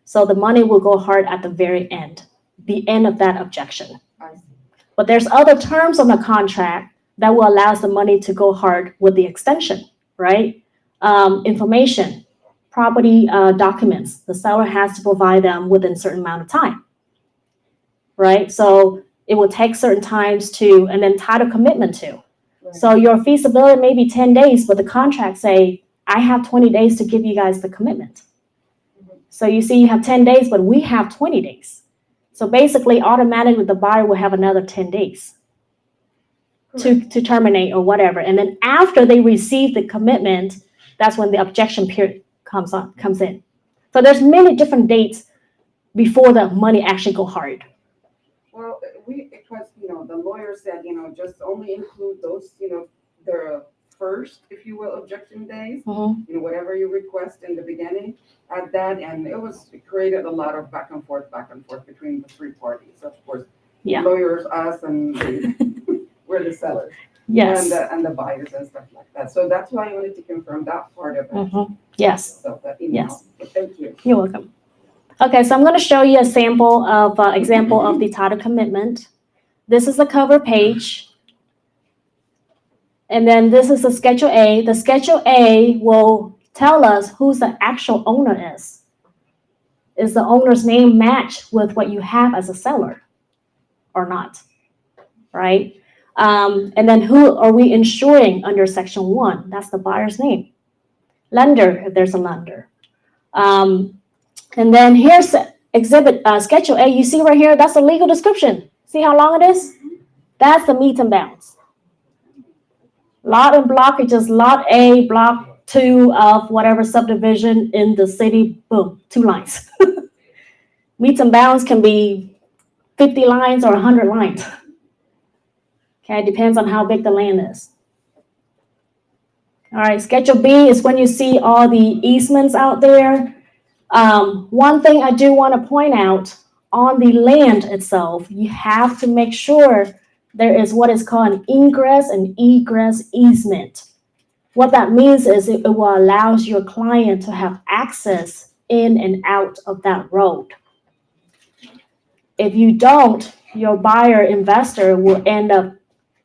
So the money will go hard at the very end, the end of that objection. I see. But there's other terms on the contract that will allow the money to go hard with the extension, right? Information, property documents, the seller has to provide them within a certain amount of time, right? So it will take certain times to, and then title commitment too. Right. So your feasibility may be 10 days, but the contract say, I have 20 days to give you guys the commitment. So you see, you have 10 days, but we have 20 days. So basically, automatically, the buyer will have another 10 days to terminate or whatever. And then after they receive the commitment, that's when the objection period comes in. So there's many different dates before the money actually go hard. Well, it was, the lawyer said, just only include those, the first, if you will, objection days, Mhm. whatever you request in the beginning, add that, and it created a lot of back and forth between the three parties. Of course, Yeah. lawyers, us, and we're the sellers. Yes. And the buyers and stuff like that. So that's why I wanted to confirm that part of it. Mhm. Yes. So that, Yes. but thank you. You're welcome. Okay, so I'm going to show you a sample of example of the title commitment. This is the cover page. And then this is the Schedule A. The Schedule A will tell us who the actual owner is. Is the owner's name match with what you have as a seller or not? Right? And then who are we insuring under Section 1? That's the buyer's name. Lender, if there's a lender. And then here's exhibit Schedule A. You see right here, that's the legal description. See how long it is? That's the meets and bounds. Lot and block is just lot A, block 2 of whatever subdivision in the city. Boom, 2 lines. Meets and bounds can be 50 lines or 100 lines. Okay, it depends on how big the land is. All right, Schedule B is when you see all the easements out there. One thing I do want to point out, on the land itself, you have to make sure there is what is called an ingress and egress easement. What that means is it will allow your client to have access in and out of that road. If you don't, your buyer investor will end up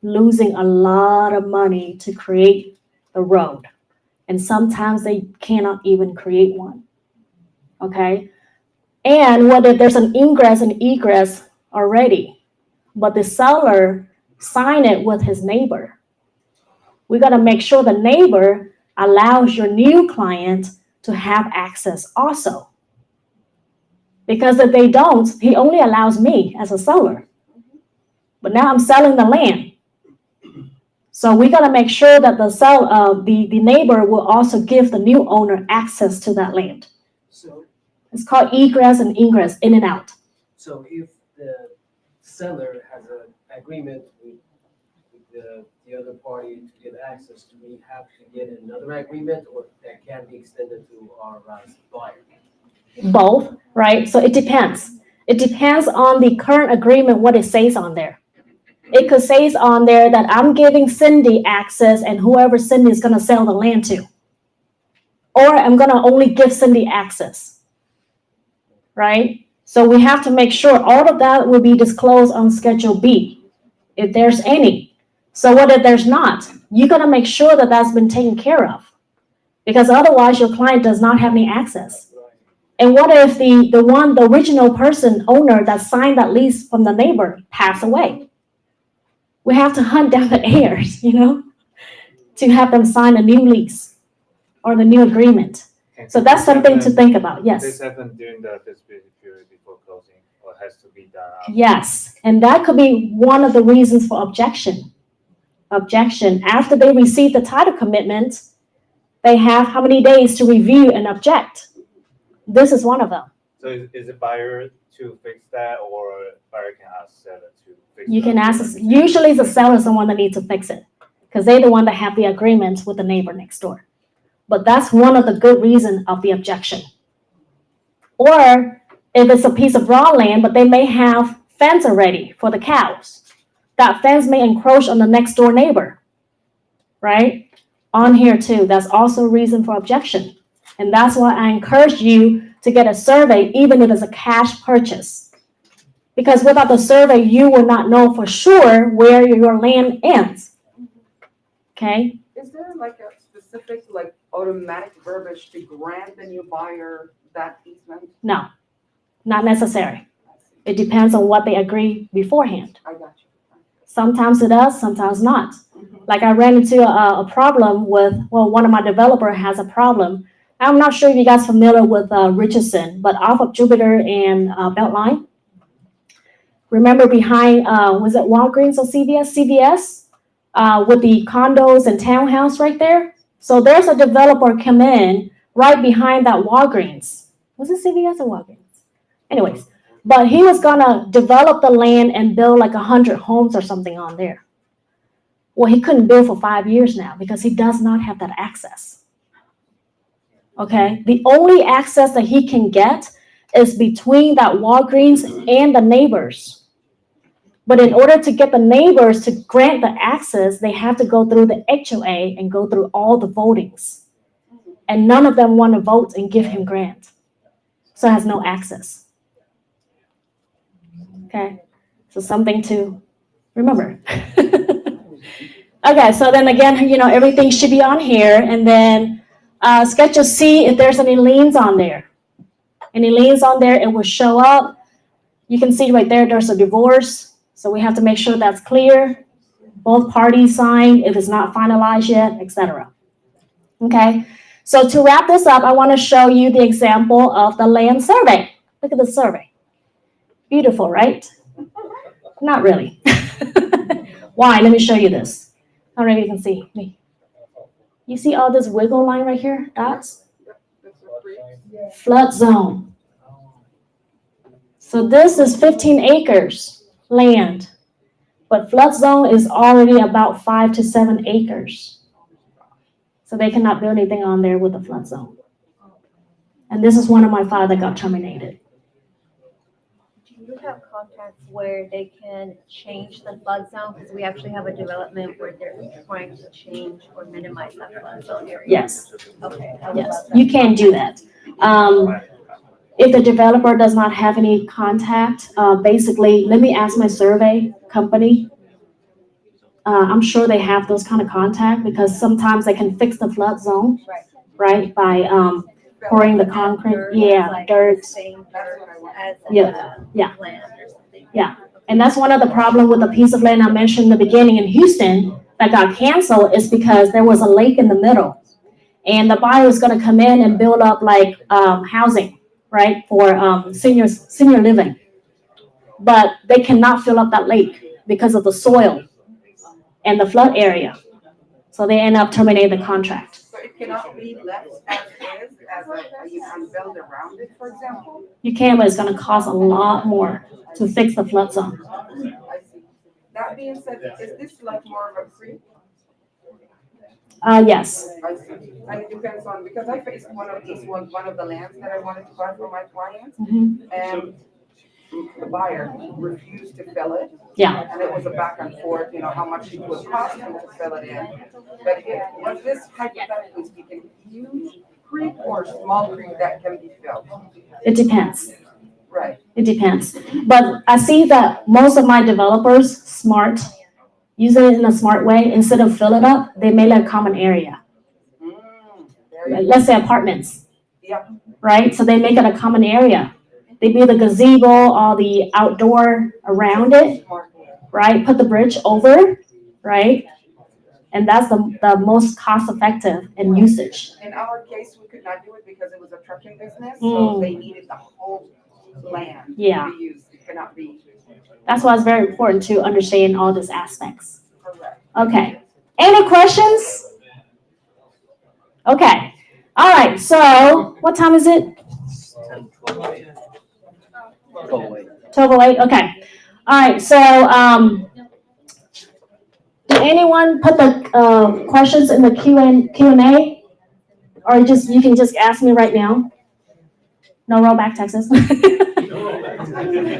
losing a lot of money to create the road. And sometimes they cannot even create one. Okay? And whether there's an ingress and egress already, but the seller signed it with his neighbor, we got to make sure the neighbor allows your new client to have access also. Because if they don't, he only allows me as a seller. But now I'm selling the land. So we got to make sure that the neighbor will also give the new owner access to that land. So, It's called egress and ingress, in and out. so if the seller has an agreement with the other party to get access, do we have to get another agreement, or that can be extended to our buyer? Both, right? So it depends. It depends on the current agreement, what it says on there. It could say on there that I'm giving Cindy access and whoever Cindy is going to sell the land to. Or I'm going to only give Cindy access, right? So we have to make sure all of that will be disclosed on Schedule B, if there's any. So what if there's not? You got to make sure that that's been taken care of, because otherwise your client does not have any access. And what if the original person, owner that signed that lease from the neighbor passed away? We have to hunt down the heirs, to have them sign a new lease or the new agreement. So that's something to think about, yes. This happens during the feasibility period before closing, or has to be done after? Yes, and that could be one of the reasons for objection. Objection, after they receive the title commitment, they have how many days to review and object? This is one of them. So is it buyer to fix that, or buyer can ask seller to fix? You can ask, usually the seller is the one that needs to fix it, because they're the one that have the agreements with the neighbor next door. But that's one of the good reasons of the objection. Or if it's a piece of raw land, but they may have fence already for the cows, that fence may encroach on the next door neighbor, right? On here too, that's also a reason for objection. And that's why I encourage you to get a survey, even if it's a cash purchase. Because without the survey, you will not know for sure where your land ends. Okay? Is there like a specific, automatic verbiage to grant the new buyer that easement? No, not necessary. It depends on what they agree beforehand. I got you. Sometimes it does, sometimes not. Like I ran into a problem with, one of my developer has a problem. I'm not sure if you guys are familiar with Richardson, but off of Jupiter and Beltline. Remember behind, was it Walgreens or CVS? CVS, with the condos and townhouse right there. So there's a developer come in right behind that Walgreens. Was it CVS or Walgreens? Anyways, but he was gonna develop the land and build like 100 homes or something on there. Well, he couldn't build for 5 years now because he does not have that access. Okay, the only access that he can get is between that Walgreens and the neighbors. But in order to get the neighbors to grant the access, they have to go through the HOA and go through all the votings. And none of them want to vote and give him grant. So has no access. Okay, so something to remember. Okay, so then again, everything should be on here. And then Schedule C, if there's any liens on there. Any liens on there, it will show up. You can see right there, there's a divorce. So we have to make sure that's clear. Both parties signed, if it's not finalized yet, etc. Okay, so to wrap this up, I want to show you the example of the land survey. Look at the survey. Beautiful, right? Not really. Why? Let me show you this. I don't know if you can see me. You see all this wiggle line right here, dots? Flood zone. So this is 15 acres land, but flood zone is already about 5 to 7 acres. So they cannot build anything on there with the flood zone. And this is one of my files that got terminated. Do you have contacts where they can change the flood zone? Because we actually have a development where they're trying to change or minimize that flood zone area. Yes. Okay. Yes, you can do that. If the developer does not have any contact, basically, let me ask my survey company. I'm sure they have those kind of contact because sometimes they can fix the flood zone, right? By pouring the concrete, dirt. Yeah. And that's one of the problem with the piece of land I mentioned in the beginning in Houston that got canceled is because there was a lake in the middle. And the buyer was gonna come in and build up like housing, right, for senior living. But they cannot fill up that lake because of the soil and the flood area. So they end up terminating the contract. So it cannot be left as is, you can build around it, for example? You can, but it's gonna cost a lot more to fix the flood zone. I see. That being said, is this like more of a creek? Yes. I see. And it depends on, because I faced one of the lands that I wanted to buy for my clients. And the buyer refused to fill it. Yeah. And it was a back and forth, how much it would cost him to fill it in. But was this hypothetically speaking, huge creek or small creek that can be filled? It depends. Right. It depends. But I see that most of my developers, smart, use it in a smart way. Instead of fill it up, they make a common area. Let's say apartments. Yep. Right? So they make it a common area. They build the gazebo, all the outdoor around it, right? Put the bridge over, right? And that's the most cost effective in usage. In our case, we could not do it because it was a trucking business, so they needed the whole land to be used. It cannot be. That's why it's very important to understand all these aspects. Correct. Okay. Any questions? Okay. All right. So what time is it? 12:08. Okay. All right. So did anyone put the questions in the Q&A, or you can just ask me right now? No rollback Texas.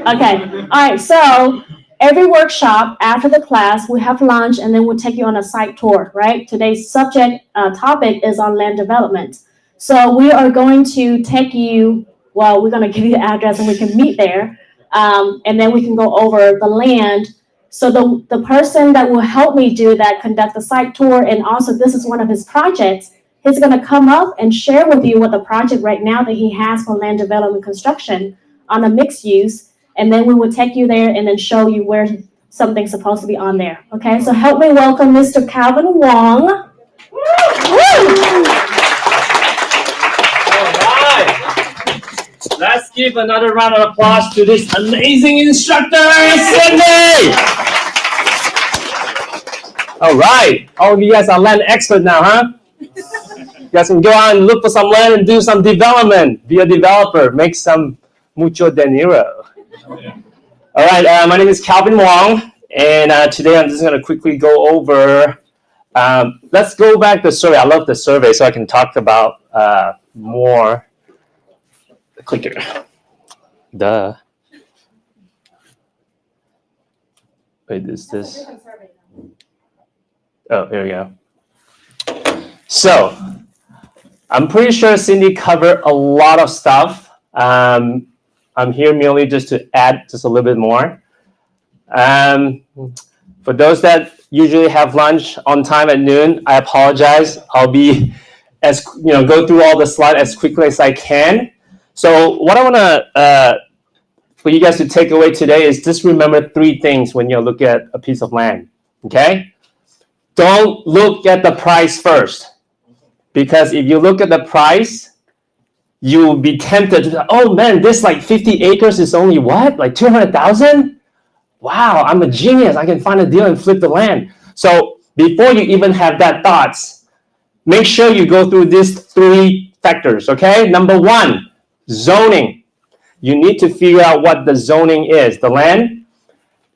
Okay. All right. So every workshop after the class, we have lunch and then we'll take you on a site tour, right? Today's topic is on land development. So we are going to take you, we're going to give you the address and we can meet there. And then we can go over the land. So the person that will help me do that, conduct the site tour, and also this is one of his projects, he's going to come up and share with you what the project right now that he has for land development construction on a mixed use. And then we will take you there and then show you where something's supposed to be on there. Okay, so help me welcome Mr. Calvin Wong. Let's give another round of applause to this amazing instructor, Cindy! All right, all of you guys are land expert now, huh? You guys can go out and look for some land and do some development. Be a developer. Make some mucho dinero. All right, my name is Calvin Wong, and today I'm just going to quickly go over. Let's go back to the survey. I love the survey, so I can talk about more. Clicker. Duh. Wait, is this? Oh, here we go. So, I'm pretty sure Cindy covered a lot of stuff. I'm here merely just to add just a little bit more. For those that usually have lunch on time at noon, I apologize. I'll be go through all the slides as quickly as I can. So what I want to for you guys to take away today is just remember 3 things when you look at a piece of land. Okay? Don't look at the price first, because if you look at the price, you'll be tempted to, oh man, this like 50 acres is only what? Like 200,000? Wow, I'm a genius. I can find a deal and flip the land. So before you even have that thoughts, make sure you go through these 3 factors, okay? Number 1, zoning. You need to figure out what the zoning is. The land,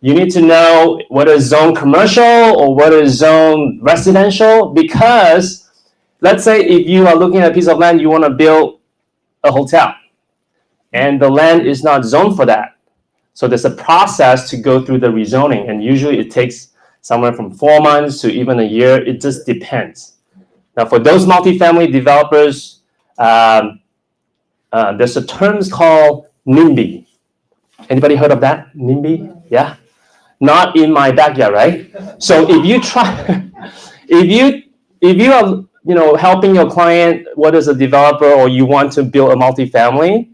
you need to know what is zone commercial or what is zone residential, because let's say if you are looking at a piece of land, you want to build a hotel, and the land is not zoned for that. So there's a process to go through the rezoning, and usually it takes somewhere from 4 months to even a year. It just depends. Now, for those multifamily developers, there's a term called NIMBY. Anybody heard of that? NIMBY? Yeah. Not in my backyard, right? So if you try, if you are helping your client, what is a developer, or you want to build a multifamily,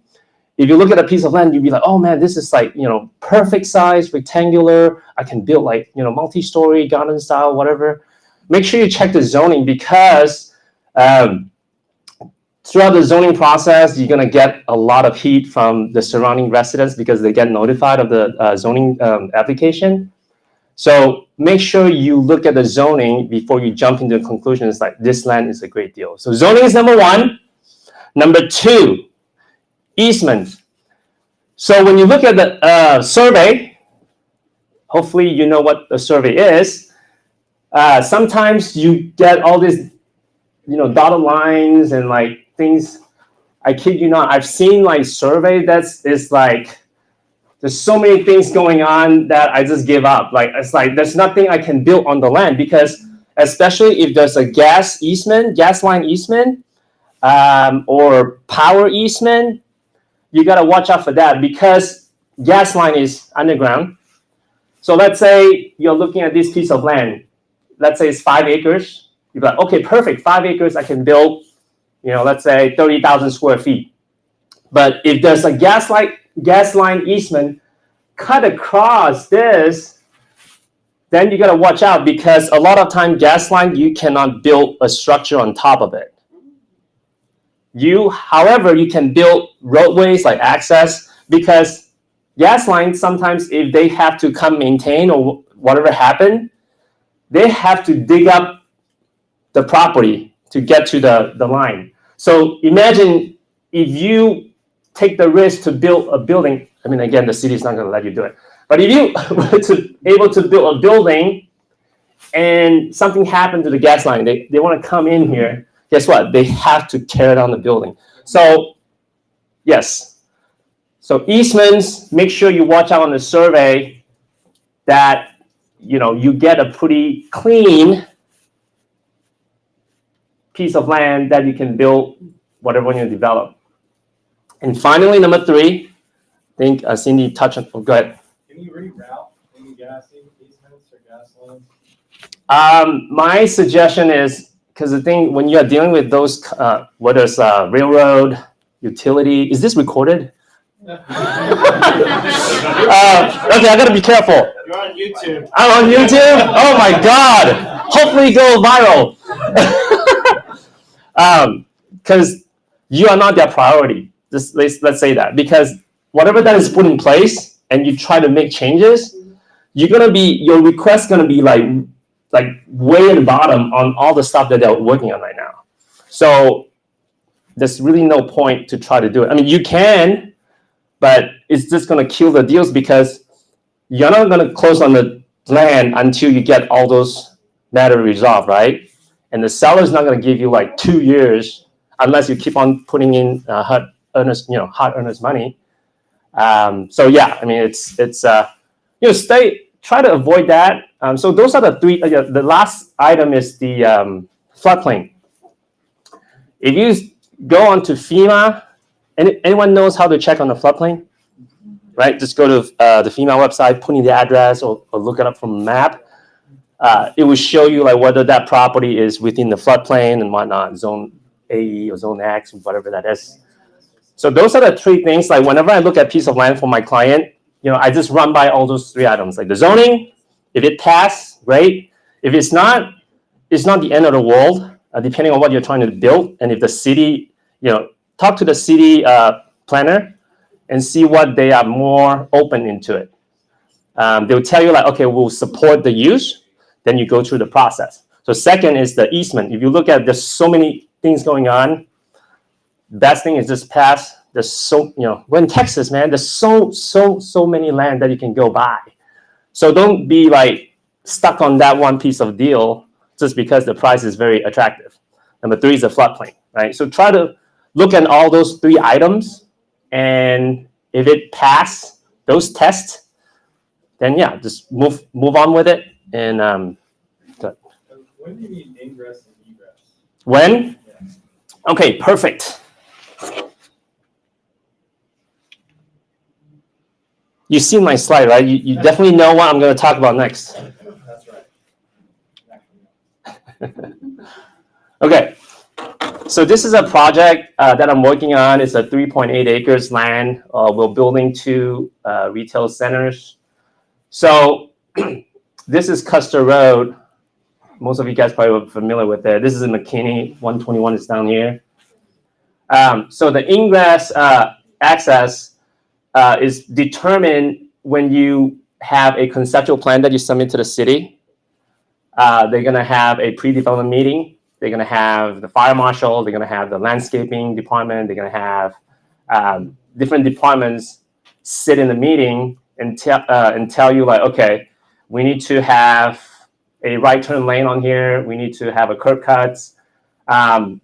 if you look at a piece of land, you'd be like, oh man, this is like, perfect size, rectangular. I can build like, multi-story, garden style, whatever. Make sure you check the zoning, because throughout the zoning process, you're going to get a lot of heat from the surrounding residents because they get notified of the zoning application. So make sure you look at the zoning before you jump into conclusions like this land is a great deal. So zoning is number 1. Number 2, easements. So when you look at the survey, hopefully you know what a survey is. Sometimes you get all these, dotted lines and like things. I kid you not, I've seen like survey is like, there's so many things going on that I just give up. Like, it's like, there's nothing I can build on the land, because especially if there's a gas line easement, or power easement, you got to watch out for that, because gas line is underground. So let's say you're looking at this piece of land. Let's say it's 5 acres. You're like, okay, perfect. 5 acres, I can build, let's say 30,000 square feet. But if there's a gas line easement cut across this, then you got to watch out, because a lot of time gas line, you cannot build a structure on top of it. However, you can build roadways like access, because gas lines, sometimes if they have to come maintain or whatever happened, they have to dig up the property to get to the line. So imagine if you take the risk to build a building. I mean, again, the city is not going to let you do it. But if you were able to build a building and something happened to the gas line, they want to come in here, guess what? They have to tear down the building. So, yes. So easements, make sure you watch out on the survey that, you get a pretty clean piece of land that you can build whatever you develop. And finally, number 3, I think Cindy touched on. Oh, go ahead. Can you reroute any gas easements or gas lines? My suggestion is, because the thing, when you are dealing with those, whether it's railroad, utility, is this recorded? Okay, I gotta be careful. You're on YouTube. I'm on YouTube? Oh my God. Hopefully go viral. Because you are not their priority. Let's say that. Because whatever that is put in place and you try to make changes, your request gonna be like way at the bottom on all the stuff that they're working on right now. So there's really no point to try to do it. I mean, you can, but it's just going to kill the deals because you're not going to close on the land until you get all those matters resolved, right? And the seller's not going to give you like 2 years unless you keep on putting in hard earnest money. So yeah, I mean, it's try to avoid that. So those are the three. The last item is the floodplain. If you go onto FEMA, anyone knows how to check on the floodplain, right? Just go to the FEMA website, put in the address, or look it up from a map. It will show you like whether that property is within the floodplain and whatnot, zone AE or zone X, whatever that is. So those are the three things. Like whenever I look at a piece of land for my client, I just run by all those three items. Like the zoning, if it passed, great. If it's not the end of the world, depending on what you're trying to build. And if the city, talk to the city planner and see what they are more open into it. They'll tell you like, okay, we'll support the use. Then you go through the process. So second is the easement. If you look at, there's so many things going on. Best thing is just pass. There's so, we're in Texas, man. There's so many land that you can go buy. So don't be like stuck on that one piece of deal just because the price is very attractive. Number three is the floodplain, right? So try to look at all those three items, and if it pass those tests, then yeah, just move on with it. And good. When do you need ingress and egress? When? Yeah. Okay, perfect. You've seen my slide, right? You definitely know what I'm going to talk about next. That's right. Okay, so this is a project that I'm working on. It's a 3.8 acres land. We're building 2 retail centers. So this is Custer Road. Most of you guys probably are familiar with it. This is in McKinney. 121 is down here. So the ingress access is determined when you have a conceptual plan that you submit to the city. They're going to have a pre-development meeting. They're going to have the fire marshal. They're going to have the landscaping department. They're going to have different departments sit in the meeting and tell you like, okay, we need to have a right turn lane on here. We need to have a curb cuts. On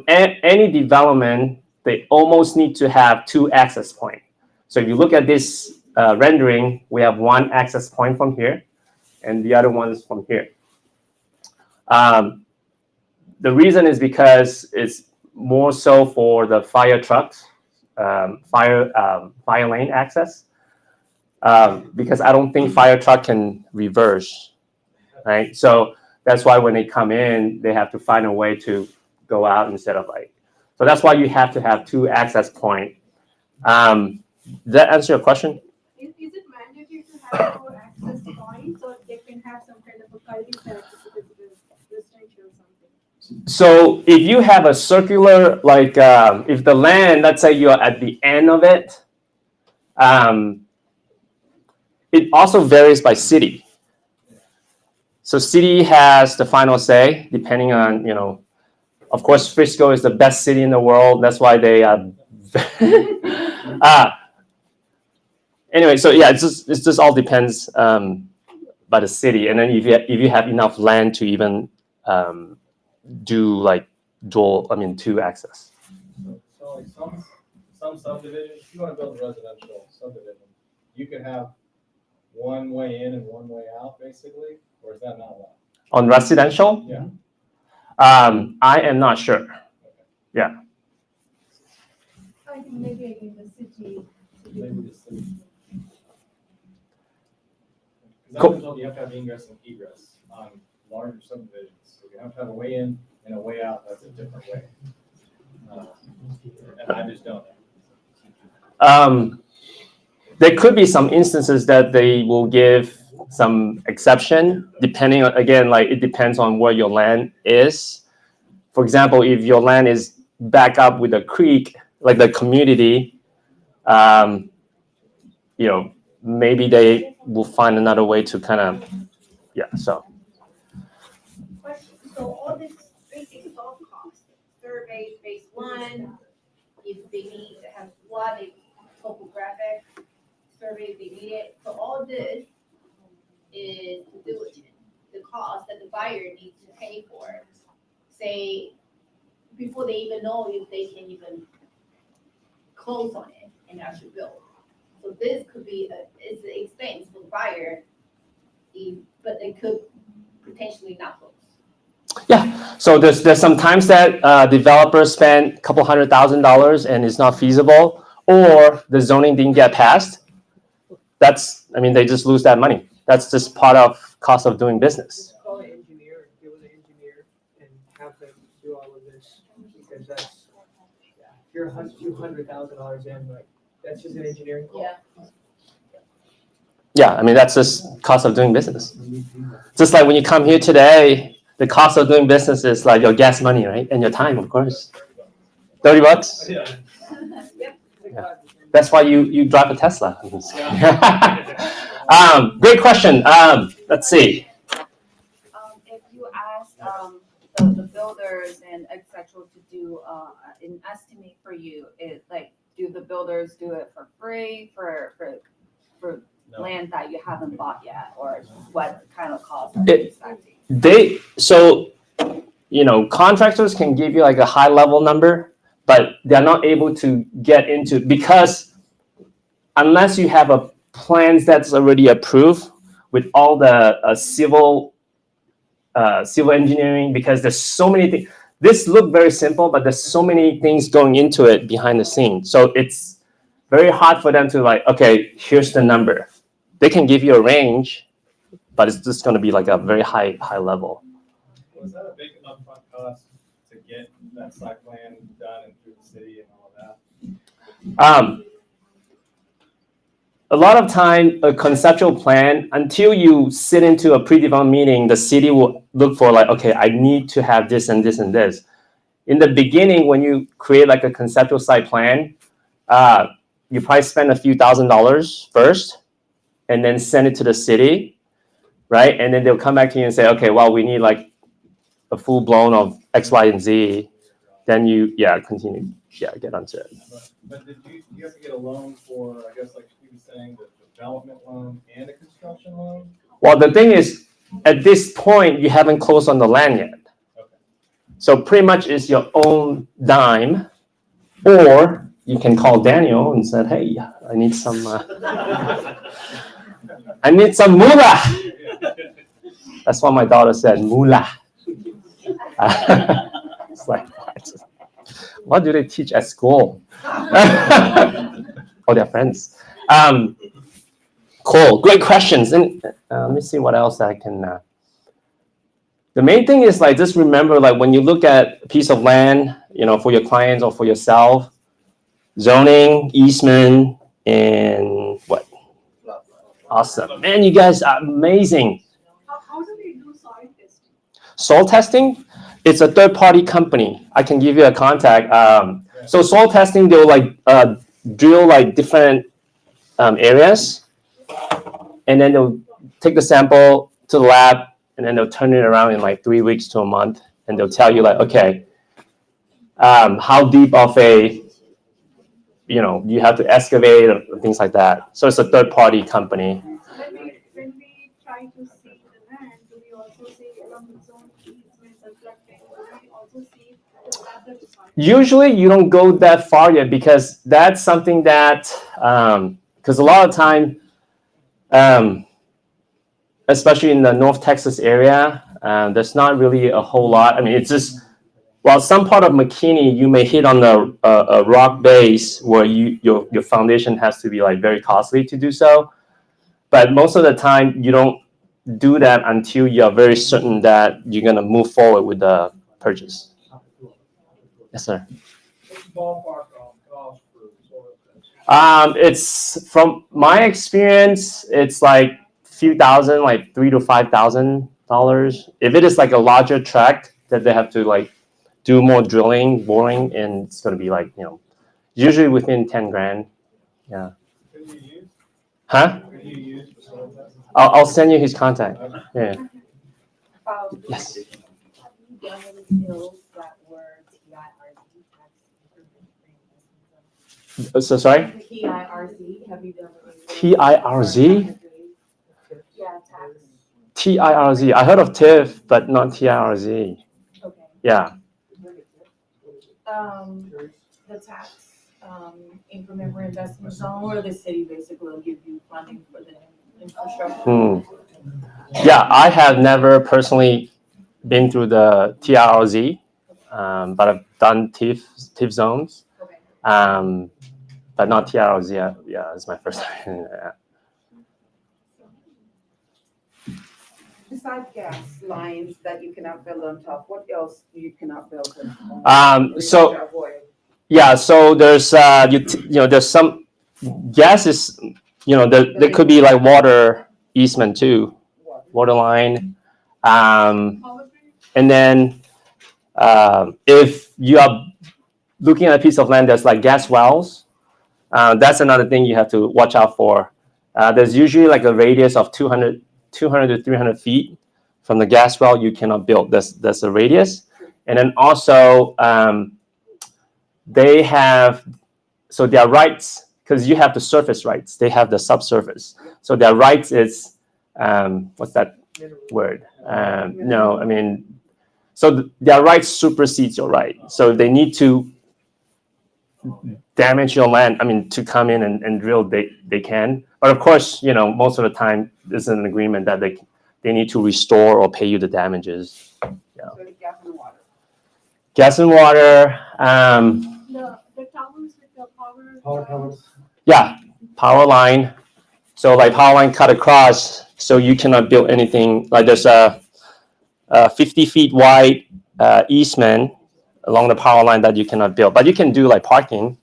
any development, they almost need to have 2 access points. So if you look at this rendering, we have 1 access point from here, and the other one is from here. The reason is because it's more so for the fire trucks, fire lane access, because I don't think fire truck can reverse, right? So that's why when they come in, they have to find a way to go out instead of like. So that's why you have to have 2 access points. Does that answer your question? Is it mandatory to have 4 access points, or they can have some kind of a cul-de-sac because it is residential or something? So if you have a circular, like if the land, let's say you're at the end of it, it also varies by city. So city has the final say, depending on, of course, Frisco is the best city in the world. That's why they anyway, so yeah, it just all depends by the city. And then if you have enough land to even do like 2 access. So like some subdivisions, if you want to build a residential subdivision, you could have 1 way in and 1 way out, basically, or is that not allowed? On residential? Yeah. I am not sure. Yeah. I think maybe in the city. Maybe the city. Because Cool. I was told you have to have ingress and egress on larger subdivisions. So you have to have a way in and a way out. That's a different way. And I just don't know. There could be some instances that they will give some exception, depending on, again, like it depends on where your land is. For example, if your land is back up with a creek, like the community, maybe they will find another way to kind of, yeah, so. So all these 3 things all cost. survey phase one, if they need to have flood, a topographic survey if they need it. So all this is the diligence, the cost that the buyer needs to pay for, say, before they even know if they can even close on it and actually build. So this could be it's an expense for the buyer, but they could potentially not close. Yeah, so there's some times that developers spend a couple $100,000 and it's not feasible, or the zoning didn't get passed. They just lose that money. That's just part of cost of doing business. Call an engineer, get with an engineer and have them do all of this, because that's, if you're $200,000 in, like, that's just an engineering call. Yeah, that's just cost of doing business. Just like when you come here today, the cost of doing business is like your gas money, right? And your time, of course. $30? Yeah. That's why you drive a Tesla. Great question. Let's see. If you ask the builders and et cetera to do an estimate for you, do the builders do it for free for land that you haven't bought yet, or what kind of cost are you expecting? Contractors can give you like a high level number, but they're not able to get into, because unless you have a plans that's already approved with all the civil engineering, because there's so many things. This look very simple, but there's so many things going into it behind the scenes. So it's very hard for them to like, okay, here's the number. They can give you a range, but it's just going to be like a very high level. Was that a big upfront cost to get that site plan done and through the city and all of that? A lot of time, a conceptual plan, until you sit into a pre-development meeting, the city will look for like, okay, I need to have this and this and this. In the beginning, when you create like a conceptual site plan, you probably spend a few $1,000s first, and then send it to the city, right? And then they'll come back to you and say, okay, well, we need like a full blown of X, Y, and Z. Then you, continue, get onto it. But did you have to get a loan for, I guess, like you were saying, the development loan and a construction loan? Well, the thing is, at this point, you haven't closed on the land yet. Okay. So pretty much it's your own dime, or you can call Daniel and say, hey, I need some moolah. That's what my daughter said, moolah. It's like, what do they teach at school? Oh, their friends. Cool, great questions. And let me see what else I can. The main thing is like, just remember, like when you look at a piece of land, for your clients or for yourself, zoning, easement, and what? Awesome, man! You guys are amazing. How do we do soil testing? Soil testing, it's a third-party company. I can give you a contact. So soil testing, they'll like drill like different areas, and then they'll take the sample to the lab, and then they'll turn it around in like 3 weeks to a month, and they'll tell you like, okay, how deep of a, you have to excavate or things like that. So it's a third-party company. When we try to see the land, do we also see along the zone easements and floodplain? Do we also see the other soil? Usually you don't go that far yet, because that's something that, because a lot of time, especially in the North Texas area, there's not really a whole lot. It's just, well, some part of McKinney, you may hit on a rock base where your foundation has to be like very costly to do so. But most of the time, you don't do that until you're very certain that you're going to move forward with the purchase. Yes, sir. What's the ballpark cost for soil testing? It's, from my experience, it's like few thousand, like $3,000 to $5,000. If it is like a larger tract that they have to like do more drilling, boring, and it's going to be like, usually within 10 grand. Yeah. Who do you use? Huh? Who do you use for soil testing? I'll send you his contact. Yeah. Yes. Have you done any deals that were TIR So sorry? TIRZ, have you done? TIRZ? Yeah, tax. TIRZ. I heard of TIF, but not TIRZ. Okay. Yeah. The tax, increment reinvestment zone, where the city basically will give you funding for the infrastructure. Yeah, I have never personally been through the TIRZ, but I've done TIF zones. But not TIRZ. Yeah, it's my first time. Yeah. Besides gas lines that you cannot build on top, what else you cannot build on? So yeah, so there's there's some gas is there could be like water easement too, water line, and then if you are looking at a piece of land that's like gas wells, that's another thing you have to watch out for. There's usually like a radius of 200 to 300 feet from the gas well. You cannot build. That's a radius. And then also they have, so their rights, because you have the surface rights, they have the subsurface. So their rights is, what's that word? No, I mean, so their rights supersedes your right. So if they need to damage your land, I mean, to come in and drill, they can. But of course, most of the time, there's an agreement that they need to restore or pay you the damages. Yeah. So the gas and water. Gas and water. The towers with the Power towers. Yeah, power line. So like power line cut across, so you cannot build anything. Like there's a 50 feet wide easement along the power line that you cannot build. But you can do like parking,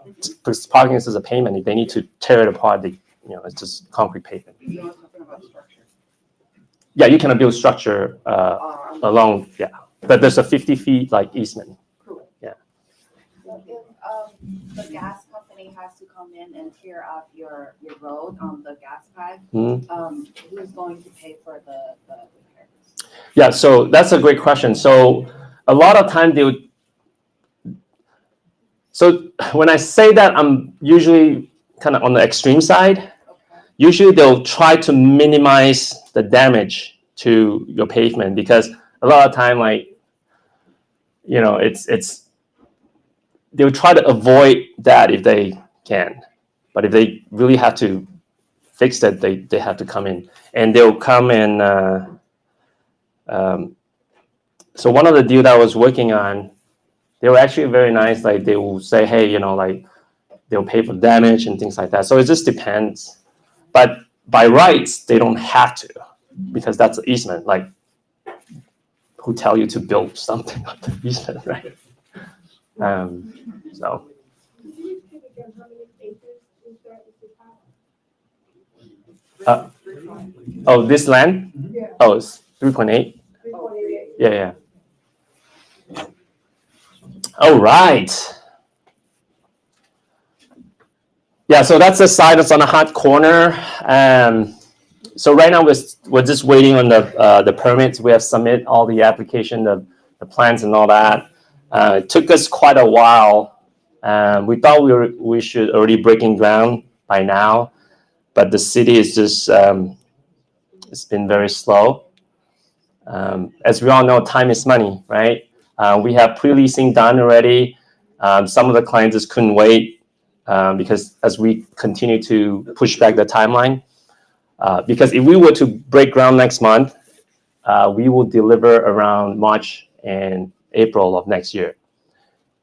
because parking is a pavement. If they need to tear it apart, it's just concrete pavement. You're not talking about structure. Yeah, you cannot build structure along, yeah. But there's a 50 feet like easement. Yeah. So if the gas company has to come in and tear up your road on the gas pipe, who's going to pay for the repairs? Yeah, so that's a great question. So a lot of time so when I say that, I'm usually kind of on the extreme side. Usually they'll try to minimize the damage to your pavement, because a lot of time, like, they'll try to avoid that if they can. But if they really have to fix it, they have to come in. And they'll come and so one of the deals that I was working on, they were actually very nice. Like they will say, hey, like they'll pay for damage and things like that. So it just depends. But by rights, they don't have to, because that's an easement. Like, who tell you to build something on the easement, right? So. This land? Oh, it's 3.8. Yeah. All right. Yeah, so that's the side that's on the hot corner. So right now we're just waiting on the permits. We have submit all the application, the plans and all that. It took us quite a while. We thought we should already breaking ground by now, but the city is just it's been very slow. As we all know, time is money, right? We have pre-leasing done already. Some of the clients just couldn't wait because as we continue to push back the timeline, because if we were to break ground next month, we will deliver around March and April of next year.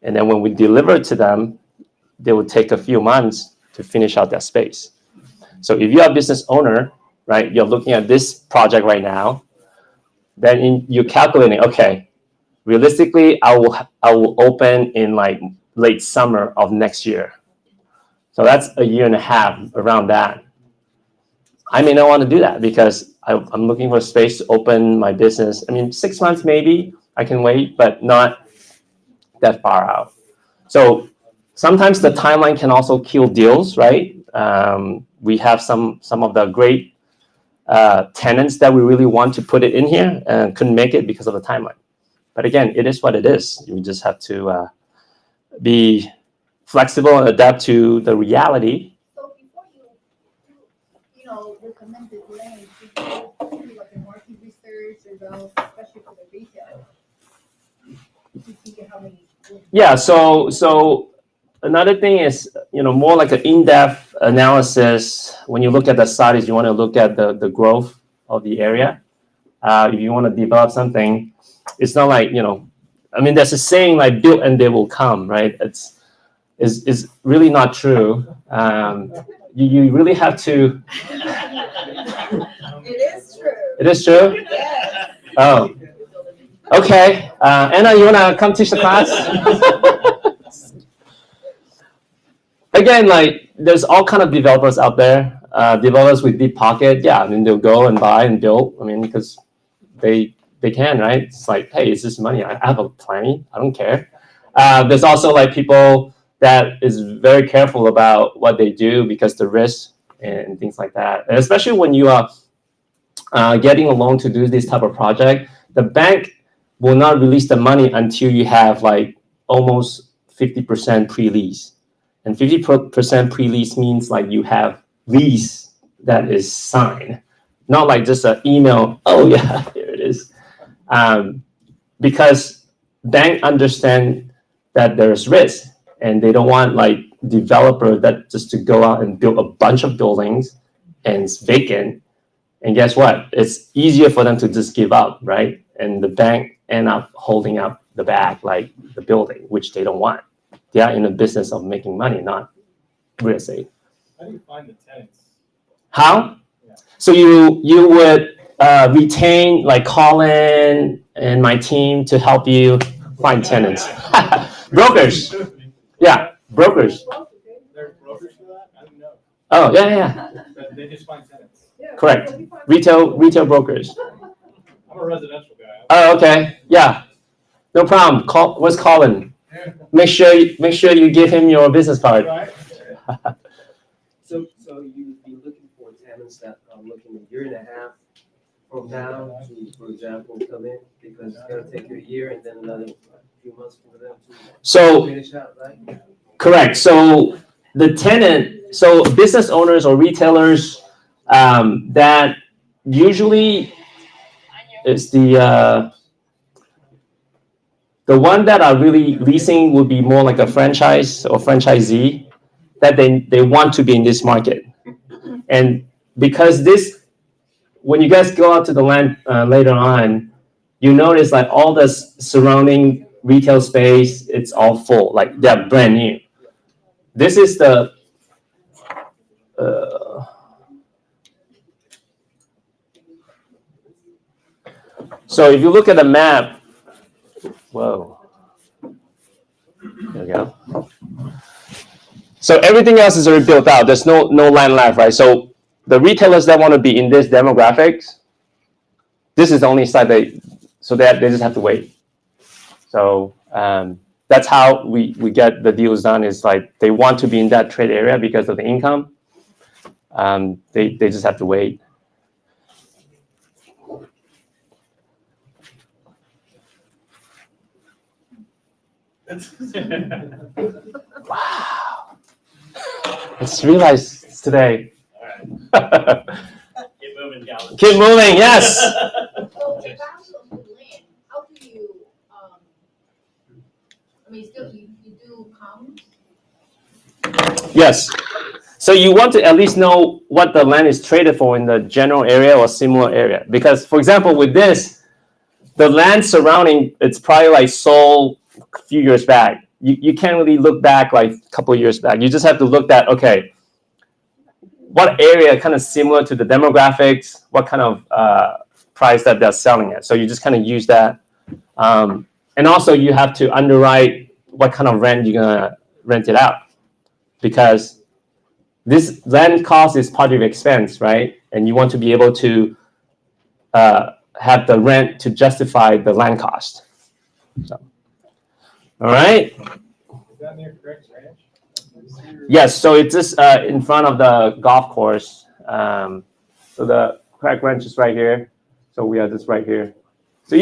And then when we deliver to them, they will take a few months to finish out that space. So if you're a business owner, right, you're looking at this project right now, then you're calculating, okay, realistically, I will open in like late summer of next year. So that's a year and a half around that. I may not want to do that because I'm looking for space to open my business. I mean, 6 months maybe I can wait, but not that far out. So sometimes the timeline can also kill deals, right? We have some of the great tenants that we really want to put it in here and couldn't make it because of the timeline. But again, it is what it is. You just have to be flexible and adapt to the reality. So before recommend this land, you do like a market research or those, especially for the retail. To see how many. Yeah, so another thing is, more like an in-depth analysis. When you look at the sites, you want to look at the growth of the area. If you want to develop something, it's not like, there's a saying like build and they will come, right? It's really not true. You really have to. It is true. It is true? Yes. Oh. Okay, Anna, you wanna come teach the class? Again, like there's all kind of developers out there. Developers with deep pocket, yeah. They'll go and buy and build. Because they can, right? It's like, hey, it's just money. I have a plenty. I don't care. There's also like people that is very careful about what they do because the risk and things like that. And especially when you are getting a loan to do this type of project, the bank will not release the money until you have like almost 50% pre-lease. And 50% pre-lease means like you have lease that is signed, not like just an email, oh yeah, here it is. Because bank understand that there's risk and they don't want like developer that just to go out and build a bunch of buildings and it's vacant. And guess what? It's easier for them to just give up, right? And the bank end up holding up the bag, like the building, which they don't want. They are in the business of making money, not real estate. How do you find the tenants? How? Yeah. So you would retain like Colin and my team to help you find tenants. Brokers. Yeah, brokers. There's brokers for that? I didn't know. Oh, yeah. They just find tenants. Correct. Retail brokers. I'm a residential guy. Oh, okay. Yeah. No problem. What's Colin? Make sure you give him your business card. Right? So you'd be looking for tenants that are looking a year and a half from now to, for example, come in, because it's gonna take you a year and then another few months for them to finish out, right? Correct. So the tenant, so business owners or retailers that usually is the one that are really leasing would be more like a franchise or franchisee that they want to be in this market. And because this, when you guys go out to the land later on, you notice like all the surrounding retail space, it's all full, like they're brand new. This is the, so if you look at the map, whoa, there we go. So everything else is already built out. There's no land left, right? So the retailers that want to be in this demographics, this is the only site they just have to wait. So that's how we get the deals done, is like they want to be in that trade area because of the income. They just have to wait. Wow. I just realized today. All right. Keep moving, Calvin. Keep moving, yes. So the value of the land, how do you, still you do counts? Yes. So you want to at least know what the land is traded for in the general area or similar area. Because, for example, with this, the land surrounding, it's probably like sold a few years back. You can't really look back like a couple of years back. You just have to look at, okay, what area kind of similar to the demographics, what kind of price that they're selling at. So you just kind of use that. And also you have to underwrite what kind of rent you're gonna rent it out. Because this land cost is part of your expense, right? And you want to be able to have the rent to justify the land cost. So, all right. Is that near Craig's Ranch? Yes, so it's just in front of the golf course. So the Craig Ranch is right here. So we are just right here. So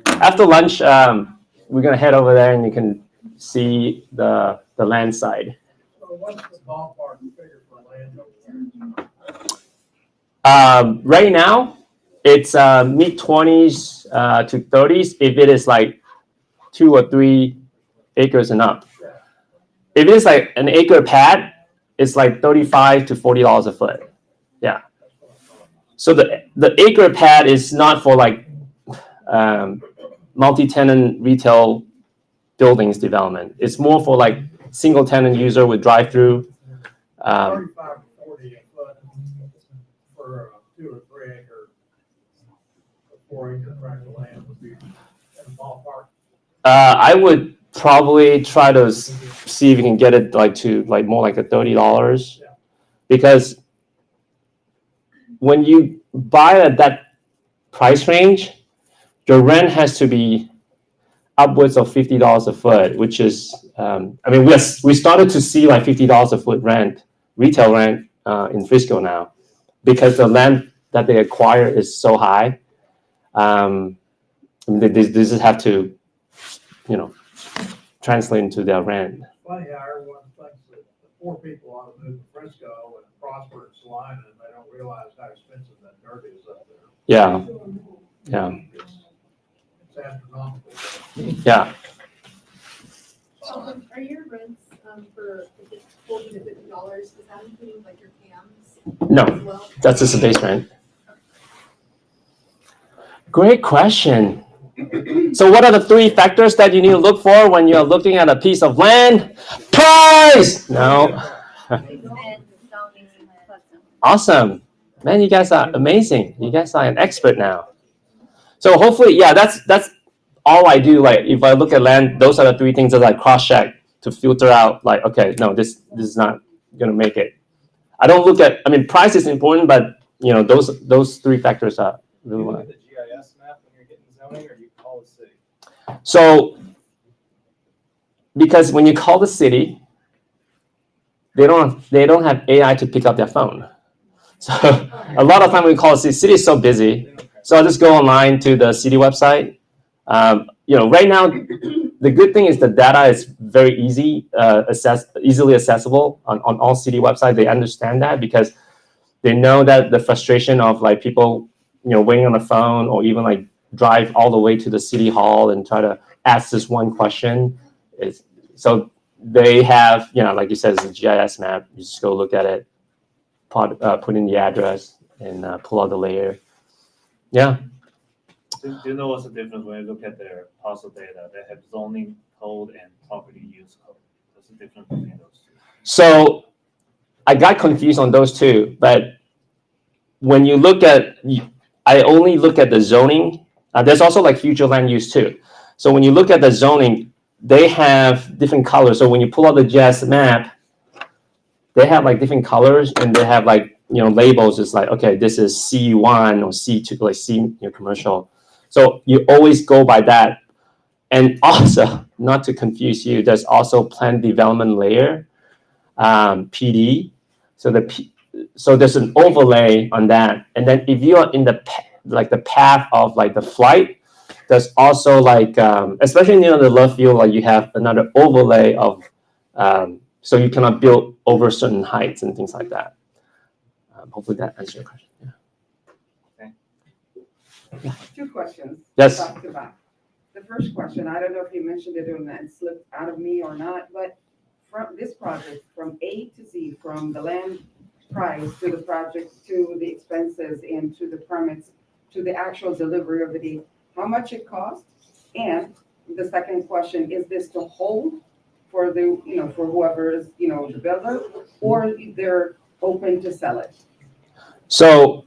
after lunch, we're gonna head over there and you can see the land side. So what's the ballpark figure for land over there? Right now, it's mid-20s to 30s if it is like 2 or 3 acres and up. If it's like an acre pad, it's like $35 to $40 a foot. Yeah. So the acre pad is not for like multi-tenant retail buildings development. It's more for like single tenant user with drive-through. 35 to 40 a foot for a 2 or 3 acre, 4 acre tract of land would be in the ballpark. I would probably try to see if you can get it like to like more like a $30, because when you buy at that price range, your rent has to be upwards of $50 a foot, which is, I mean, we started to see like $50 a foot rent, retail rent in Frisco now, because the land that they acquire is so high. They just have to, translate into their rent. Funny how everyone thinks that the poor people ought to move to Frisco and prosper in Salina, and they don't realize how expensive that dirt is up there. Yeah. It's astronomical. Yeah. Are your rents, for if it's $40 to $50, is that including like your cams? No, as well? that's just a base rent. Great question. So what are the 3 factors that you need to look for when you're looking at a piece of land? Price! No. Awesome. Man, you guys are amazing. You guys are an expert now. So hopefully, yeah, that's all I do. Like if I look at land, those are the 3 things that I cross-check to filter out like, okay, no, this is not gonna make it. I don't look at, I mean, price is important, but those 3 factors are really You what look at the GIS map when you're getting zoning, or you call the city? So, because when you call the city, they don't have AI to pick up their phone. So a lot of time when we call the city is so busy. So I'll just go online to the city website. Right now, the good thing is the data is very easily accessible on all city websites. They understand that because they know that the frustration of like people, waiting on the phone or even like drive all the way to the city hall and try to ask this one question is, so they have, like you said, it's a GIS map. You just go look at it, put in the address and pull out the layer. Yeah. Do you know what's the difference when you look at their parcel data? They have zoning code and property use code. What's the difference between those 2? So I got confused on those 2, but when you look at, I only look at the zoning. There's also like future land use too. So when you look at the zoning, they have different colors. So when you pull out the GIS map, they have like different colors and they have like, labels. It's like, okay, this is C1 or C2, like C, commercial. So you always go by that. And also, not to confuse you, there's also planned development layer, PD. So there's an overlay on that. And then if you are in the path of like the flight, there's also like, especially near the left field, like you have another overlay of, so you cannot build over certain heights and things like that. Hopefully that answers your question. Yeah. 2 questions. Yes. Back to back. The first question, I don't know if you mentioned it or not, it slipped out of me or not, but from this project, from A to Z, from the land price to the project, to the expenses, and to the permits, to the actual delivery of the deed, how much it costs? And the second question, is this to hold for the, for whoever is, the builder, or they're open to sell it? So,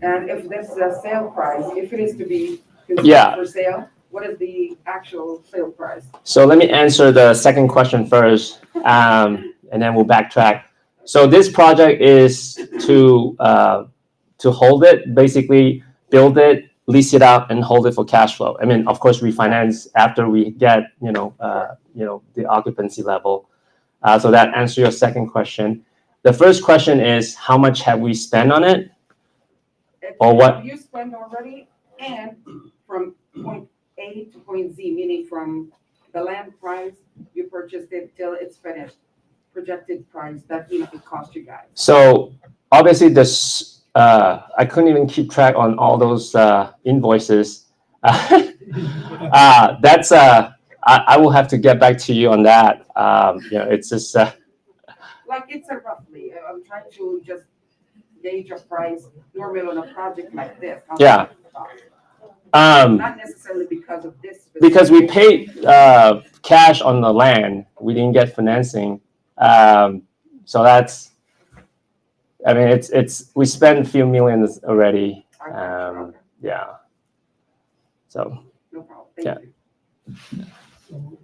and if this is a sale price, if it is to be Yeah. considered for sale, what is the actual sale price? So let me answer the second question first, and then we'll backtrack. So this project is to hold it, basically build it, lease it out, and hold it for cash flow. I mean, of course, refinance after we get the occupancy level. So that answers your second question. The first question is, how much have we spent on it? Or what? You spend already, and from point A to point Z, meaning from the land price, you purchased it till it's finished, projected price that it cost you guys. So obviously this, I couldn't even keep track on all those invoices. That's, I will have to get back to you on that. It's just, Like it's a roughly, I'm trying to just gauge a price normally on a project like this. how Yeah. much it costs. um, Not necessarily because of this. because we paid cash on the land, we didn't get financing. So that's, I mean, it's we spent a few millions already. Yeah. So No problem, yeah. thank you. So,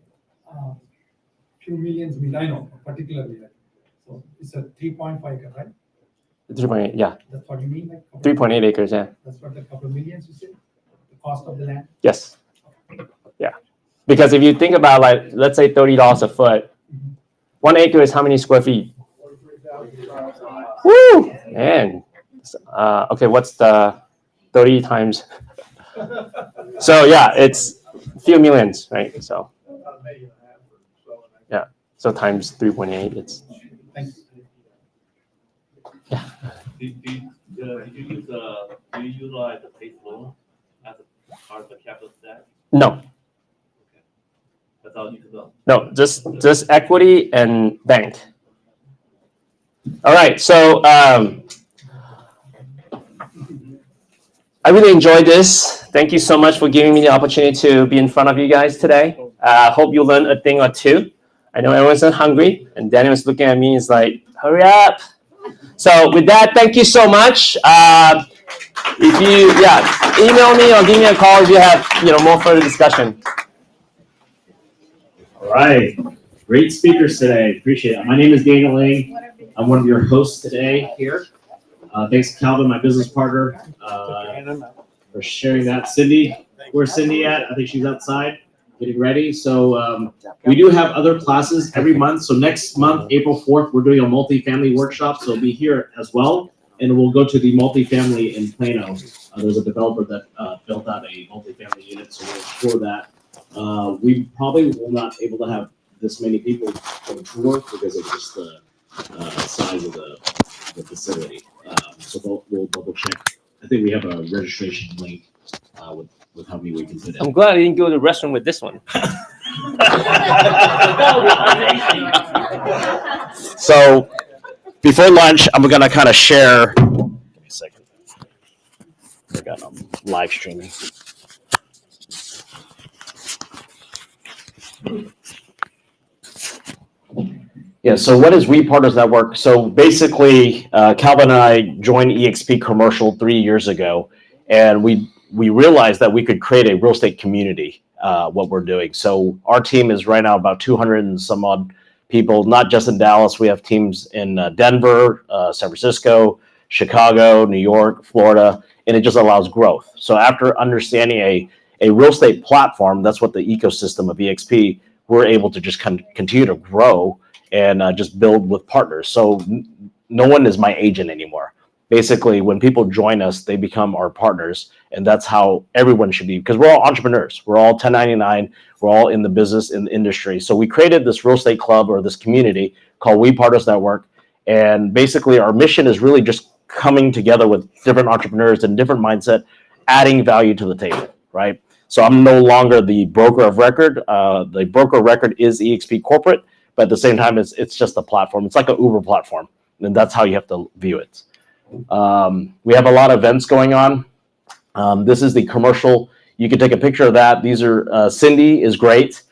few millions means I know particularly, like, so it's a 3.5 acre, right? 3.8, yeah, That's what you mean, like? 3.8 acres, yeah. That's what, a couple of millions you said, the cost of the land? Yes. Yeah. Because if you think about, like, let's say $30 a foot, 1 acre is how many square feet? Woo! Man. Okay, what's the 30 times? So yeah, it's a few millions, right? So yeah, so times 3.8, it's. Yeah. Do you utilize the PACE loan as a part of the capital stack? No, That's all you can do. no, just equity and bank. All right, so I really enjoyed this. Thank you so much for giving me the opportunity to be in front of you guys today. Hope you learned a thing or two. I know everyone's hungry, and Daniel was looking at me. He's like, "Hurry up!" So with that, thank you so much. If you email me or give me a call if you have more further discussion. All right, great speakers today. Appreciate it. My name is Daniel Lang. I'm one of your hosts today here. Thanks to Calvin, my business partner, for sharing that. Cindy, where's Cindy at? I think she's outside getting ready. So we do have other classes every month. So next month, April 4th, we're doing a multifamily workshop. So be here as well. And we'll go to the multifamily in Plano. There's a developer that built out a multifamily unit, so we'll explore that. We probably will not able to have this many people come tour because of just the size of the facility. So we'll double check. I think we have a registration link with how many we can fit in. I'm glad I didn't go to the restaurant with this one. So before lunch, I'm gonna kind of share. Give me a second. I got live streaming. Yeah, so what is We Partners Network? So basically, Calvin and I joined eXp Commercial 3 years ago, and we realized that we could create a real estate community, what we're doing. So our team is right now about 200 and some odd people, not just in Dallas. We have teams in Denver, San Francisco, Chicago, New York, Florida, and it just allows growth. So after understanding a real estate platform, that's what the ecosystem of eXp, we're able to just continue to grow and just build with partners. So no one is my agent anymore. Basically, when people join us, they become our partners, and that's how everyone should be, because we're all entrepreneurs. We're all 1099. We're all in the business, in the industry. So we created this real estate club or this community called We Partners Network, and basically our mission is really just coming together with different entrepreneurs and different mindset, adding value to the table, right? So I'm no longer the broker of record. The broker of record is eXp Corporate, but at the same time, it's just a platform. It's like an Uber platform, and that's how you have to view it. We have a lot of events going on. This is the commercial. You can take a picture of that. These are Cindy is great.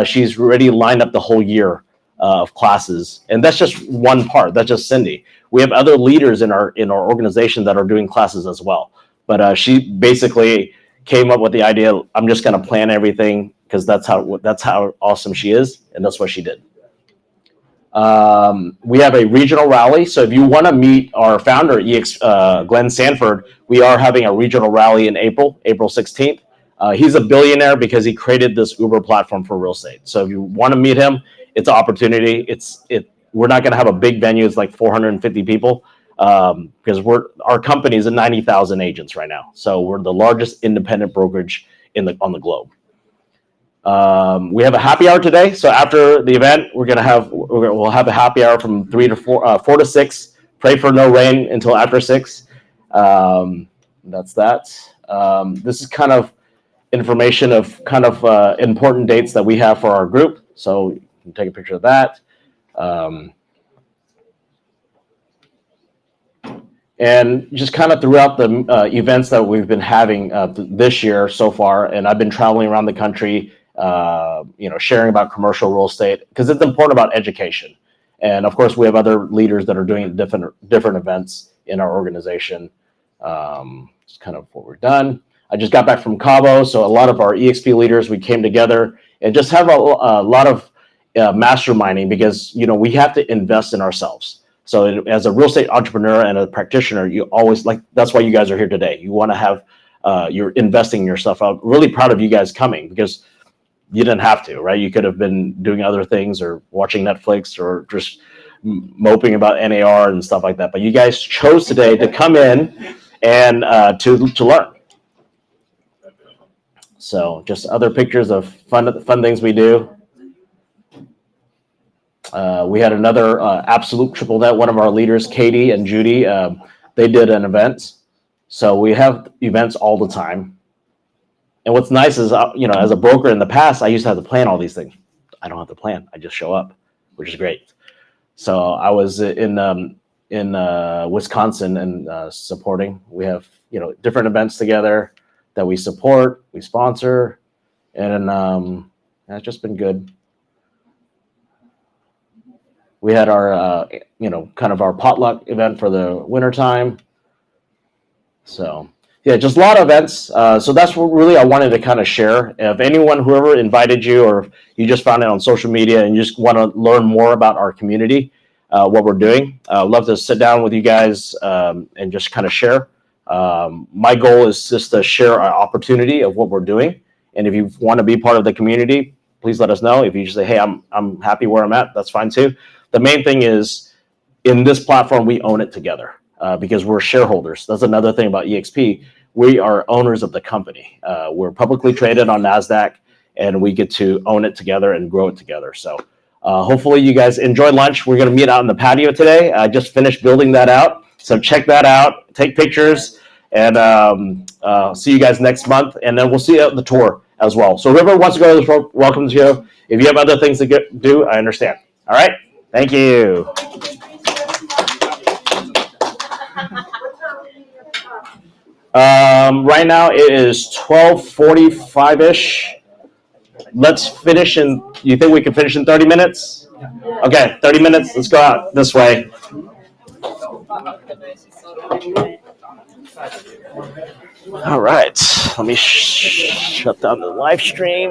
She's already lined up the whole year of classes, and that's just one part. That's just Cindy. We have other leaders in our organization that are doing classes as well. But she basically came up with the idea. I'm just going to plan everything because that's how awesome she is, and that's what she did. We have a regional rally. So if you want to meet our founder, Glenn Sanford, we are having a regional rally in April 16th. He's a billionaire because he created this Uber platform for real estate. So if you want to meet him, it's an opportunity. We're not going to have a big venue. It's like 450 people because our company is at 90,000 agents right now. So we're the largest independent brokerage on the globe. We have a happy hour today. So after the event, we'll have a happy hour from 4 to 6. Pray for no rain until after 6. That's that. This is kind of information of important dates that we have for our group. So you can take a picture of that. And just kind of throughout the events that we've been having this year so far, and I've been traveling around the country, sharing about commercial real estate because it's important about education. And of course, we have other leaders that are doing different events in our organization. It's kind of what we're done. I just got back from Cabo, so a lot of our EXP leaders, we came together and just have a lot of masterminding because we have to invest in ourselves. So as a real estate entrepreneur and a practitioner, you always that's why you guys are here today. You want to have, you're investing in yourself. I'm really proud of you guys coming because you didn't have to, right? You could have been doing other things or watching Netflix or just moping about NAR and stuff like that. But you guys chose today to come in and to learn. So just other pictures of fun things we do. We had another absolute triple net. One of our leaders, Katie and Judy, they did an event. So we have events all the time. And what's nice is, as a broker in the past, I used to have to plan all these things. I don't have to plan. I just show up, which is great. So I was in Wisconsin and supporting. We have, different events together that we support, we sponsor, and it's just been good. We had our, kind of our potluck event for the wintertime. So, yeah, just a lot of events. So that's what really I wanted to kind of share. If anyone, whoever invited you, or if you just found it on social media and you just want to learn more about our community, what we're doing, I'd love to sit down with you guys and just kind of share. My goal is just to share our opportunity of what we're doing. And if you want to be part of the community, please let us know. If you just say, hey, I'm happy where I'm at, that's fine too. The main thing is in this platform, we own it together because we're shareholders. That's another thing about EXP. We are owners of the company. We're publicly traded on NASDAQ and we get to own it together and grow it together. So hopefully you guys enjoy lunch. We're going to meet out in the patio today. I just finished building that out. So check that out, take pictures, and see you guys next month. And then we'll see you at the tour as well. So whoever wants to go to the tour, welcome to you. If you have other things to do, I understand. All right. Thank you. Right now it is 12:45-ish. Let's finish you think we can finish in 30 minutes? Okay, 30 minutes. Let's go out this way. All right. Let me shut down the live stream.